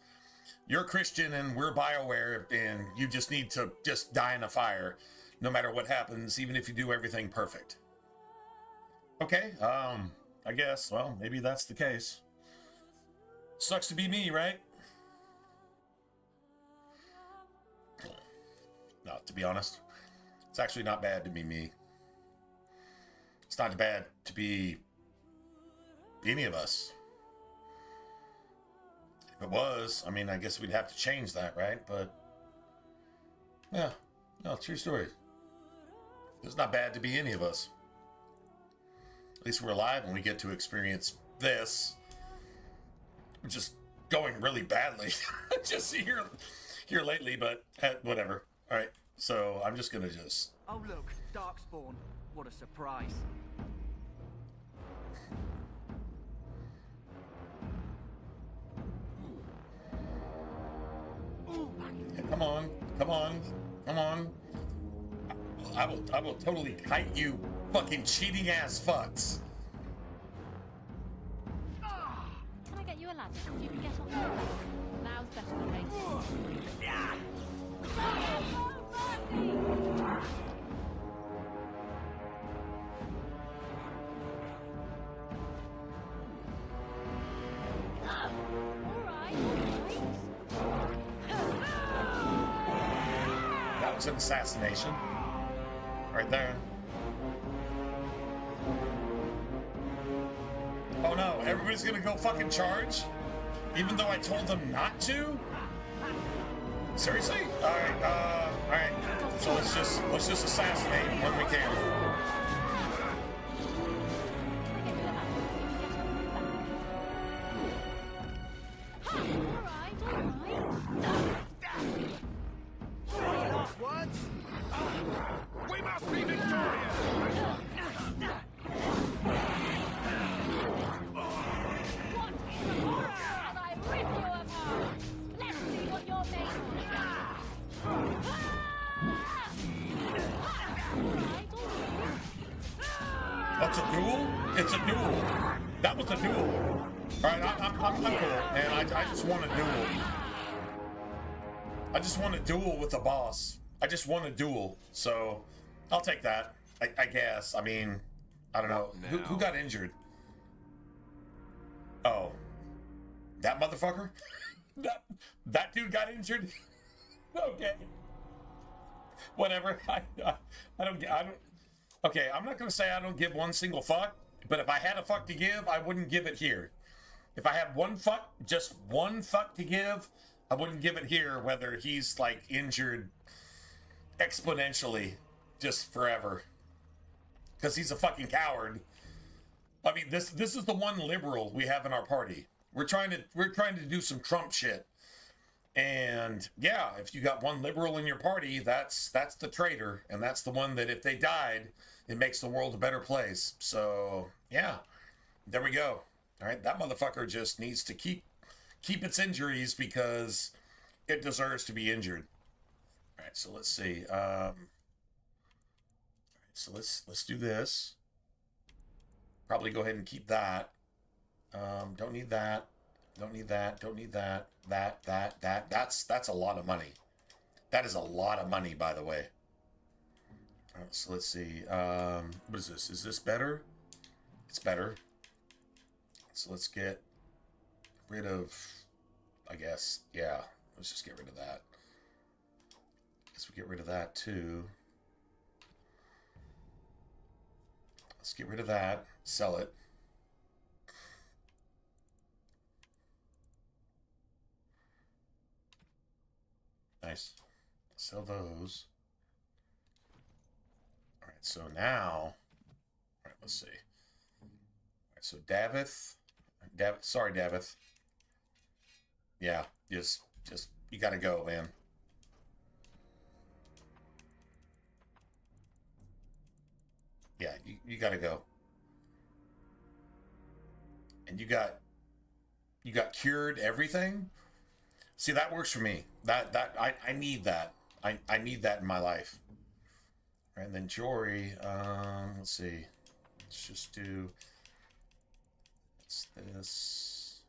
you're a Christian and we're BioWare and you just need to just die in a fire no matter what happens, even if you do everything perfect. Okay, I guess, well, maybe that's the case. Sucks to be me, right? No, to be honest, it's actually not bad to be me. It's not bad to be any of us. If it was, I mean, I guess we'd have to change that, right? But, yeah, no, true story. It's not bad to be any of us. At least we're alive and we get to experience this, which is going really badly just here lately, but whatever. All right, so I'm just gonna just... Oh look, Darkspawn. What a surprise. Yeah, come on. I will totally kite you, fucking cheating ass fucks. Can I get you a ladder so you can get off my back? Now's better than later. That was an assassination. Right there. Oh no, everybody's gonna go fucking charge? Even though I told them not to? Seriously? Alright. So let's just assassinate when we can. Last words? We must be victorious! As I rip you apart! Let's see what you're made of! That's a duel? It's a duel. That was a duel. Alright, I'm cool, man. I just want a duel. I just want a duel with the boss. I just want a duel. So, I'll take that. I guess. I mean, I don't know. Who got injured? Oh. That motherfucker? that dude got injured? Okay. Whatever. I don't... Okay, I'm not going to say I don't give one single fuck, but if I had a fuck to give, I wouldn't give it here. If I had one fuck, just one fuck to give, I wouldn't give it here, whether he's, like, injured exponentially just forever. Because he's a fucking coward. I mean, this is the one liberal we have in our party. We're trying to do some Trump shit. And yeah, if you got one liberal in your party, that's the traitor, and that's the one that if they died, it makes the world a better place. So yeah, there we go. All right, that motherfucker just needs to keep its injuries because it deserves to be injured. All right, so let's see. All right, so let's do this. Probably go ahead and keep that. Don't need that. Don't need that. Don't need that. That's a lot of money. That is a lot of money, by the way. All right, so let's see. What is this? Is this better? It's better. So let's get rid of, I guess, yeah. Let's just get rid of that. Guess we get rid of that too. Let's get rid of that. Sell it. Nice. Sell those. All right, so now, all right, let's see. All right, so Davith, Sorry, Davith. Yeah, just you gotta go, man. Yeah, you gotta go. And you got cured everything. See, that works for me. I need that. I need that in my life. And then Jory, let's see. Let's just do this.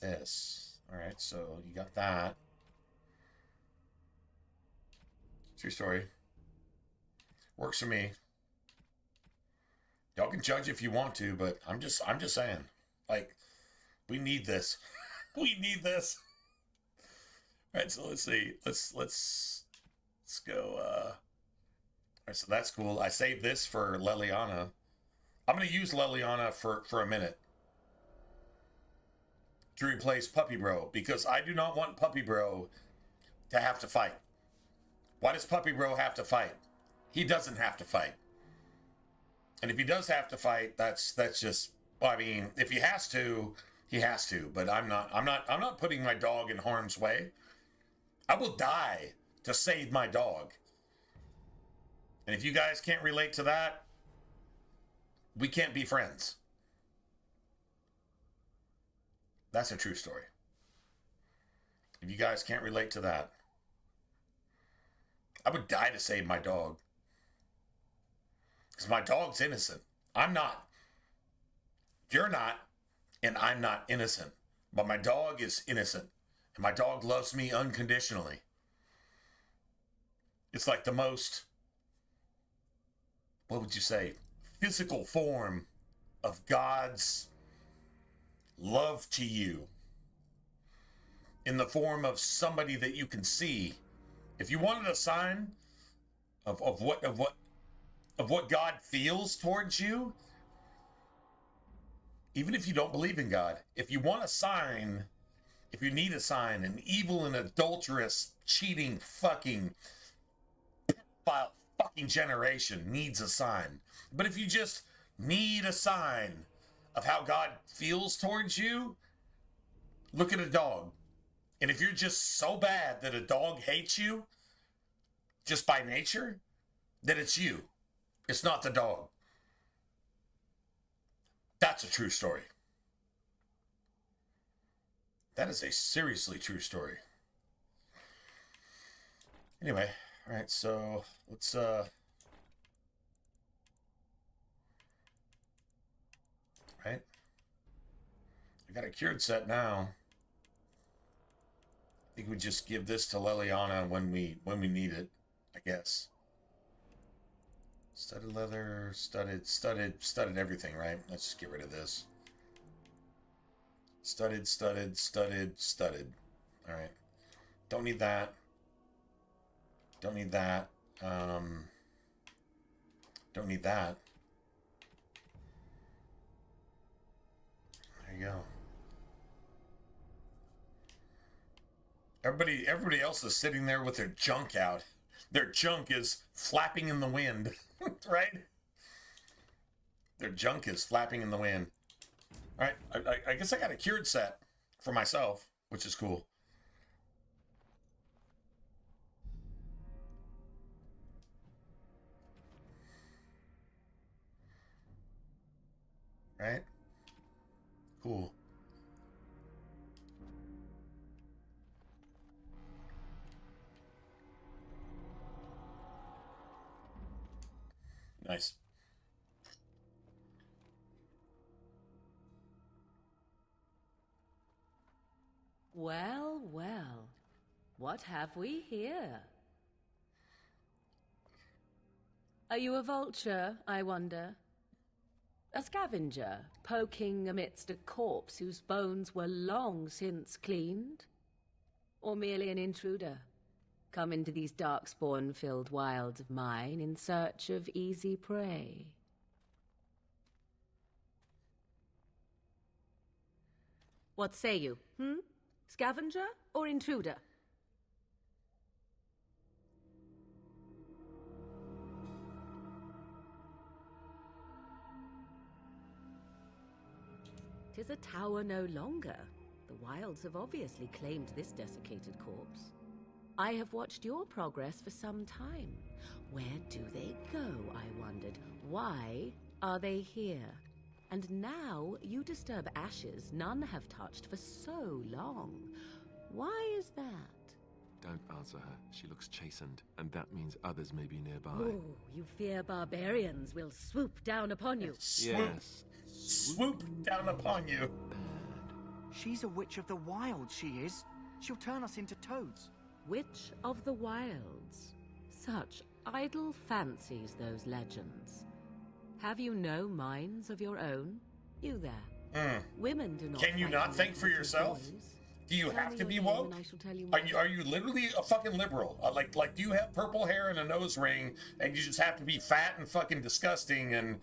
This. Alright, so you got that. True story. Works for me. Y'all can judge if you want to, but I'm just saying. Like, we need this. We need this. All right, so let's see. Let's go. All right, so that's cool. I saved this for Leliana. I'm gonna use Leliana for a minute to replace Puppy Bro, because I do not want Puppy Bro to have to fight. Why does Puppy Bro have to fight? He doesn't have to fight. And if he does have to fight, that's just, well, I mean, if he has to, he has to. But I'm not putting my dog in harm's way. I will die to save my dog. And if you guys can't relate to that, we can't be friends. That's a true story. If you guys can't relate to that, I would die to save my dog. Because my dog's innocent. I'm not. You're not, and I'm not innocent. But my dog is innocent. And my dog loves me unconditionally. It's like the most, what would you say, physical form of God's love to you. In the form of somebody that you can see. If you wanted a sign of what God feels towards you, even if you don't believe in God, if you want a sign, if you need a sign, an evil and adulterous, cheating, fucking generation needs a sign. But if you just need a sign of how God feels towards you, look at a dog. And if you're just so bad that a dog hates you, just by nature, then it's you. It's not the dog. That's a true story. That is a seriously true story. Anyway, all right, so let's right. I got a cured set now. I think we just give this to Leliana when we need it, I guess. Studded leather, studded everything, right? Let's just get rid of this. Studded. All right. Don't need that. Don't need that. Don't need that. There you go. Everybody else is sitting there with their junk out. Their junk is flapping in the wind, right? Their junk is flapping in the wind. All right, I guess I got a cured set for myself, which is cool. Right? Cool. Nice. Well, well. What have we here? Are you a vulture, I wonder? A scavenger, poking amidst a corpse whose bones were long since cleaned? Or merely an intruder, come into these darkspawn-filled wilds of mine in search of easy prey? What say you, Scavenger or intruder? is a tower no longer. The wilds have obviously claimed this desiccated corpse. I have watched your progress for some time. Where do they go, I wondered. Why are they here? And now you disturb ashes none have touched for so long. Why is that? Don't answer her. She looks chastened, and that means others may be nearby. Oh, you fear barbarians will swoop down upon you. Yes. Swoop down upon you. She's a witch of the wild, she is. She'll turn us into toads. Witch of the wilds. Such idle fancies, those legends. Have you no minds of your own? You there. Women do not. Can you not think for yourself? Do you have to be woke? Are you literally a fucking liberal? Like do you have purple hair and a nose ring, and you just have to be fat and fucking disgusting, and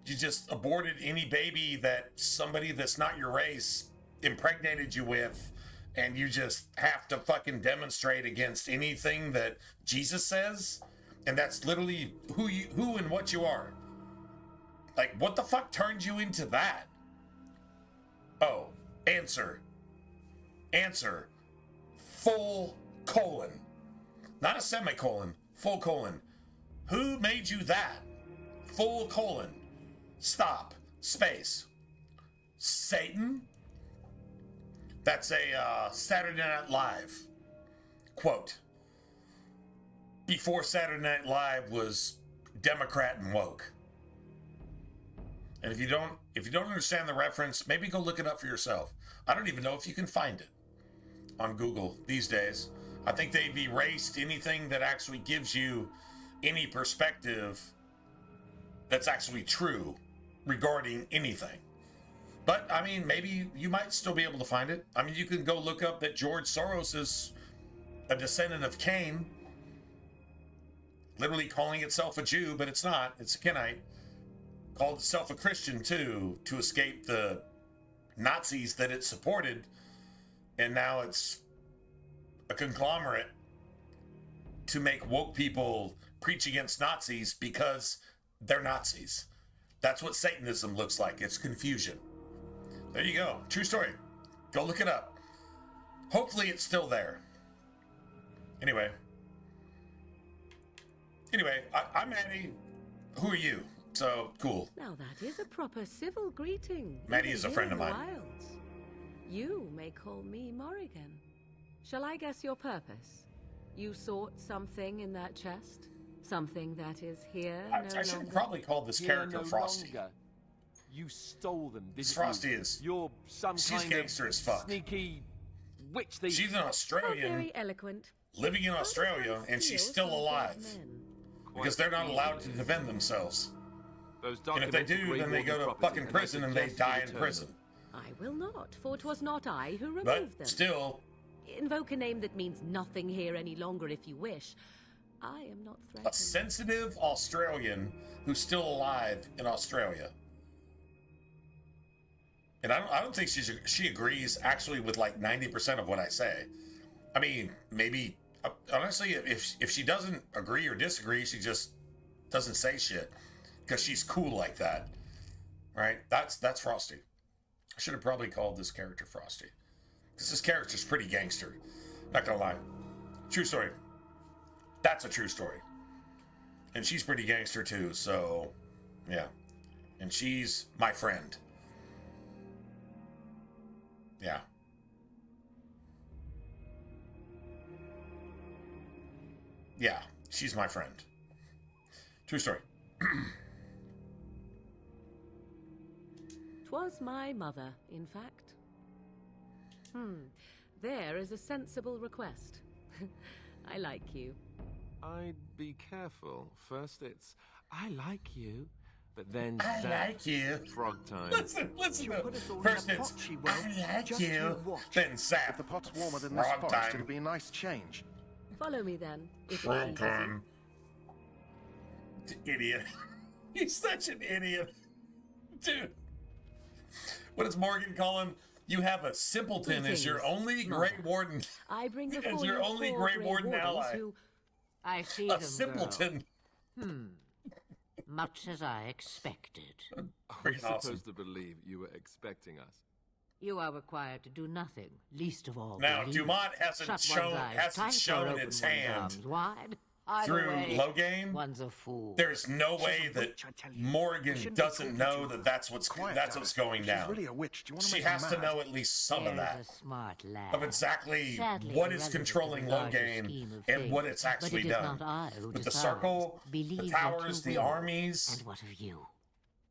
you just aborted any baby that somebody that's not your race impregnated you with, and you just have to fucking demonstrate against anything that Jesus says, and that's literally who and what you are. Like, what the fuck turned you into that? Oh, answer. Full colon. Not a semicolon. Full colon. Who made you that? Full colon. Stop. Space. Satan? That's a Saturday Night Live quote. Before Saturday Night Live was Democrat and woke. And if you don't understand the reference, maybe go look it up for yourself. I don't even know if you can find it on Google these days. I think they've erased anything that actually gives you any perspective that's actually true regarding anything. But, I mean, maybe you might still be able to find it. I mean, you can go look up that George Soros is a descendant of Cain, literally calling itself a Jew, but it's not. It's a Kenite. Called itself a Christian, too, to escape the Nazis that it supported. And now it's a conglomerate to make woke people preach against Nazis because they're Nazis. That's what Satanism looks like. It's confusion. There you go. True story. Go look it up. Hopefully it's still there. Anyway, I'm Maddie. Who are you? So, cool. Now that is a proper civil greeting. Maddie is a friend of mine. Wilds. You may call me Morrigan. Shall I guess your purpose? You sought something in that chest? Something that is here I should probably call this character Frosty. You stole them, didn't Frosty you? is. You're some She's kind gangster of as fuck. Sneaky witch thief. She's an Australian. Very eloquent. Living in Australia, and she's still alive. Because they're not allowed to defend themselves. And if they do, then they go to fucking prison and they die in prison. I will not, for it was not I who removed But them. still, Invoke a name that means nothing here any longer if you wish. I am not threatened. a sensitive Australian who's still alive in Australia. And I don't think she agrees actually with like 90% of what I say. I mean, maybe honestly, if she doesn't agree or disagree, she just doesn't say shit because she's cool like that, right? That's Frosty. I should have probably called this character Frosty because this character's pretty gangster. Not gonna lie, true story. That's a true story, and she's pretty gangster too. So, yeah, and she's my friend. Yeah. Yeah, she's my friend. True story. 'Twas my mother, in fact. There is a sensible request. I like you. I'd be careful. First it's, I like you. But then I zap, like you. Frog time. Listen. First it's, I like you. Then zap. If the pot's warmer than Frog this forest, time. it'll be a nice change. Follow me then, if it Frog pleases you. time. Idiot. He's such an idiot. Dude. What does Morgan call him? You have a simpleton as your only Grey Warden. I bring before As your you only 4 Grey Grey Warden Wardens ally. who... I see A them, simpleton. girl. Much as I expected. I was supposed to believe you were expecting us. You are required to do nothing, least of all Now, believe. Dumont hasn't Shut one's eyes tight or shown open its one's hand arms wide. Either through way, Logain. one's a fool. There's no way that Morgan doesn't know that that's what's going down. She's really a witch. Do you want to She make her has to mad? know at least some of There's that. a smart lad. Of exactly Sadly what is irrelevant to controlling the larger Logain scheme of and what things. it's actually But it is done. not I who With the decides. circle, Believe the what towers, you the will. armies, And what of you?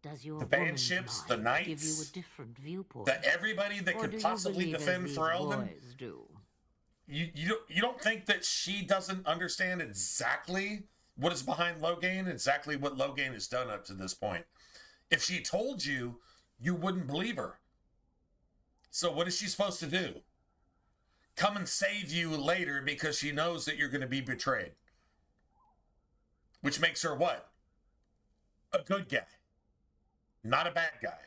Does your the band woman's ships, mind the knights, give you a different viewpoint? everybody that Or could do you possibly believe as defend these Ferelden. boys do? You don't think that she doesn't understand exactly what is behind Logain, exactly what Logain has done up to this point? If she told you, you wouldn't believe her. So what is she supposed to do? Come and save you later because she knows that you're going to be betrayed. Which makes her what? A good guy. Not a bad guy.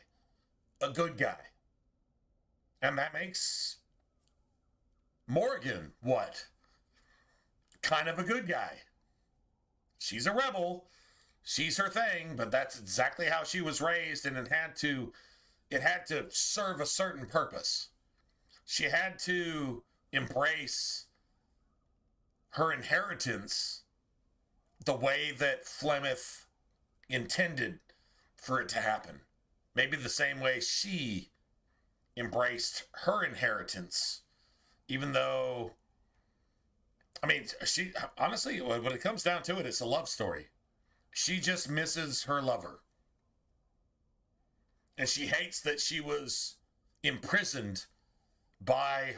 A good guy. And that makes Morgan what? Kind of a good guy. She's a rebel. She's her thing, but that's exactly how she was raised, and it had to serve a certain purpose. She had to embrace her inheritance the way that Flemeth intended for it to happen. Maybe the same way she embraced her inheritance, even though, I mean, she honestly, when it comes down to it, it's a love story. She just misses her lover. And she hates that she was imprisoned by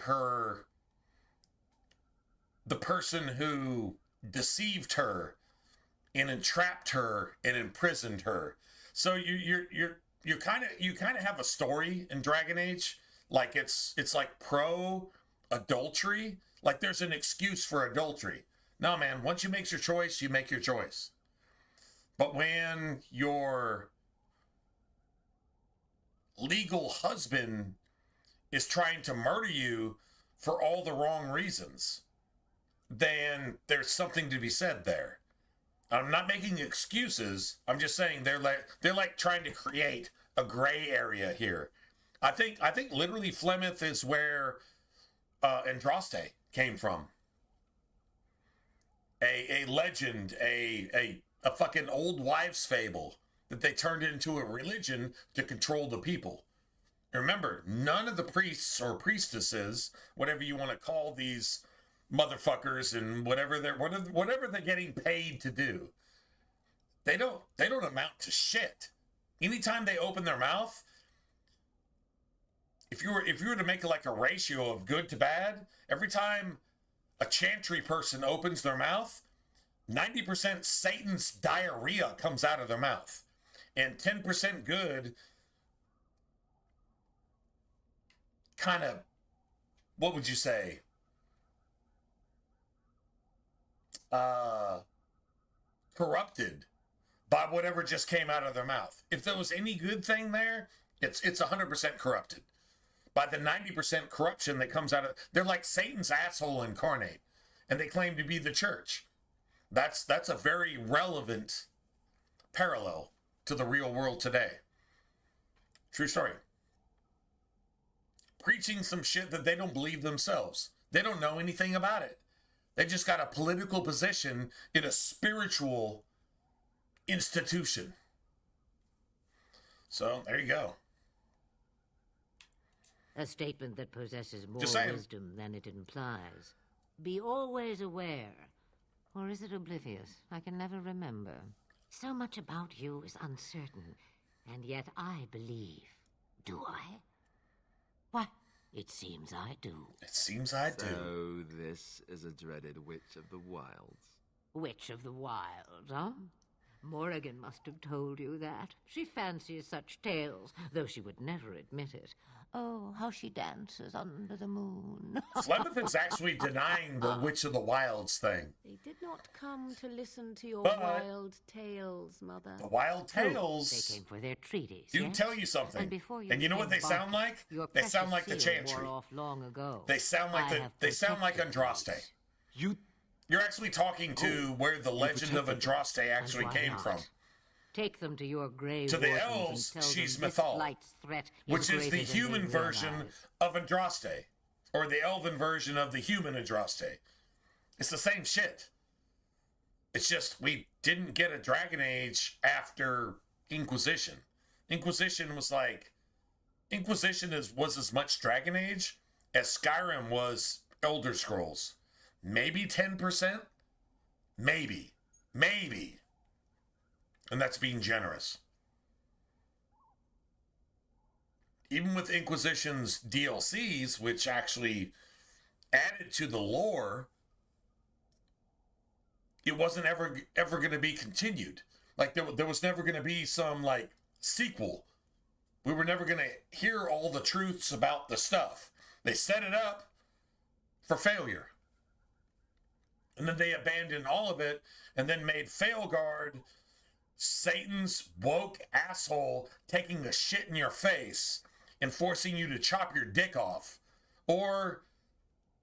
the person who deceived her and entrapped her and imprisoned her. So you kind of have a story in Dragon Age, like it's like pro adultery. Like there's an excuse for adultery. No, man, once you make your choice, you make your choice. But when your legal husband is trying to murder you for all the wrong reasons, then there's something to be said there. I'm not making excuses. I'm just saying they're like trying to create a gray area here. I think literally Flemeth is where Andraste came from. A legend, a fucking old wives' fable that they turned into a religion to control the people. Remember, none of the priests or priestesses, whatever you want to call these motherfuckers and whatever they're getting paid to do, they don't amount to shit. Anytime they open their mouth, if you were to make like a ratio of good to bad, every time a chantry person opens their mouth, 90% Satan's diarrhea comes out of their mouth, and 10% good, kind of, what would you say? Corrupted by whatever just came out of their mouth. If there was any good thing there, it's 100% corrupted by the 90% corruption that comes out of. They're like Satan's asshole incarnate, and they claim to be the church. That's a very relevant parallel to the real world today. True story. Preaching some shit that they don't believe themselves. They don't know anything about it. They just got a political position in a spiritual institution. So, there you go. A statement that possesses more Just saying. wisdom than it implies. Be always aware. Or is it oblivious? I can never remember. So much about you is uncertain, and yet I believe. Do I? What? It seems I do. It seems I do. So this is a dreaded Witch of the Wilds. Witch of the Wilds, huh? Morrigan must have told you that. She fancies such tales, though she would never admit it. Oh, how she dances under the moon. Flemeth is actually denying the Witch of the Wilds thing. They did not come to listen to your But- wild tales, Mother. The Wild Tales. They came for their treaties. Do yes? tell you something. And before you And you know what they became sound barking, like? your They sound precious like the seal Chantry. wore off long ago. They sound like I have like protected Andraste. these. You're actually talking to where the legend of protected them. Andraste actually And why came not? from. Take them to your grey To the wardens elves, and tell she's them this Mythal, blight's threat is which is the greater than they human version realize. of Andraste, or the elven version of the human Andraste. It's the same shit. It's just we didn't get a Dragon Age after Inquisition. Inquisition was as much Dragon Age as Skyrim was Elder Scrolls. Maybe 10%? Maybe. And that's being generous. Even with Inquisition's DLCs, which actually added to the lore, it wasn't ever going to be continued. Like, there was never going to be some, like, sequel. We were never going to hear all the truths about the stuff. They set it up for failure. And then they abandoned all of it and then made Failguard Satan's woke asshole taking the shit in your face and forcing you to chop your dick off or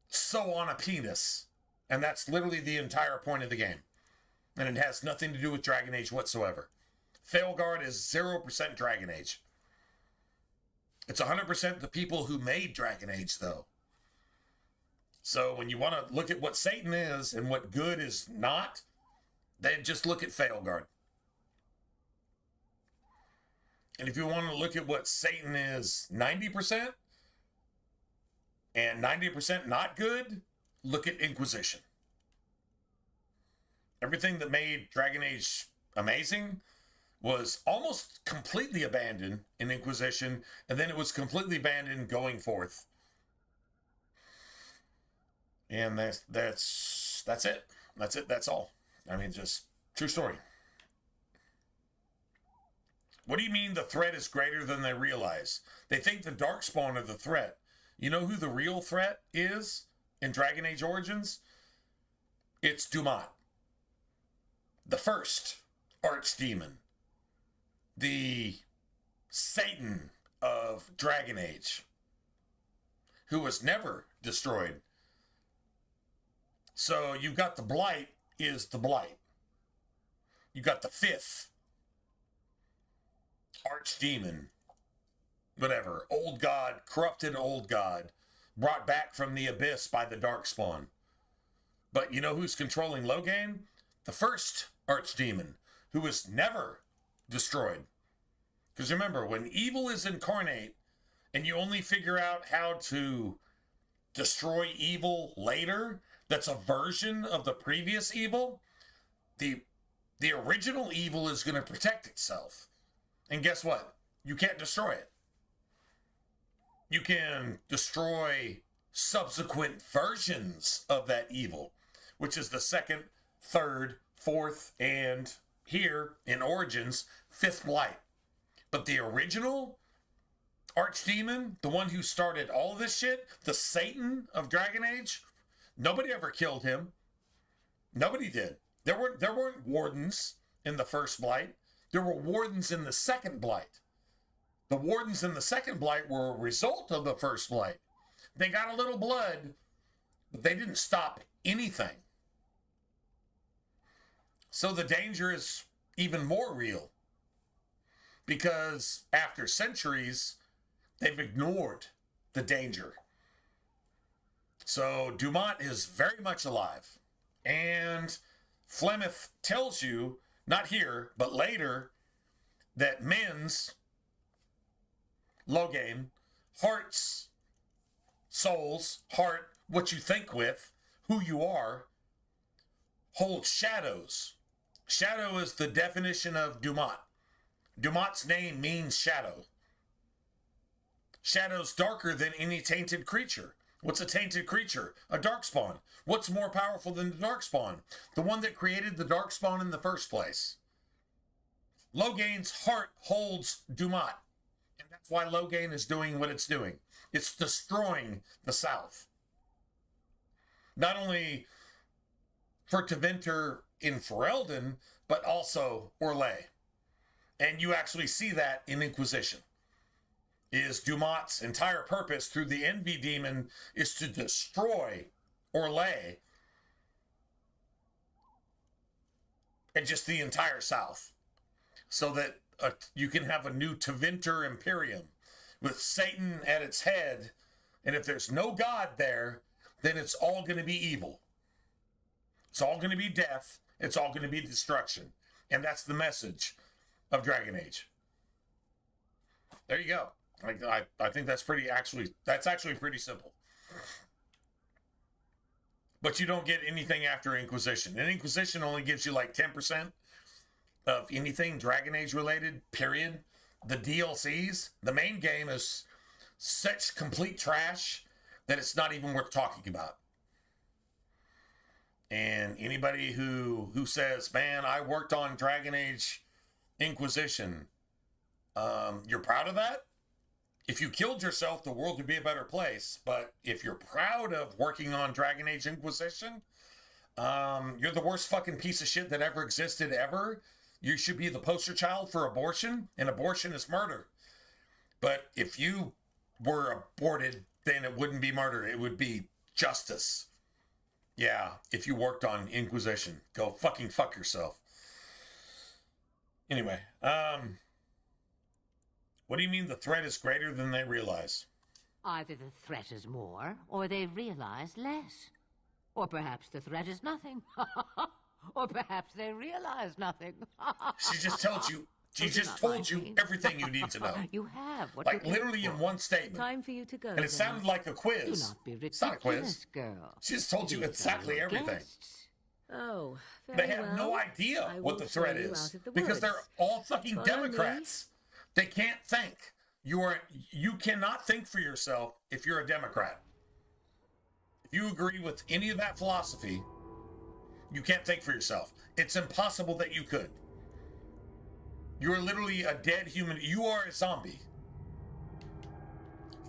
sew on a penis. And that's literally the entire point of the game. And it has nothing to do with Dragon Age whatsoever. Failguard is 0% Dragon Age. It's 100% the people who made Dragon Age, though. So when you want to look at what Satan is and what good is not, then just look at Failguard. And if you want to look at what Satan is 90% and 90% not good, look at Inquisition. Everything that made Dragon Age amazing was almost completely abandoned in Inquisition, and then it was completely abandoned going forth. And that's it. That's all. I mean, just true story. What do you mean the threat is greater than they realize? They think the Darkspawn are the threat. You know who the real threat is in Dragon Age Origins? It's Dumat. The first archdemon. The Satan of Dragon Age. Who was never destroyed. So you've got the Blight is the Blight. You got the fifth archdemon, whatever, old god, corrupted old god, brought back from the abyss by the Darkspawn. But you know who's controlling Loghain? The first archdemon, who was never destroyed. Because remember, when evil is incarnate, and you only figure out how to destroy evil later, that's a version of the previous evil, the original evil is going to protect itself. And guess what? You can't destroy it. You can destroy subsequent versions of that evil, which is the second, third, fourth, and here in Origins, fifth Blight. But the original archdemon, the one who started all this shit, the Satan of Dragon Age, nobody ever killed him. Nobody did. There weren't wardens in the first Blight. There were wardens in the second Blight. The wardens in the second Blight were a result of the first Blight. They got a little blood, but they didn't stop anything. So the danger is even more real. Because after centuries, they've ignored the danger. So Dumat is very much alive. And Flemeth tells you, not here, but later, that men's, Loghain, hearts, souls, heart, what you think with, who you are, hold shadows. Shadow is the definition of Dumat. Dumat's name means shadow. Shadow's darker than any tainted creature. What's a tainted creature? A Darkspawn. What's more powerful than the Darkspawn? The one that created the Darkspawn in the first place. Loghain's heart holds Dumat. And that's why Loghain is doing what it's doing. It's destroying the South. Not only for Tevinter in Ferelden, but also Orlais. And you actually see that in Inquisition. Is Dumat's entire purpose through the Envy Demon is to destroy Orlais and just the entire South. so that you can have a new Tevinter Imperium with Satan at its head. And if there's no God there, then it's all going to be evil. It's all going to be death. It's all going to be destruction. And that's the message of Dragon Age. There you go. I think that's actually pretty simple. But you don't get anything after Inquisition. And Inquisition only gives you like 10% of anything Dragon Age related, period. The DLCs, the main game is such complete trash that it's not even worth talking about. And anybody who says, man, I worked on Dragon Age Inquisition, you're proud of that? If you killed yourself, the world would be a better place. But if you're proud of working on Dragon Age Inquisition, you're the worst fucking piece of shit that ever existed ever. You should be the poster child for abortion, and abortion is murder. But if you were aborted, then it wouldn't be murder. It would be justice. Yeah, if you worked on Inquisition, go fucking fuck yourself. Anyway, what do you mean the threat is greater than they realize? Either the threat is more, or they realize less. Or perhaps the threat is nothing. Or perhaps they realize nothing. She just told you. She just told you everything you need to know. You have what like you literally in one statement. Time for you to go. And it sounded like a quiz. Do not be ridiculous, it's not a quiz, girl. She just told you exactly everything. Oh, they have no idea what the threat is because they're all fucking Democrats. They can't think. You cannot think for yourself if you're a Democrat. If you agree with any of that philosophy, you can't think for yourself. It's impossible that you could. You are literally a dead human. You are a zombie.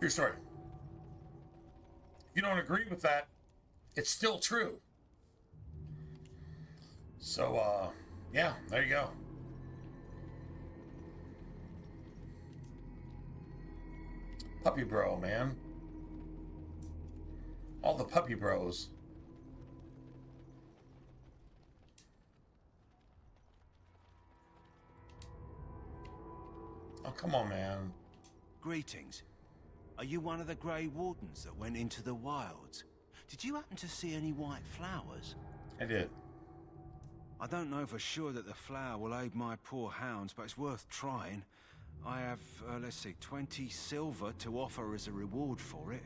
True story. If you don't agree with that, it's still true. So, yeah, there you go. Puppy bro, man. All the puppy bros. Oh, come on, man. Greetings. Are you one of the Grey Wardens that went into the wilds? Did you happen to see any white flowers? I did. I don't know for sure that the flower will aid my poor hounds, but it's worth trying. I have, let's see, 20 silver to offer as a reward for it.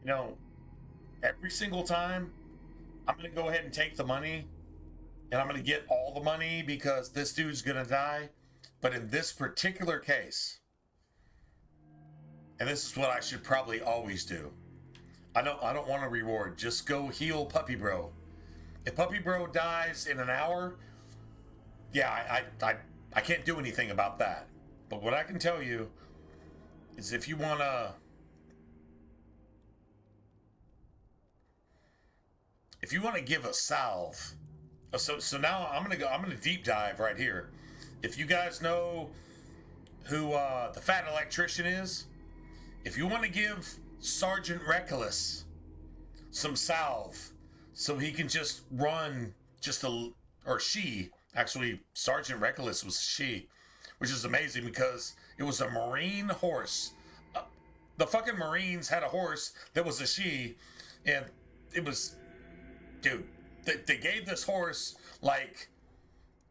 You know, every single time, I'm going to go ahead and take the money, and I'm going to get all the money because this dude's going to die. But in this particular case, and this is what I should probably always do, I don't want a reward. Just go heal Puppy Bro. If Puppy Bro dies in an hour, yeah, I can't do anything about that. But what I can tell you is if you want to... If you want to give a salve... So now I'm gonna deep dive right here. If you guys know who the fat electrician is, if you want to give Sergeant Reckless some salve so he can just run or she, actually Sergeant Reckless was she, which is amazing because it was a Marine horse. The fucking Marines had a horse that was a she, and it was, dude, they gave this horse like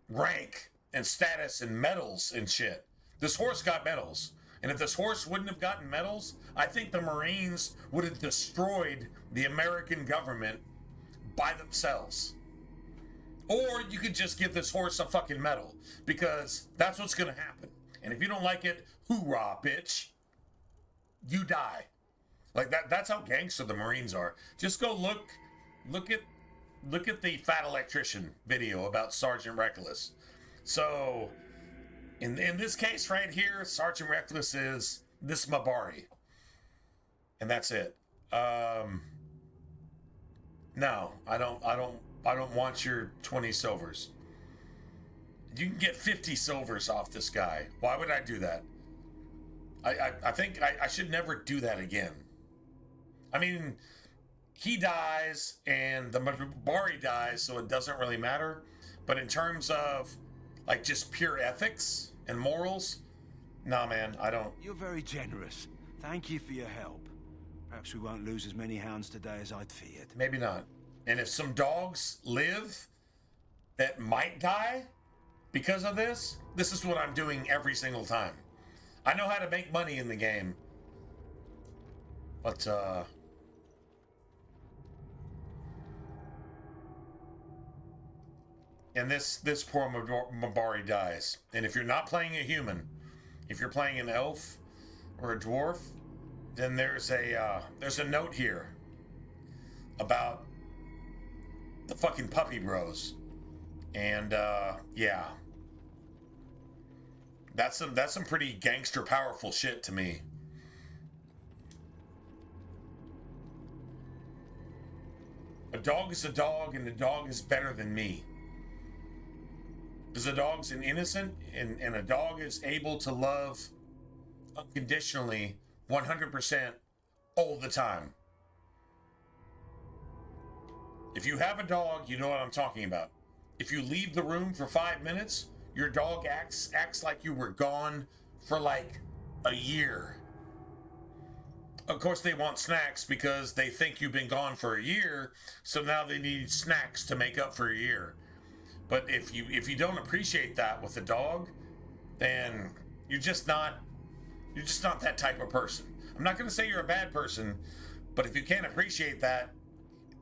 rank and status and medals and shit. This horse got medals. And if this horse wouldn't have gotten medals, I think the Marines would have destroyed the American government by themselves. Or you could just give this horse a fucking medal, because that's what's going to happen. And if you don't like it, hoorah, bitch. You die. Like that's how gangster the Marines are. Just go look at the fat electrician video about Sergeant Reckless. So, in this case right here, Sergeant Reckless is this Mabari. And that's it. No, I don't want your 20 silvers. You can get 50 silvers off this guy. Why would I do that? I think I should never do that again. I mean, he dies and the Mabari dies, so it doesn't really matter. But in terms of, like, just pure ethics and morals, nah, man, I don't. You're very generous. Thank you for your help. Perhaps we won't lose as many hounds today as I'd feared. Maybe not. And if some dogs live that might die because of this, this is what I'm doing every single time. I know how to make money in the game. But, and this poor Mabari dies. And if you're not playing a human, if you're playing an elf or a dwarf, then there's a note here about the fucking puppy bros. And yeah. That's some pretty gangster powerful shit to me. A dog is a dog, and a dog is better than me. Because a dog's an innocent, and a dog is able to love unconditionally 100% all the time. If you have a dog, you know what I'm talking about. If you leave the room for 5 minutes, your dog acts like you were gone for like a year. Of course, they want snacks because they think you've been gone for a year, so now they need snacks to make up for a year. But if you don't appreciate that with a dog, then you're just not that type of person. I'm not going to say you're a bad person, but if you can't appreciate that,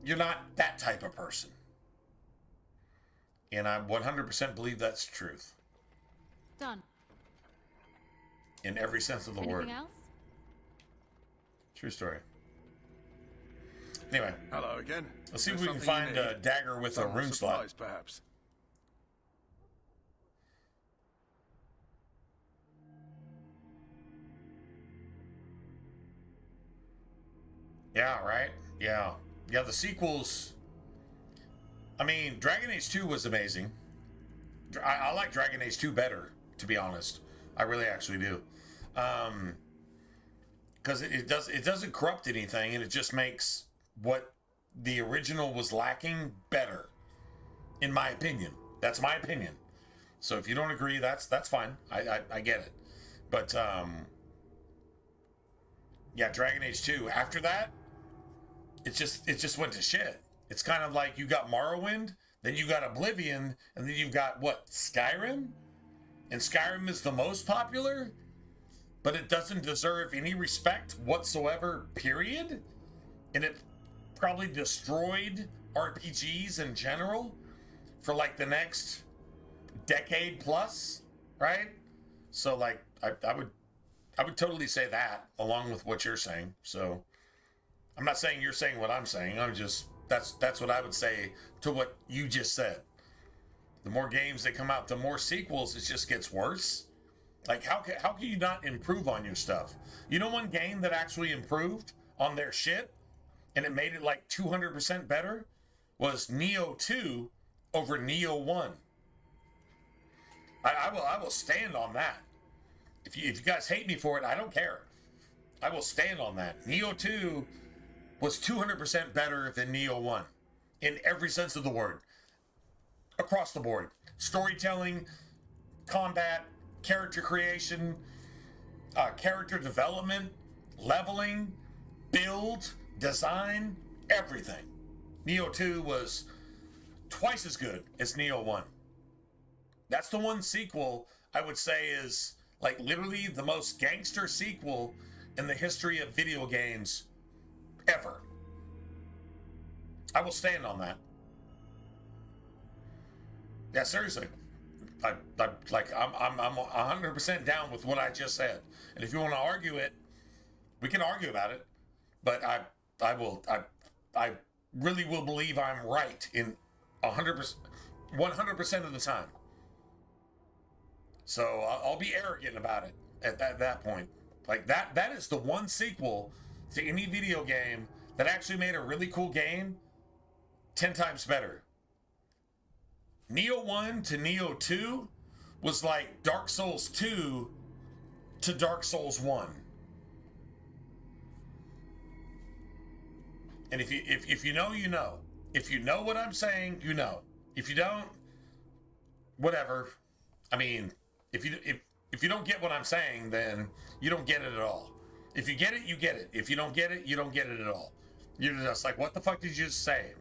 you're not that type of person. And I 100% believe that's the truth. Done. In every sense of the word. Anything else? True story. Anyway. Hello again. Let's see if we can find a dagger with a rune slot. Perhaps. Yeah, right? Yeah. Yeah, the sequels. I mean, Dragon Age 2 was amazing. I like Dragon Age 2 better, to be honest. I really actually do. Because it doesn't corrupt anything, and it just makes what the original was lacking better, in my opinion. That's my opinion. So if you don't agree, that's fine. I get it. But yeah, Dragon Age 2. After that, it just went to shit. It's kind of like you got Morrowind, then you got Oblivion, and then you've got what, Skyrim? And Skyrim is the most popular, but it doesn't deserve any respect whatsoever, period. And it probably destroyed RPGs in general for like the next decade plus, right? So like I would totally say that along with what you're saying. So I'm not saying you're saying what I'm saying. I'm just that's what I would say to what you just said. The more games that come out, the more sequels, it just gets worse. Like how can you not improve on your stuff? You know, one game that actually improved on their shit and it made it like 200% better was Neo 2 over Neo 1. I will stand on that. If you guys hate me for it, I don't care. I will stand on that. Neo 2 was 200% better than Neo 1 in every sense of the word. Across the board. Storytelling, combat, character creation, character development, leveling, build, design, everything. Neo 2 was twice as good as Neo 1. That's the one sequel I would say is like literally the most gangster sequel in the history of video games ever. I will stand on that. Yeah, seriously. I'm 100% down with what I just said. And if you want to argue it, we can argue about it. But I really will believe I'm right in 100% of the time. So I'll be arrogant about it at that point. Like that is the one sequel to any video game that actually made a really cool game 10 times better. Neo 1 to Neo 2 was like Dark Souls 2 to Dark Souls 1. And if you know, you know. If you know what I'm saying, you know. If you don't, whatever. I mean, if you don't get what I'm saying, then you don't get it at all. If you get it, you get it. If you don't get it, you don't get it at all. You're just like, what the fuck did you just say?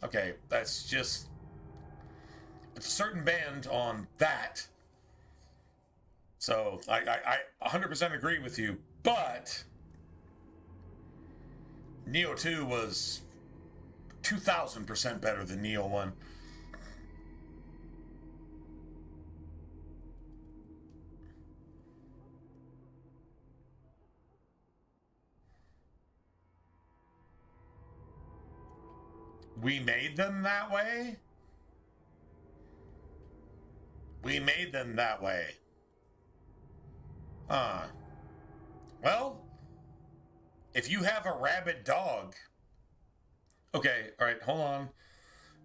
Okay, that's just... It's a certain band on that. So, I 100% agree with you, but... Neo 2 was 2,000% better than Neo 1. We made them that way? We made them that way. Well, if you have a rabid dog... Okay, all right, hold on.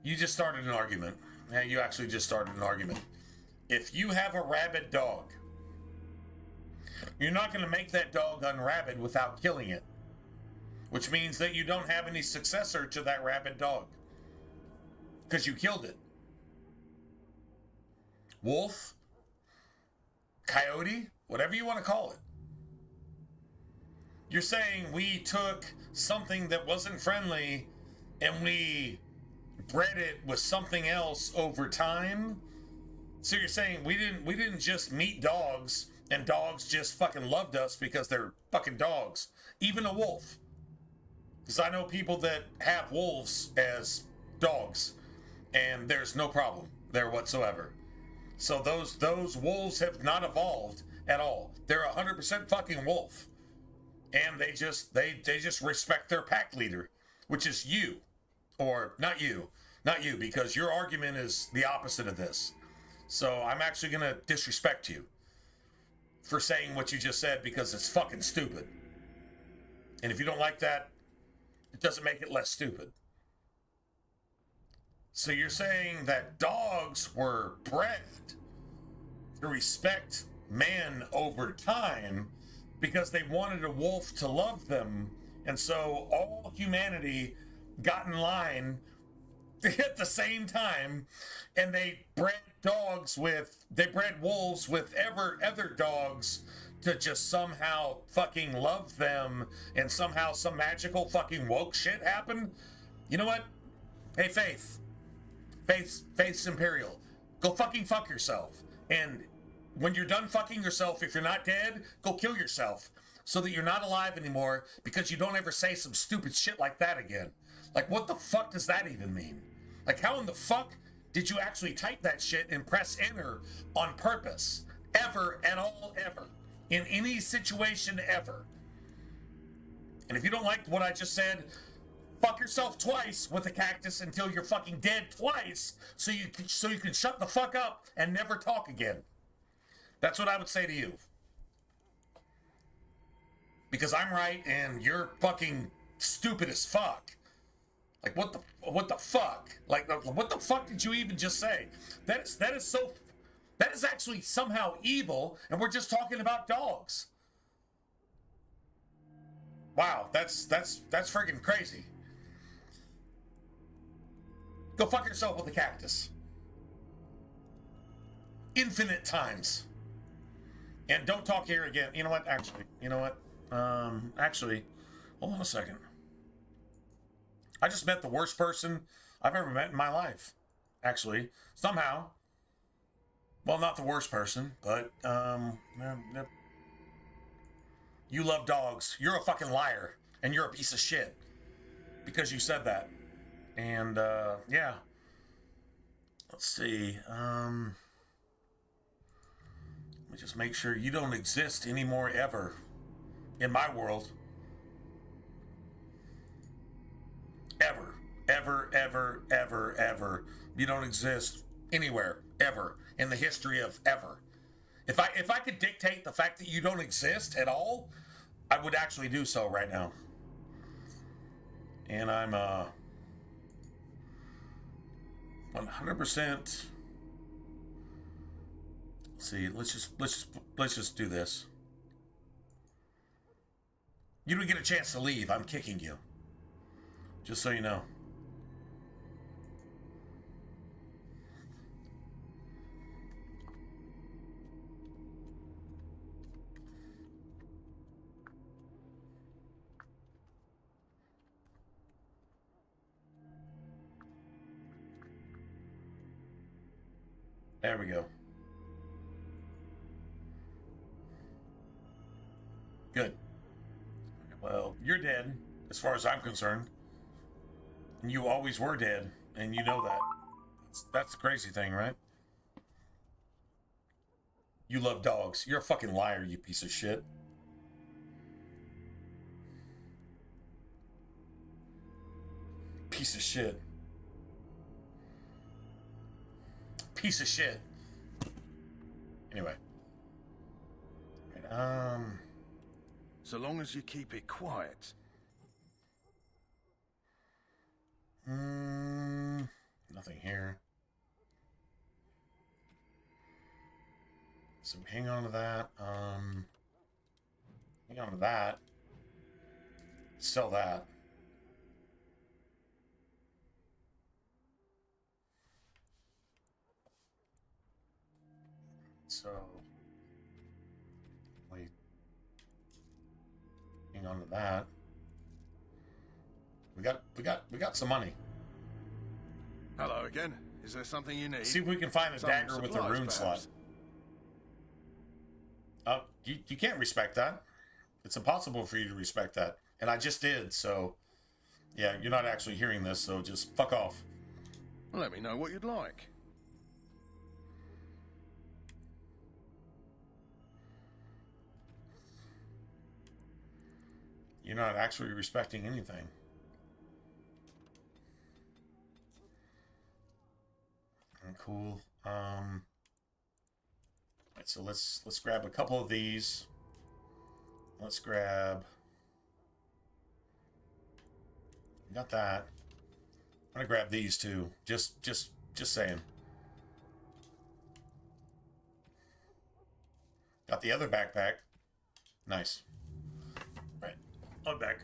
You just started an argument. Yeah, you actually just started an argument. If you have a rabid dog, you're not going to make that dog unrabid without killing it. Which means that you don't have any successor to that rabid dog. Because you killed it. Wolf? Coyote? Whatever you want to call it. You're saying we took something that wasn't friendly and we bred it with something else over time? So you're saying we didn't just meet dogs and dogs just fucking loved us because they're fucking dogs. Even a wolf. Because I know people that have wolves as dogs, and there's no problem there whatsoever. So those wolves have not evolved at all. They're 100% fucking wolf, and they just respect their pack leader, which is you, or not you, because your argument is the opposite of this. So I'm actually gonna disrespect you for saying what you just said because it's fucking stupid. And if you don't like that, it doesn't make it less stupid. So you're saying that dogs were bred to respect man over time because they wanted a wolf to love them, and so all humanity got in line at the same time, and they bred wolves with other dogs to just somehow fucking love them, and somehow some magical fucking woke shit happened. You know what? Hey, Faith's Imperial, go fucking fuck yourself. And when you're done fucking yourself, if you're not dead, go kill yourself so that you're not alive anymore, because you don't ever say some stupid shit like that again. Like, what the fuck does that even mean? Like, how in the fuck did you actually type that shit and press enter on purpose? Ever at all, ever. In any situation ever. And if you don't like what I just said, fuck yourself twice with a cactus until you're fucking dead twice, so you can shut the fuck up and never talk again. That's what I would say to you. Because I'm right and you're fucking stupid as fuck. Like, what the fuck? Like, what the fuck did you even just say? That is actually somehow evil, and we're just talking about dogs. Wow, that's freaking crazy. Go fuck yourself with a cactus. Infinite times. And don't talk here again. You know what? Actually, hold on a second. I just met the worst person I've ever met in my life. Actually, somehow. Well, not the worst person, but, you love dogs. You're a fucking liar, and you're a piece of shit. Because you said that. And, yeah. Let's see, let me just make sure you don't exist anymore ever. In my world. Ever. Ever, ever, ever, ever. You don't exist anywhere, ever. In the history of ever. If I could dictate the fact that you don't exist at all, I would actually do so right now. And I'm 100%. See, let's just do this. You don't get a chance to leave. I'm kicking you. Just so you know. There we go. Good. Well, you're dead, as far as I'm concerned. You always were dead, and you know that. That's the crazy thing, right? You love dogs. You're a fucking liar, you piece of shit. Piece of shit. Piece of shit. Anyway. Right, So long as you keep it quiet. Nothing here. So hang on to that. Hang on to that. Sell that. So wait. Hang on to that. We got some money. Hello again. Is there something you need? See if we can find a dagger with a rune slot. You can't respect that. It's impossible for you to respect that. And I just did, so yeah, you're not actually hearing this, so just fuck off. Let me know what you'd like. You're not actually respecting anything. Cool. Right, so let's grab a couple of these. Let's grab. Got that. I'm gonna grab these too. Just saying. Got the other backpack. Nice. Right. I'm back.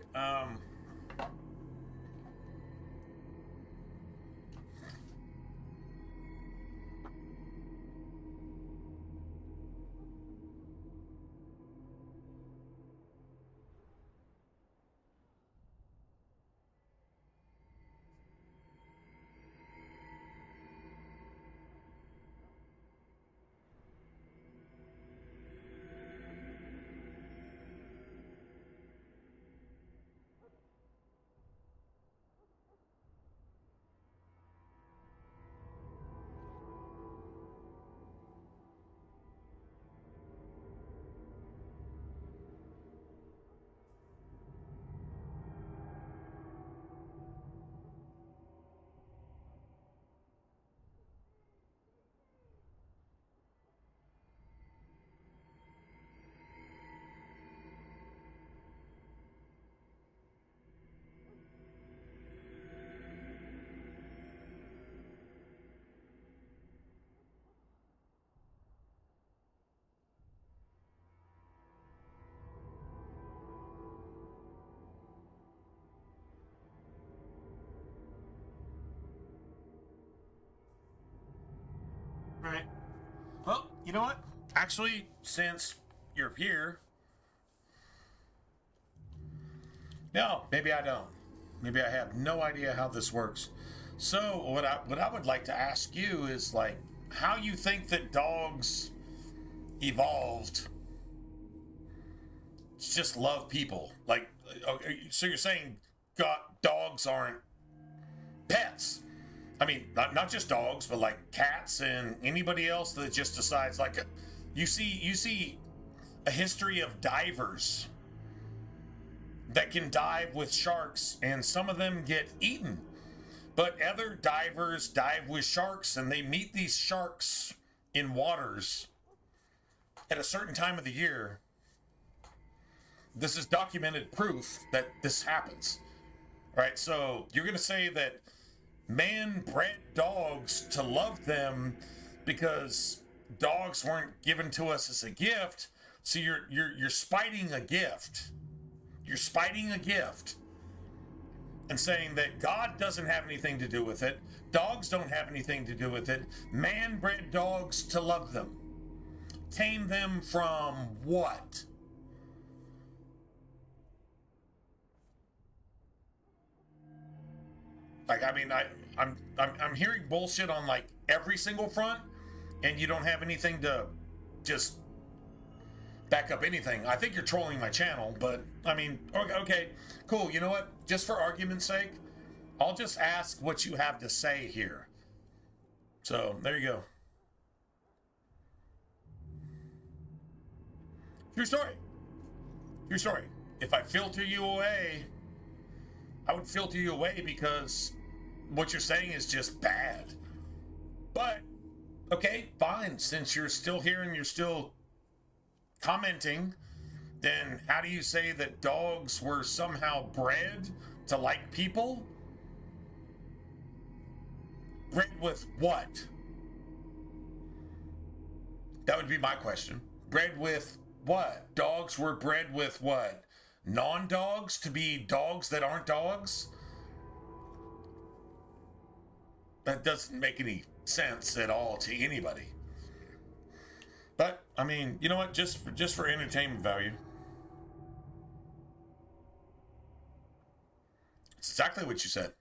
Right. Well, you know what? Actually, since you're here... No, maybe I don't. Maybe I have no idea how this works. So, what I would like to ask you is, like, how you think that dogs evolved to just love people. Like, so you're saying dogs aren't pets? I mean, not just dogs, but like cats and anybody else that just decides, like, you see a history of divers that can dive with sharks, and some of them get eaten. But other divers dive with sharks, and they meet these sharks in waters at a certain time of the year. This is documented proof that this happens. Right? So you're going to say that man bred dogs to love them because dogs weren't given to us as a gift. So you're spiting a gift. You're spiting a gift and saying that God doesn't have anything to do with it. Dogs don't have anything to do with it. Man bred dogs to love them. Tame them from what? Like, I mean, I'm hearing bullshit on like every single front, and you don't have anything to just back up anything. I think you're trolling my channel, but I mean, okay, cool. You know what? Just for argument's sake, I'll just ask what you have to say here. So there you go. True story. True story. If I filter you away, I would filter you away because what you're saying is just bad. But, okay, fine. Since you're still here and you're still commenting, then how do you say that dogs were somehow bred to like people? Bred with what? That would be my question. Bred with what? Dogs were bred with what? Non-dogs to be dogs that aren't dogs? That doesn't make any sense at all to anybody. But, I mean, you know what? Just for entertainment value. It's exactly what you said.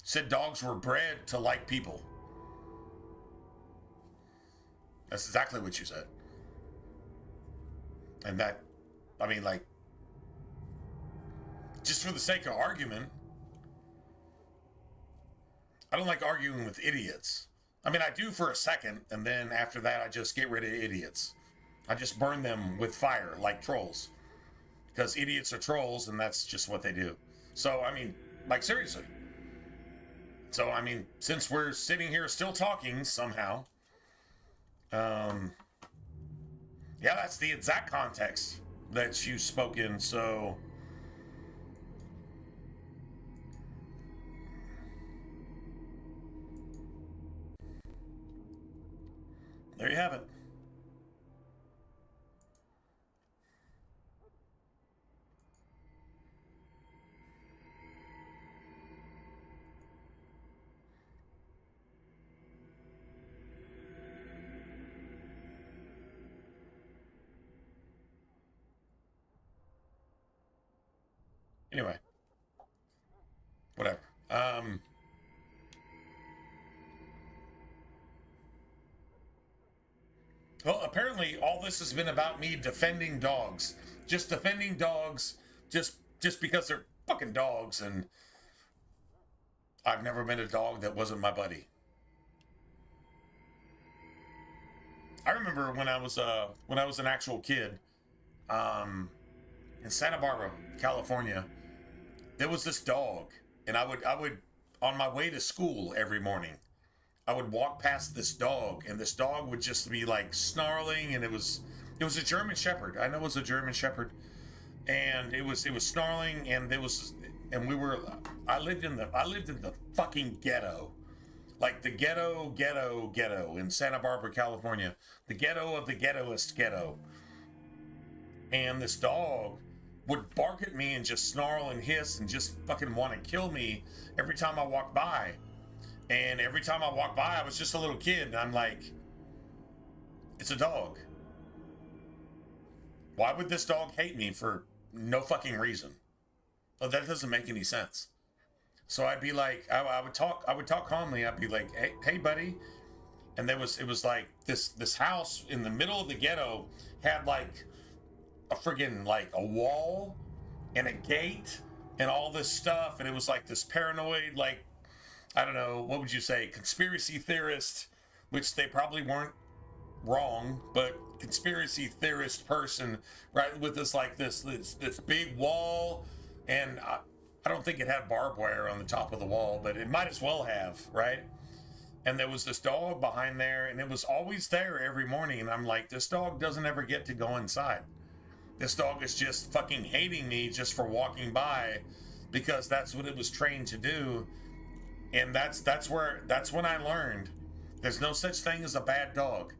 Said dogs were bred to like people. That's exactly what you said. And that, I mean, like, just for the sake of argument, I don't like arguing with idiots. I mean, I do for a second, and then after that, I just get rid of idiots. I just burn them with fire, like trolls. Because idiots are trolls, and that's just what they do. So, I mean, like, seriously. So, I mean, since we're sitting here still talking somehow, yeah, that's the exact context that you spoke in, so... There you have it. Anyway. Whatever. Well, apparently all this has been about me defending dogs. Just defending dogs just because they're fucking dogs, and I've never met a dog that wasn't my buddy. I remember when I was an actual kid, in Santa Barbara, California, there was this dog, and I would on my way to school every morning, I would walk past this dog, and this dog would just be like snarling, and it was a German Shepherd. I know it was a German Shepherd, and it was snarling, and I lived in the fucking ghetto, like the ghetto in Santa Barbara, California, the ghetto of the ghettoest ghetto, and this dog would bark at me and just snarl and hiss and just fucking want to kill me every time I walked by. And every time I walked by, I was just a little kid, and I'm like, it's a dog. Why would this dog hate me for no fucking reason? Well, that doesn't make any sense. So I'd be like, I would talk calmly. I'd be like, hey buddy. And it was like this house in the middle of the ghetto had like a friggin' like a wall and a gate and all this stuff, and it was like this paranoid, like, I don't know, what would you say, conspiracy theorist, which they probably weren't wrong, but conspiracy theorist person, right, with this like this big wall, and I don't think it had barbed wire on the top of the wall, but it might as well have, right? And there was this dog behind there, and it was always there every morning, and I'm like, this dog doesn't ever get to go inside. This dog is just fucking hating me just for walking by, because that's what it was trained to do. And that's when I learned there's no such thing as a bad dog.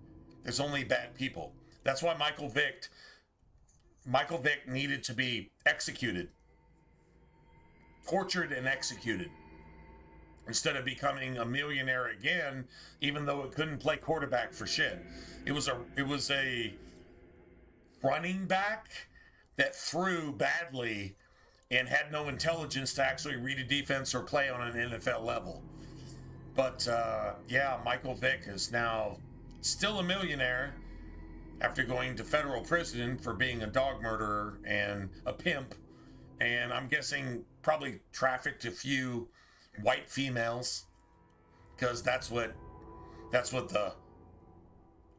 There's only bad people. That's why Michael Vick needed to be executed. Tortured and executed. Instead of becoming a millionaire again, even though it couldn't play quarterback for shit. It was a running back that threw badly and had no intelligence to actually read a defense or play on an NFL level. But yeah, Michael Vick is now still a millionaire after going to federal prison for being a dog murderer and a pimp, and I'm guessing probably trafficked a few white females, because that's what the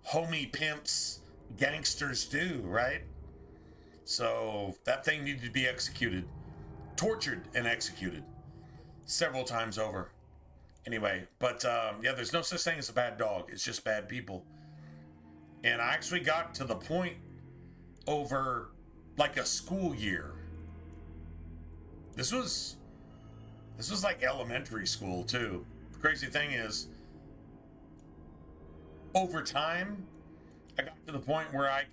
homie pimps, gangsters do, right? So that thing needed to be executed, tortured and executed several times over. Anyway, but yeah, there's no such thing as a bad dog. It's just bad people. And I actually got to the point over like a school year. This was like elementary school too. The crazy thing is, over time, I got to the point where I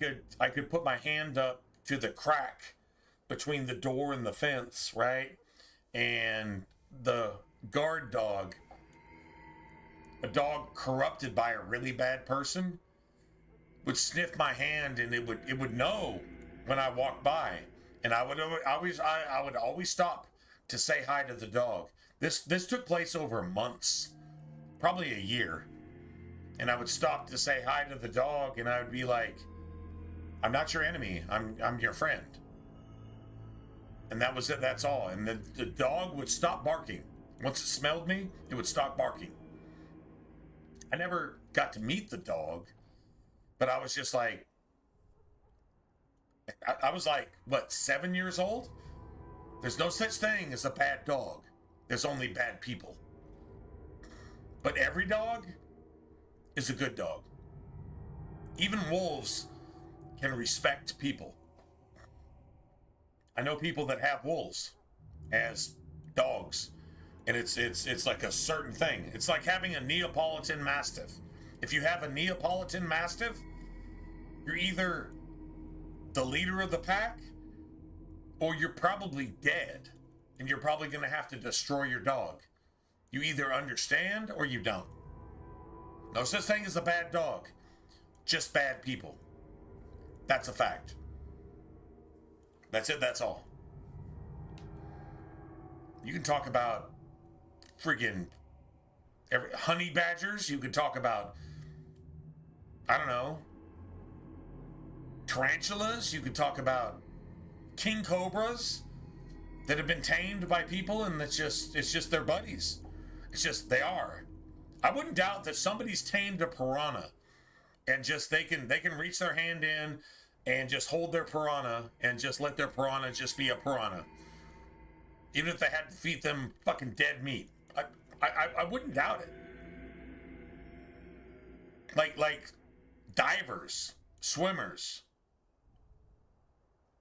could put my hand up to the crack between the door and the fence, right? And the guard dog, a dog corrupted by a really bad person, would sniff my hand, and it would know when I walked by, and I would always stop to say hi to the dog. This took place over months, probably a year, and I would stop to say hi to the dog, and I would be like, "I'm not your enemy. I'm your friend." And that was it. That's all. And the dog would stop barking. Once it smelled me, it would stop barking. I never got to meet the dog, but I was just like, I was like, what, 7 years old? There's no such thing as a bad dog. There's only bad people. But every dog is a good dog. Even wolves can respect people. I know people that have wolves as dogs, and it's like a certain thing. It's like having a Neapolitan Mastiff. If you have a Neapolitan Mastiff, you're either the leader of the pack, or you're probably dead, and you're probably going to have to destroy your dog. You either understand or you don't. No such thing as a bad dog, just bad people. That's a fact. That's it, that's all. You can talk about friggin' honey badgers. You could talk about, I don't know, tarantulas. You could talk about king cobras that have been tamed by people, and it's just their buddies. It's just, they are. I wouldn't doubt that somebody's tamed a piranha, and just they can reach their hand in and just hold their piranha and just let their piranha just be a piranha, even if they had to feed them fucking dead meat. I wouldn't doubt it. Like divers, swimmers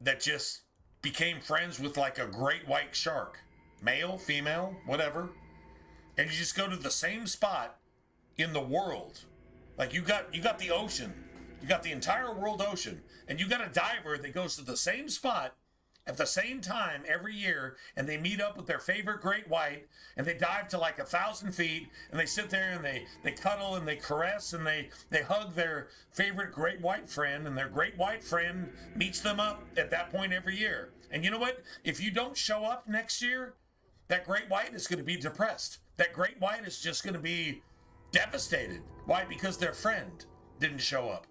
that just became friends with like a great white shark, male, female, whatever, and you just go to the same spot in the world. Like you got the ocean, you got the entire world ocean, and you got a diver that goes to the same spot at the same time every year, and they meet up with their favorite great white, and they dive to like 1,000 feet, and they sit there and they cuddle and they caress and they hug their favorite great white friend, and their great white friend meets them up at that point every year. And you know what? If you don't show up next year, that great white is going to be depressed. That great white is just going to be devastated. Why? Because their friend didn't show up.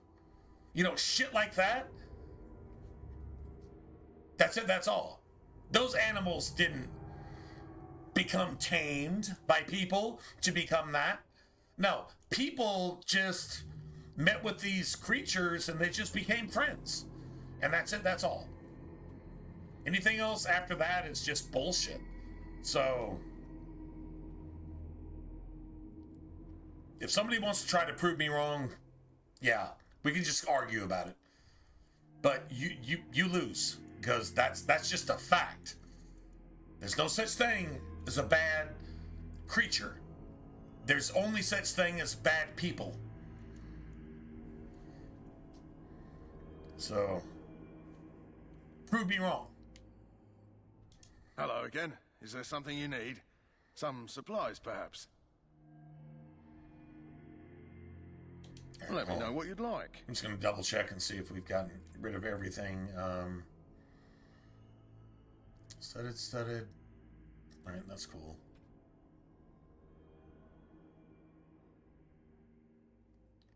You know, shit like that. That's it, that's all. Those animals didn't become tamed by people to become that. No, people just met with these creatures and they just became friends. And that's it, that's all. Anything else after that is just bullshit. So, if somebody wants to try to prove me wrong, yeah, we can just argue about it. But you lose. Because that's just a fact. There's no such thing as a bad creature. There's only such thing as bad people. So, prove me wrong. Hello again. Is there something you need? Some supplies, perhaps? Let me know what you'd like. I'm just going to double check and see if we've gotten rid of everything. Studded. Alright, that's cool.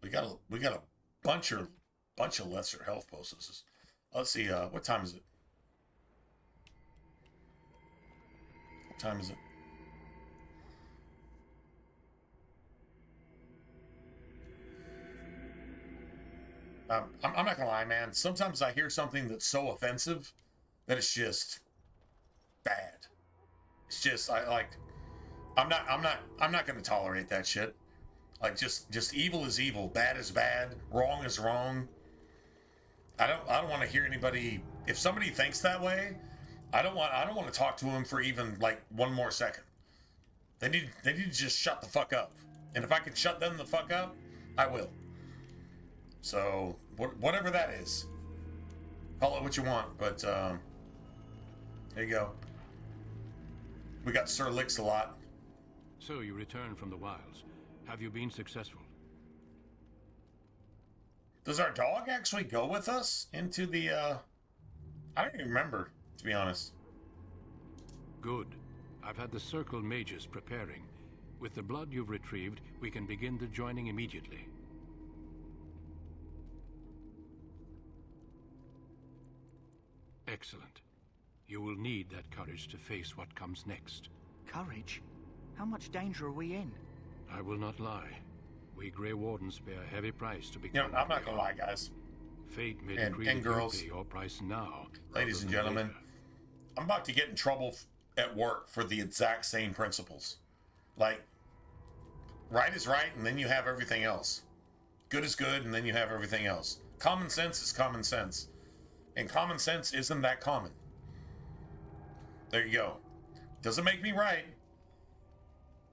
We we got a bunch of lesser health potions. Let's see. What time is it? What time is it? I'm not gonna lie, man. Sometimes I hear something that's so offensive that it's just bad. It's just I'm not gonna tolerate that shit. Like just evil is evil, bad is bad, wrong is wrong. I don't want to hear anybody. If somebody thinks that way, I don't want to talk to them for even like one more second. They need to just shut the fuck up. And if I can shut them the fuck up, I will. So, whatever that is, call it what you want, but there you go. We got Sir Licks-a-Lot. So you returned from the wilds. Have you been successful? Does our dog actually go with us into the, I don't even remember, to be honest. Good. I've had the Circle mages preparing. With the blood you've retrieved, we can begin the joining immediately. Excellent. You will need that courage to face what comes next. Courage? How much danger are we in? I will not lie. We Grey Wardens pay a heavy price to become. You know, I'm not gonna lie, guys. Fate may and decree that girls, you pay your price now. ladies and gentlemen, later. I'm about to get in trouble at work for the exact same principles. Like, right is right, and then you have everything else. Good is good, and then you have everything else. Common sense is common sense. And common sense isn't that common. There you go. Doesn't make me right.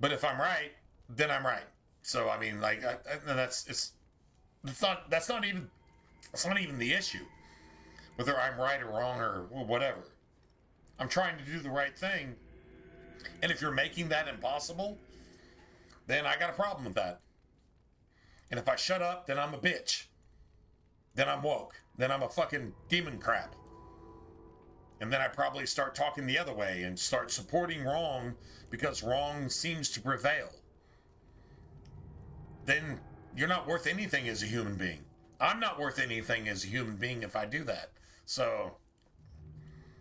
But if I'm right, then I'm right. So I mean, like, that's not even the issue. Whether I'm right or wrong or whatever. I'm trying to do the right thing. And if you're making that impossible, then I got a problem with that. And if I shut up, then I'm a bitch. Then I'm woke. Then I'm a fucking demon crap. And then I probably start talking the other way and start supporting wrong because wrong seems to prevail. Then you're not worth anything as a human being. I'm not worth anything as a human being if I do that. So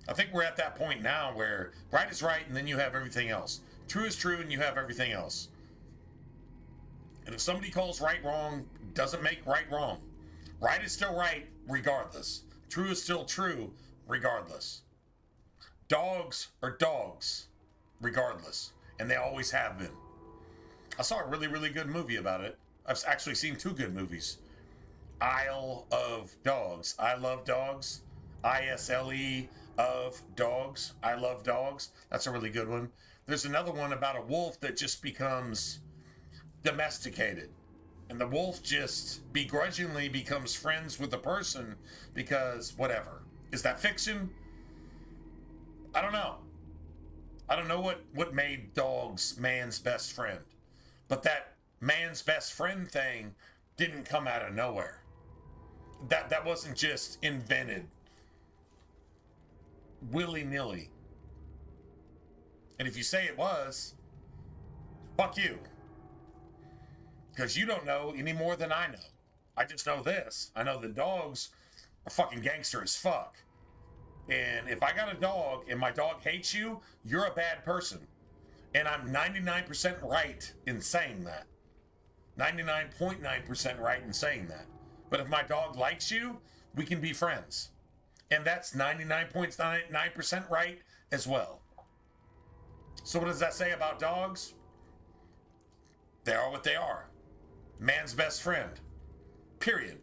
I think we're at that point now where right is right and then you have everything else. True is true and you have everything else. And if somebody calls right wrong, doesn't make right wrong. Right is still right regardless. True is still true regardless. Dogs are dogs regardless. And they always have been. I saw a really, really good movie about it. I've actually seen two good movies. Isle of Dogs. I Love Dogs. ISLE of Dogs. I Love Dogs. That's a really good one. There's another one about a wolf that just becomes domesticated. And the wolf just begrudgingly becomes friends with the person because whatever. Is that fiction? I don't know. I don't know what made dogs man's best friend. But that man's best friend thing didn't come out of nowhere. That wasn't just invented willy-nilly. And if you say it was, fuck you. Because you don't know any more than I know. I just know this. I know the dogs are fucking gangster as fuck. And if I got a dog and my dog hates you, you're a bad person. And I'm 99% right in saying that. 99.9% right in saying that. But if my dog likes you, we can be friends. And that's 99.9% right as well. So what does that say about dogs? They are what they are. Man's best friend. Period.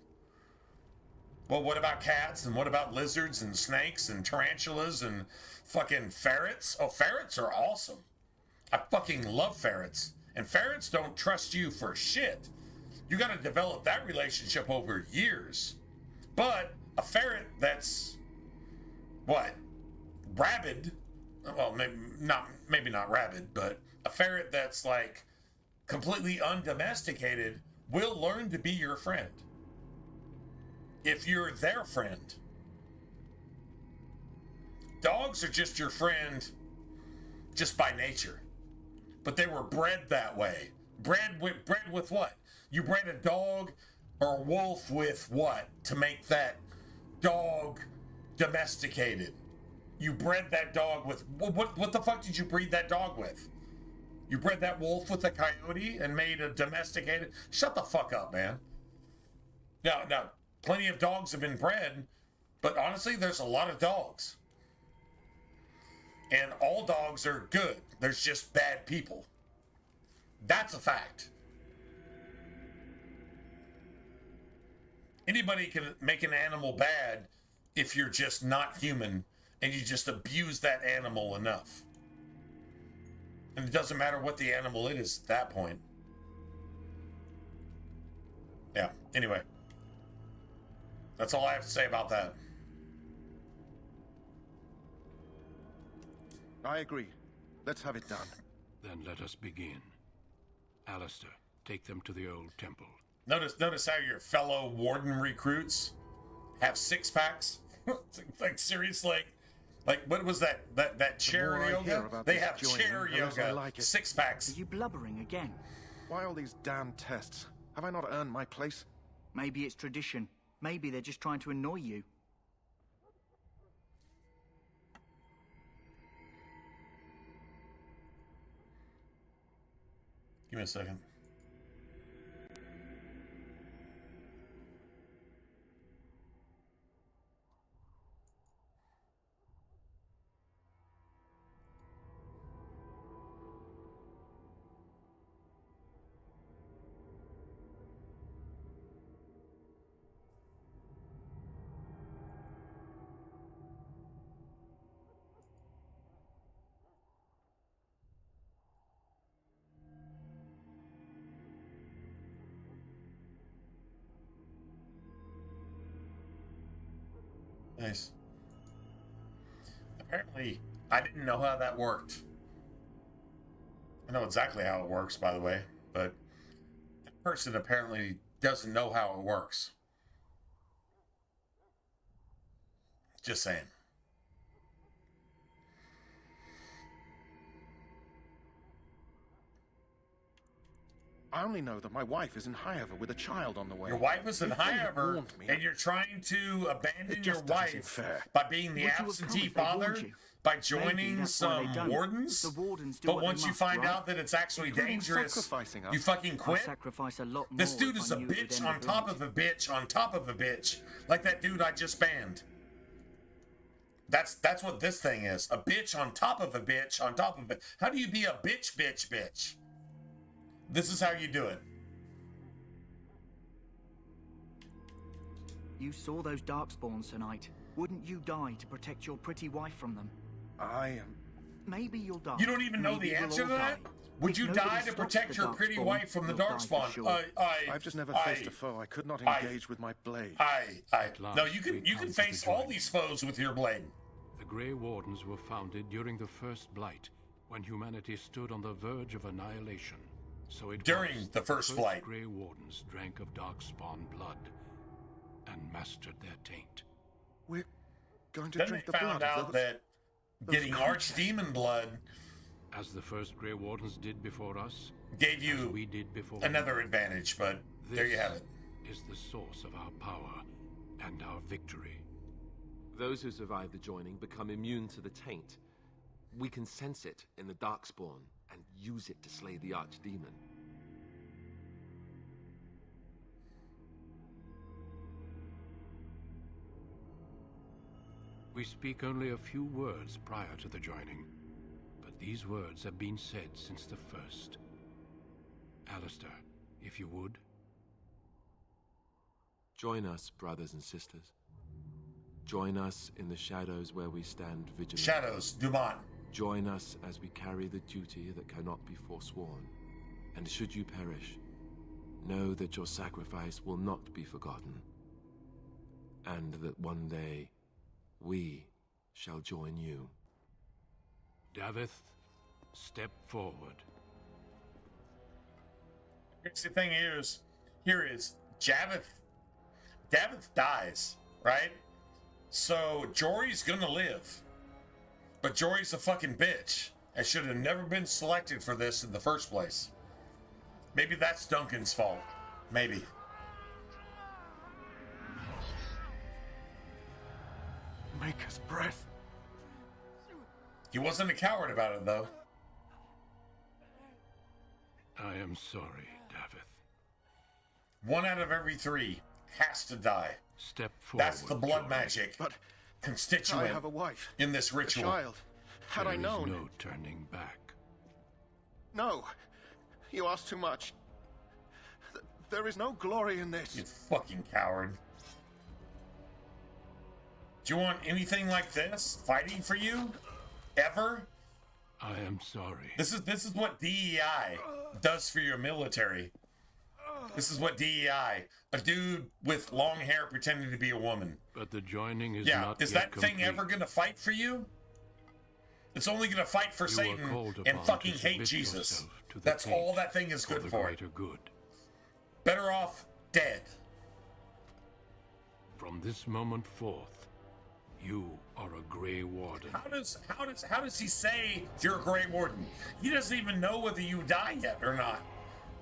Well, what about cats? And what about lizards and snakes and tarantulas and fucking ferrets? Oh, ferrets are awesome. I fucking love ferrets. And ferrets don't trust you for shit. You gotta develop that relationship over years. But a ferret that's, what, rabid, well, maybe not rabid, but a ferret that's like completely undomesticated will learn to be your friend. If you're their friend. Dogs are just your friend just by nature. But they were bred that way. Bred with what? You bred a dog or a wolf with what to make that dog domesticated? You bred that dog with what the fuck did you breed that dog with? You bred that wolf with a coyote and made a domesticated. Shut the fuck up, man. No, plenty of dogs have been bred, but honestly, there's a lot of dogs. And all dogs are good. There's just bad people. That's a fact. Anybody can make an animal bad if you're just not human and you just abuse that animal enough. And it doesn't matter what the animal it is at that point. Yeah, anyway. That's all I have to say about that. I agree. Let's have it done. Then let us begin. Alistair, take them to the old temple. Notice how your fellow warden recruits have six-packs? Like, seriously? Like, what was that chair yoga? They have chair yoga, six-packs. Are you blubbering again? Why all these damn tests? Have I not earned my place? Maybe it's tradition. Maybe they're just trying to annoy you. Give me a second. Nice. Apparently, I didn't know how that worked. I know exactly how it works, by the way, but that person apparently doesn't know how it works. Just saying. I only know that my wife is in Highover with a child on the way. Your wife is in If they had Highover, warned me, and you're trying to abandon It your just doesn't seem wife fair. by being the Would you have come absentee if they warned father, you? by Maybe joining that's why they some don't. wardens. The wardens do But what they once you must, find right? out that it's actually Including dangerous, sacrificing us. you fucking I'd quit. sacrifice a lot more. This dude if is I a knew it would bitch end on it top right. of a bitch on top of a bitch, like that dude I just banned. That's what this thing is. A bitch on top of a bitch on top of it. How do you be a bitch, bitch, bitch? This is how you do it. You saw those darkspawns tonight. Wouldn't you die to protect your pretty wife from them? I am... Maybe you'll die. You don't even know Maybe the we'll answer all to that? die. Would If you nobody die to stops protect the your pretty Darkspawn, wife from the you'll die for Darkspawn? sure. I've just never faced a foe. I could not engage with my blade. No, you can face all these foes with your blade. The Grey Wardens were founded during the First Blight, when humanity stood on the verge of annihilation. So it During was the First Blight. Grey Wardens drank of Darkspawn blood and mastered their taint. We're going to Then drink they the found blood out of that getting archdemon blood As the first Grey Wardens did before us, gave you as we did before another advantage, but there you have it. This is the source of our power and our victory. Those who survive the joining become immune to the taint. We can sense it in the Darkspawn and use it to slay the Archdemon. We speak only a few words prior to the joining, but these words have been said since the first. Alistair, if you would. Join us, brothers and sisters. Join us in the shadows where we stand vigilant. Shadows, Dumont. Join us as we carry the duty that cannot be forsworn. And should you perish, know that your sacrifice will not be forgotten. And that one day, we shall join you. Davith, step forward. The thing is, here is Davith dies, right? So Jory's gonna live. But Jory's a fucking bitch and should have never been selected for this in the first place. Maybe that's Duncan's fault. Maybe. Maker's breath. He wasn't a coward about it, though. I am sorry, Davith. 1 out of every 3 has to die. Step forward. That's the blood magic constituent I have a wife, in this ritual. a child. Had I known. There is no turning back. No, you ask too much. There is no glory in this. You fucking coward. Do you want anything like this fighting for you? Ever? I am sorry. This is what DEI does for your military. This is what DEI, a dude with long hair pretending to be a woman. But the joining is yeah, not is yet that thing complete. ever gonna fight for you? It's only gonna fight for You are Satan called and upon fucking to hate submit Jesus. yourself to the That's king all that thing is good the for. greater good. Better off dead. From this moment forth, you are a Grey Warden. How does he say you're a Grey Warden? He doesn't even know whether you die yet or not.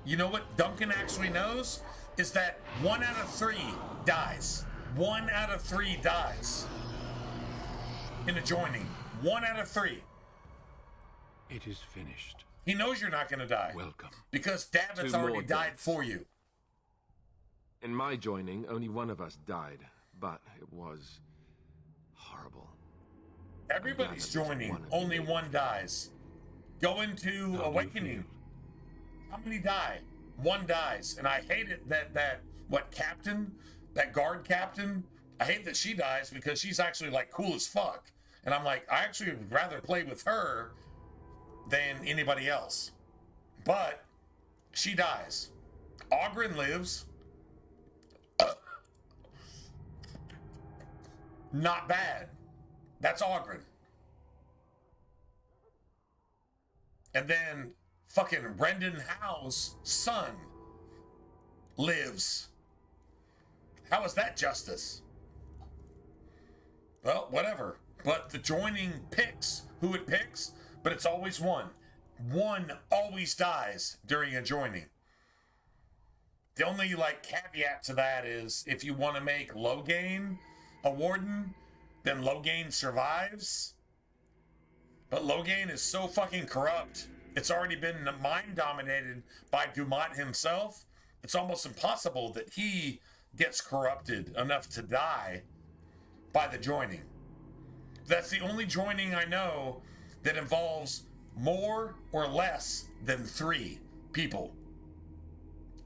You know what Duncan actually knows? Is that 1 out of 3 dies. 1 out of 3 dies. In a joining. 1 out of 3. It is finished. He knows you're not gonna die. Welcome. Because David's 2 more already died deaths. for you. In my joining, only one of us died, but it was horrible. Everybody's joining. Only one dies. Go into Awakening. How many die? 1 dies. And I hate it that captain, that guard captain, I hate that she dies because she's actually like cool as fuck. And I'm like, I actually would rather play with her than anybody else. But she dies. Ogren lives. Not bad. That's Ogren. And then fucking Brendan Howe's son lives. How is that justice? Well, whatever. But the joining picks who it picks, but it's always one. One always dies during a joining. The only caveat to that is if you want to make Logain a warden, then Logain survives. But Logain is so fucking corrupt. It's already been mind dominated by Dumont himself. It's almost impossible that he gets corrupted enough to die by the joining. That's the only joining I know that involves more or less than 3 people.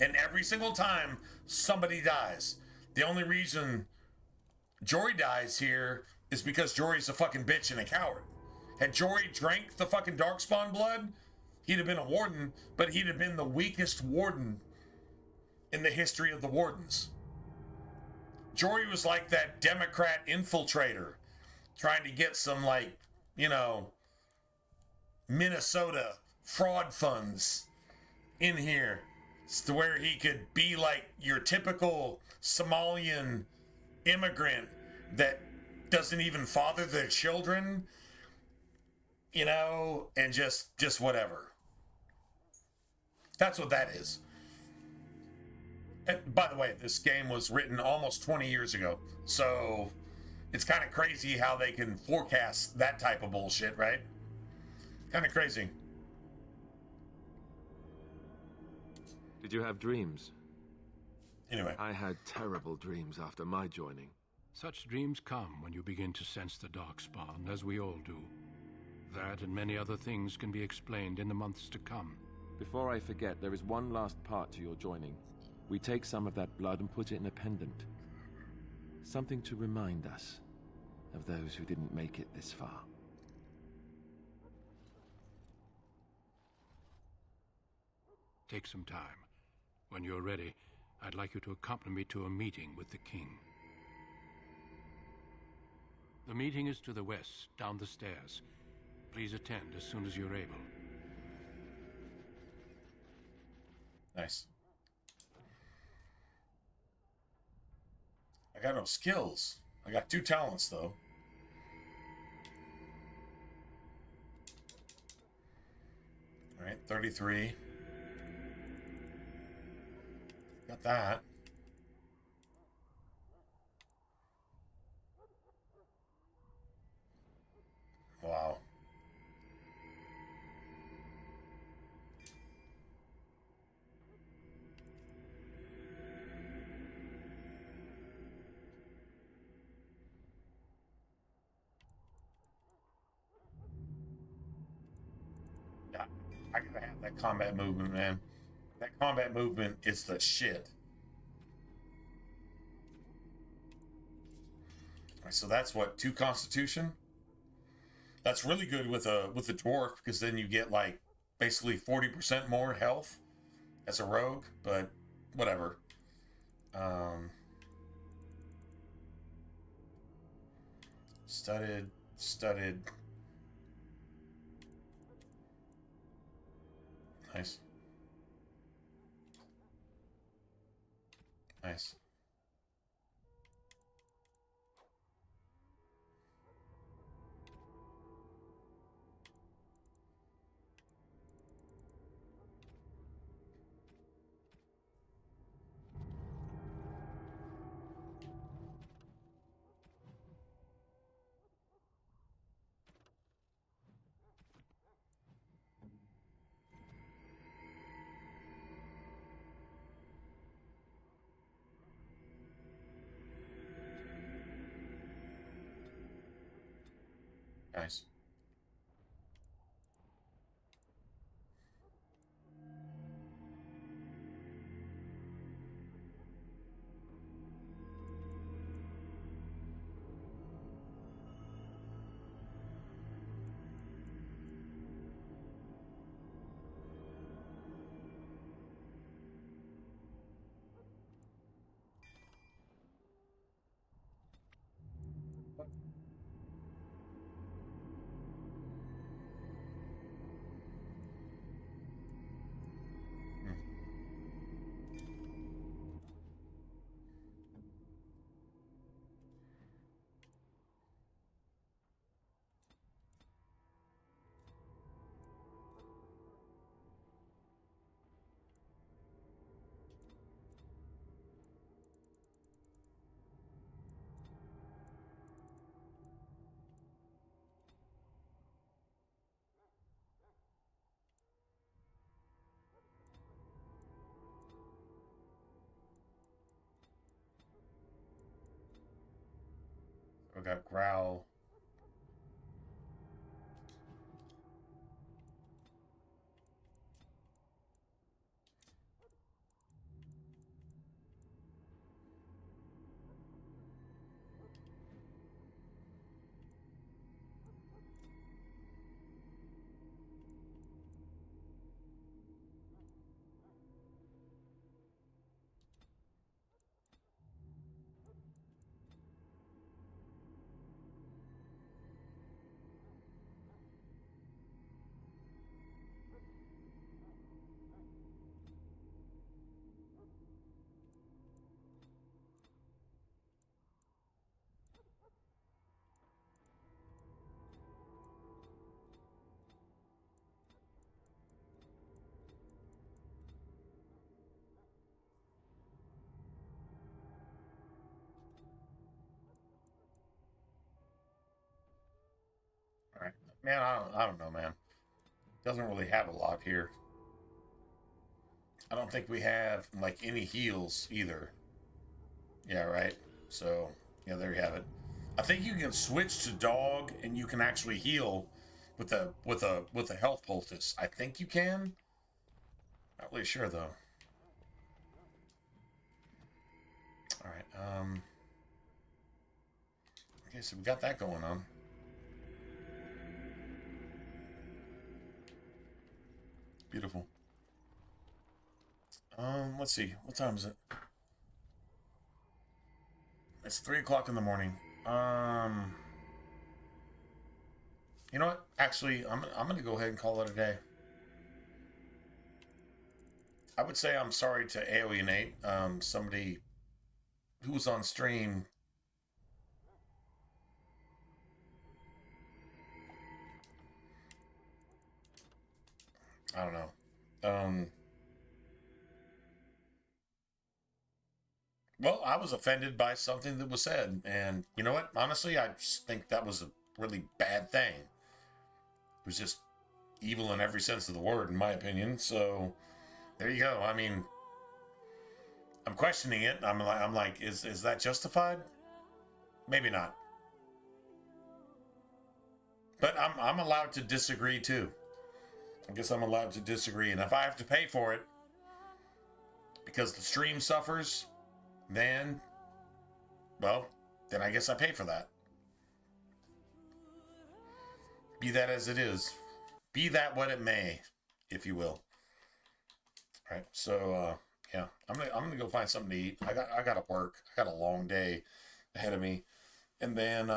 And every single time somebody dies. The only reason Jory dies here is because Jory's a fucking bitch and a coward. Had Jory drank the fucking Darkspawn blood, he'd have been a warden, but he'd have been the weakest warden in the history of the wardens. Jory was like that Democrat infiltrator trying to get some Minnesota fraud funds in here to where he could be like your typical Somalian immigrant that doesn't even father their children, and just whatever. That's what that is. And by the way, this game was written almost 20 years ago, so it's kind of crazy how they can forecast that type of bullshit, right? Kind of crazy. Did you have dreams? Anyway. I had terrible dreams after my joining. Such dreams come when you begin to sense the Darkspawn, as we all do. That and many other things can be explained in the months to come. Before I forget, there is one last part to your joining. We take some of that blood and put it in a pendant. Something to remind us of those who didn't make it this far. Take some time. When you're ready, I'd like you to accompany me to a meeting with the king. The meeting is to the west, down the stairs. Please attend as soon as you're able. Nice. I got no skills. I got 2 talents, though. All right, 33. Got that. I gotta have that combat movement, man. That combat movement is the shit. Alright, so that's what, 2 Constitution? That's really good with a dwarf, because then you get like basically 40% more health as a rogue, but whatever. Studded. Nice. Nice. Nice. We got Growl. All right, man. I don't know, man. Doesn't really have a lot here. I don't think we have like any heals either. Yeah, right. So yeah, there you have it. I think you can switch to dog and you can actually heal with a health poultice. I think you can. Not really sure though. All right. Okay, so we got that going on. Beautiful. Let's see. What time is it? It's 3 o'clock in the morning. You know what? Actually, I'm gonna go ahead and call it a day. I would say I'm sorry to alienate somebody who was on stream. I don't know. Well, I was offended by something that was said, and you know what? Honestly, I just think that was a really bad thing. It was just evil in every sense of the word, in my opinion. So there you go. I mean, I'm questioning it. I'm like, is that justified? Maybe not. But I'm allowed to disagree too. I guess I'm allowed to disagree. And if I have to pay for it because the stream suffers, then, well, then I guess I pay for that. Be that as it is. Be that what it may, if you will. All right, so yeah, I'm gonna go find something to eat. I gotta work. I got a long day ahead of me, and then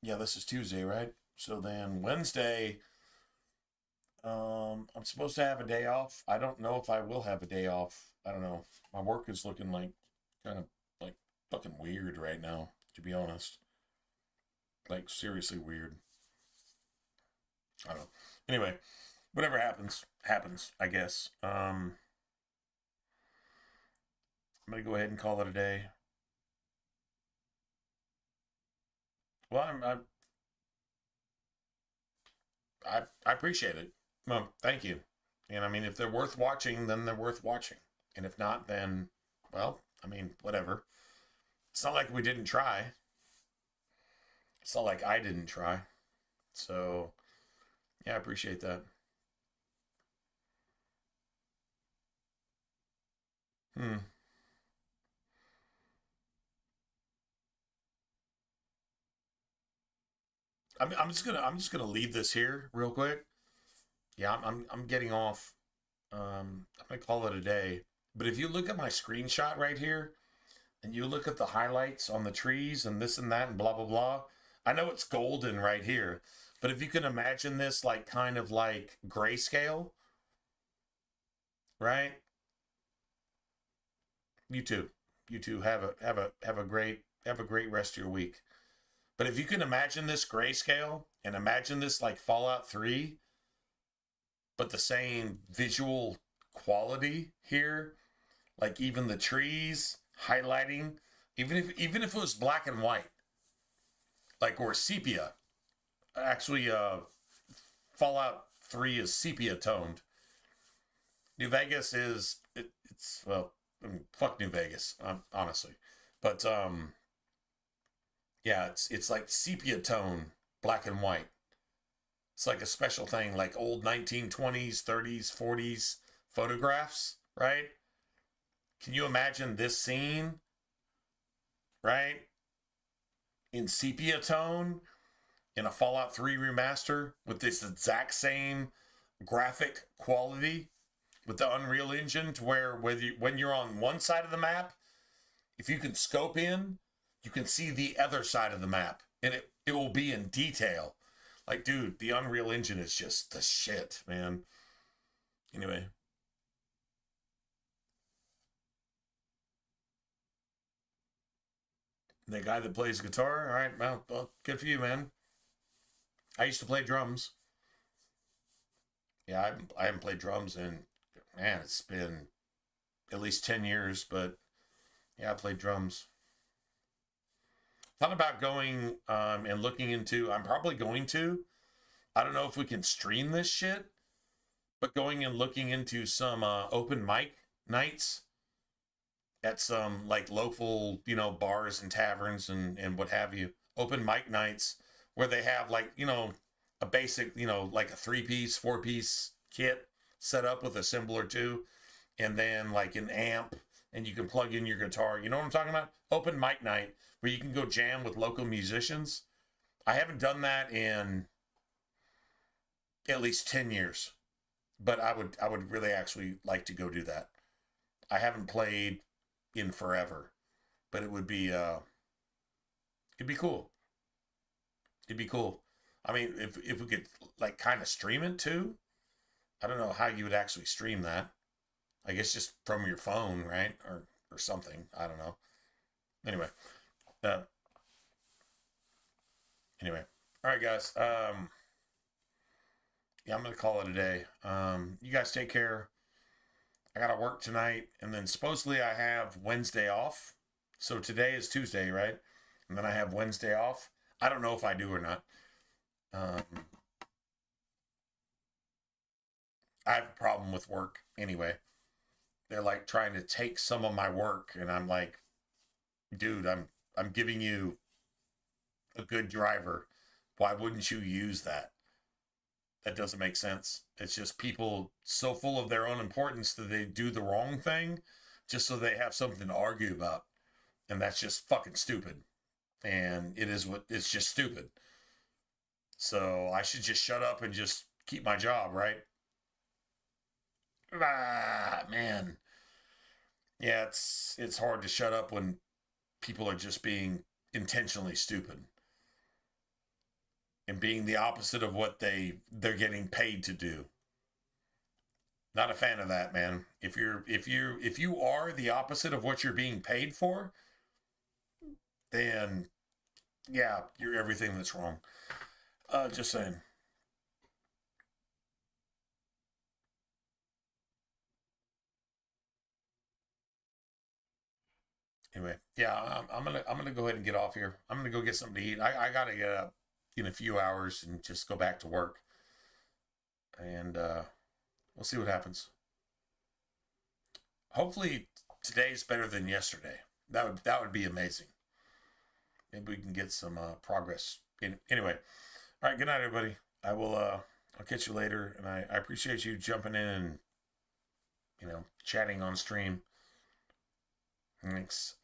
yeah, this is Tuesday, right? So then Wednesday, I'm supposed to have a day off. I don't know if I will have a day off. I don't know. My work is looking like kind of like fucking weird right now, to be honest. Like seriously weird. I don't know. Anyway, whatever happens, I guess. I'm gonna go ahead and call it a day. Well, I appreciate it. Well, thank you. And I mean, if they're worth watching, then they're worth watching. And if not, then, well, I mean, whatever. It's not like we didn't try. It's not like I didn't try. So, yeah, I appreciate that. I'm just gonna leave this here real quick. Yeah, I'm getting off. I'm gonna call it a day. But if you look at my screenshot right here, and you look at the highlights on the trees and this and that and blah blah blah, I know it's golden right here, but if you can imagine this like kind of like grayscale, right? You too. You too have a great rest of your week. But if you can imagine this grayscale and imagine this like Fallout 3, but the same visual quality here, like even the trees highlighting, even if it was black and white, like or sepia. Actually, Fallout 3 is sepia toned. New Vegas it's well, I mean, fuck New Vegas, honestly, but yeah, it's like sepia tone, black and white. It's like a special thing, like old 1920s, 30s, 40s photographs, right? Can you imagine this scene, right? In sepia tone, in a Fallout 3 remaster, with this exact same graphic quality, with the Unreal Engine, to where when you're on one side of the map, if you can scope in, you can see the other side of the map, and it will be in detail. Like, dude, the Unreal Engine is just the shit, man. Anyway. The guy that plays guitar, all right, well, good for you, man. I used to play drums. Yeah, I haven't played drums in, man, it's been at least 10 years, but yeah, I played drums. Thought about going and looking into, I'm probably going to, I don't know if we can stream this shit, but going and looking into some open mic nights at some like local, bars and taverns and what have you. Open mic nights where they have like, a basic, like a 3-piece, 4-piece kit set up with a cymbal or two, and then like an amp, and you can plug in your guitar. You know what I'm talking about? Open mic night where you can go jam with local musicians. I haven't done that in at least 10 years, but I would really actually like to go do that. I haven't played in forever, but it would be it'd be cool. It'd be cool. I mean, if we could like kind of stream it too. I don't know how you would actually stream that. I guess just from your phone, right? Or something. I don't know. Anyway. Anyway. All right, guys. Yeah, I'm going to call it a day. You guys take care. I got to work tonight, and then supposedly I have Wednesday off. So today is Tuesday, right? And then I have Wednesday off. I don't know if I do or not. I have a problem with work anyway. They're like trying to take some of my work, and I'm like, dude, I'm giving you a good driver. Why wouldn't you use that? that doesn't make sense. It's just people so full of their own importance that they do the wrong thing just so they have something to argue about. And that's just fucking stupid. And it's just stupid. So I should just shut up and just keep my job, right? Ah, man. Yeah, it's hard to shut up when people are just being intentionally stupid and being the opposite of what they're getting paid to do. Not a fan of that, man. If you are the opposite of what you're being paid for, then yeah, you're everything that's wrong. Just saying. Anyway, yeah, I'm gonna go ahead and get off here. I'm gonna go get something to eat. I gotta get up in a few hours and just go back to work. And we'll see what happens. Hopefully today's better than yesterday. That would be amazing. Maybe we can get some progress. Anyway, all right. Good night, everybody. I'll catch you later, and I appreciate you jumping in and chatting on stream. Thanks.